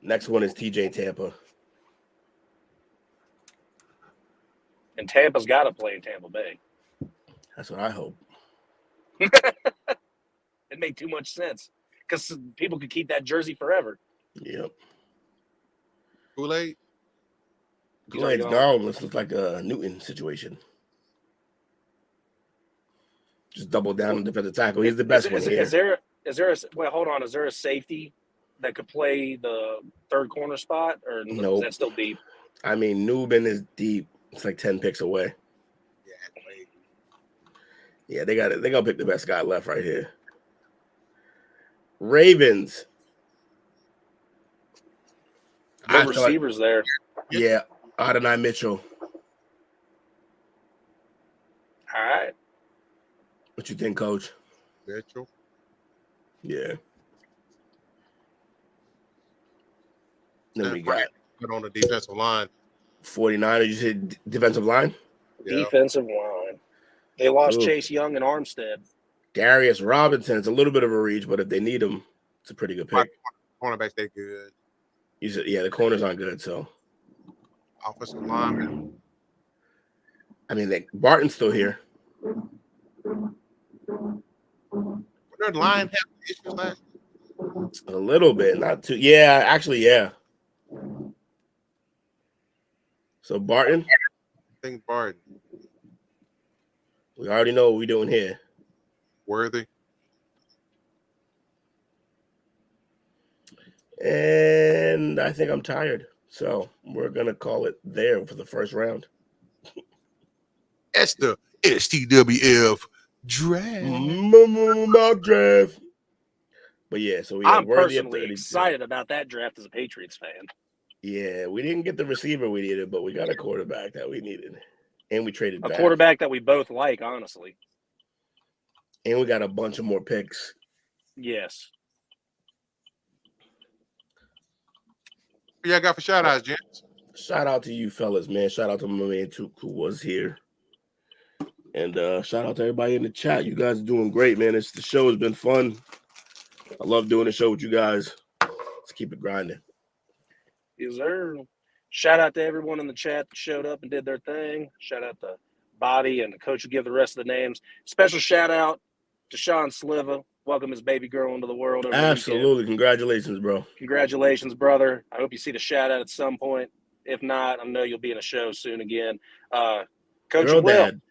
[SPEAKER 4] next one is TJ Tampa.
[SPEAKER 3] And Tampa's got to play in Tampa Bay.
[SPEAKER 4] That's what I hope.
[SPEAKER 3] It made too much sense because people could keep that jersey forever.
[SPEAKER 4] Yep.
[SPEAKER 2] Kool-Aid.
[SPEAKER 4] Kool-Aid's gone. This looks like a Newton situation. Just double down on defensive tackle. He's the best one here.
[SPEAKER 3] Is there wait, hold on. Is there a safety that could play the third corner spot, or
[SPEAKER 4] Nope.
[SPEAKER 3] is that still deep?
[SPEAKER 4] I mean, Newbin is deep. It's like 10 picks away. Yeah, they got it. They gonna pick the best guy left right here. Ravens.
[SPEAKER 3] No receivers there.
[SPEAKER 4] Yeah, Adonai Mitchell.
[SPEAKER 3] All right.
[SPEAKER 4] What you think, Coach?
[SPEAKER 2] Mitchell.
[SPEAKER 4] Yeah. Then we got
[SPEAKER 2] Put on the defensive line.
[SPEAKER 4] 49ers. You said defensive line?
[SPEAKER 2] Yeah.
[SPEAKER 3] Defensive line. They lost
[SPEAKER 4] Ooh.
[SPEAKER 3] Chase Young and Armstead.
[SPEAKER 4] Darius Robinson. It's a little bit of a reach, but if they need him, it's a pretty good pick.
[SPEAKER 2] Cornerbacks, they good.
[SPEAKER 4] You said, yeah, the corners aren't good, so.
[SPEAKER 2] Offensive lineman.
[SPEAKER 4] I mean, Barton's still here.
[SPEAKER 2] Their line have issues last.
[SPEAKER 4] A little bit, not too. Yeah, actually, yeah. So Barton,
[SPEAKER 2] I think Barton.
[SPEAKER 4] we already know what we're doing here.
[SPEAKER 2] Worthy.
[SPEAKER 4] And I think I'm tired. So we're going to call it there for the first round.
[SPEAKER 2] That's the STWF draft.
[SPEAKER 4] Mock draft. But yeah, so we
[SPEAKER 3] I'm
[SPEAKER 4] have worthy at
[SPEAKER 3] personally
[SPEAKER 4] 32.
[SPEAKER 3] excited about that draft as a Patriots fan.
[SPEAKER 4] Yeah, we didn't get the receiver we needed, but we got a quarterback that we needed. And we traded
[SPEAKER 3] A
[SPEAKER 4] back.
[SPEAKER 3] quarterback that we both like, honestly.
[SPEAKER 4] And we got a bunch of more picks.
[SPEAKER 3] Yes.
[SPEAKER 2] What y'all got for shout outs, gents?
[SPEAKER 4] Shout out to you fellas, man. Shout out to my man Tuke who was here. And shout out to everybody in the chat. You guys are doing great, man. The show has been fun. I love doing the show with you guys. Let's keep it grinding.
[SPEAKER 3] Yes, sir. Shout out to everyone in the chat that showed up and did their thing. Shout out to Body and the coach who give the rest of the names. Special shout out to Sean Sliva. Welcome his baby girl into the world. Over
[SPEAKER 4] Absolutely.
[SPEAKER 3] the weekend.
[SPEAKER 4] Congratulations, bro.
[SPEAKER 3] Congratulations, brother. I hope you see the shout out at some point. If not, I know you'll be in a show soon again. Coach
[SPEAKER 4] Girl
[SPEAKER 3] Will.
[SPEAKER 4] dad.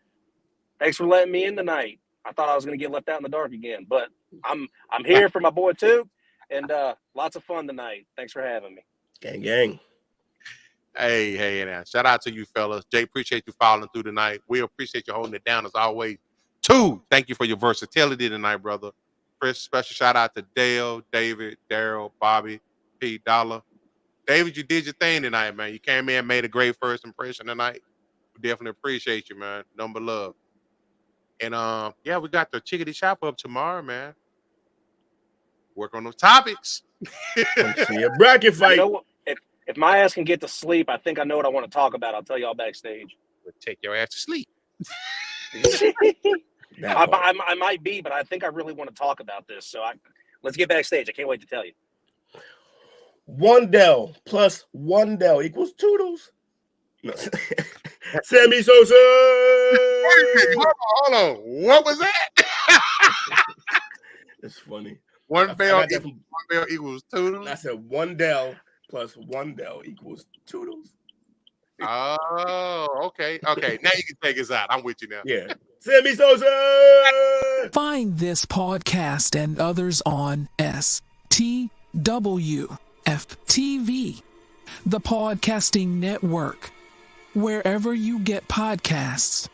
[SPEAKER 3] Thanks for letting me in tonight. I thought I was going to get left out in the dark again, but I'm here for my boy too, and lots of fun tonight. Thanks for having me.
[SPEAKER 4] Gang, gang.
[SPEAKER 2] Hey, now. Shout out to you, fellas. Jay, appreciate you following through tonight. We appreciate you holding it down as always. 2, thank you for your versatility tonight, brother. Chris, special shout out to Dale, David, Daryl, Bobby, P. Dollar. David, you did your thing tonight, man. You came in, made a great first impression tonight. We definitely appreciate you, man. Number love. And yeah, we got the Chickadee Shop up tomorrow, man. Work on those topics.
[SPEAKER 4] Come see a bracket fight.
[SPEAKER 3] You know what? If my ass can get to sleep, I think I know what I want to talk about. I'll tell y'all backstage.
[SPEAKER 2] We'll take your ass to sleep.
[SPEAKER 3] I might be, but I think I really want to talk about this. So let's get backstage. I can't wait to tell you.
[SPEAKER 4] 1 Dell plus 1 Dell equals Toodles. No. Sammy Sosa.
[SPEAKER 2] Hold on. What was that?
[SPEAKER 4] It's funny.
[SPEAKER 2] One bell equals Toodles.
[SPEAKER 4] I said 1 Dell plus 1 Dell equals Toodles.
[SPEAKER 2] Oh, okay. Now you can take us out. I'm with you now.
[SPEAKER 4] Yeah. Sammy Sosa.
[SPEAKER 8] Find this podcast and others on STWF TV, the Podcasting Network, wherever you get podcasts.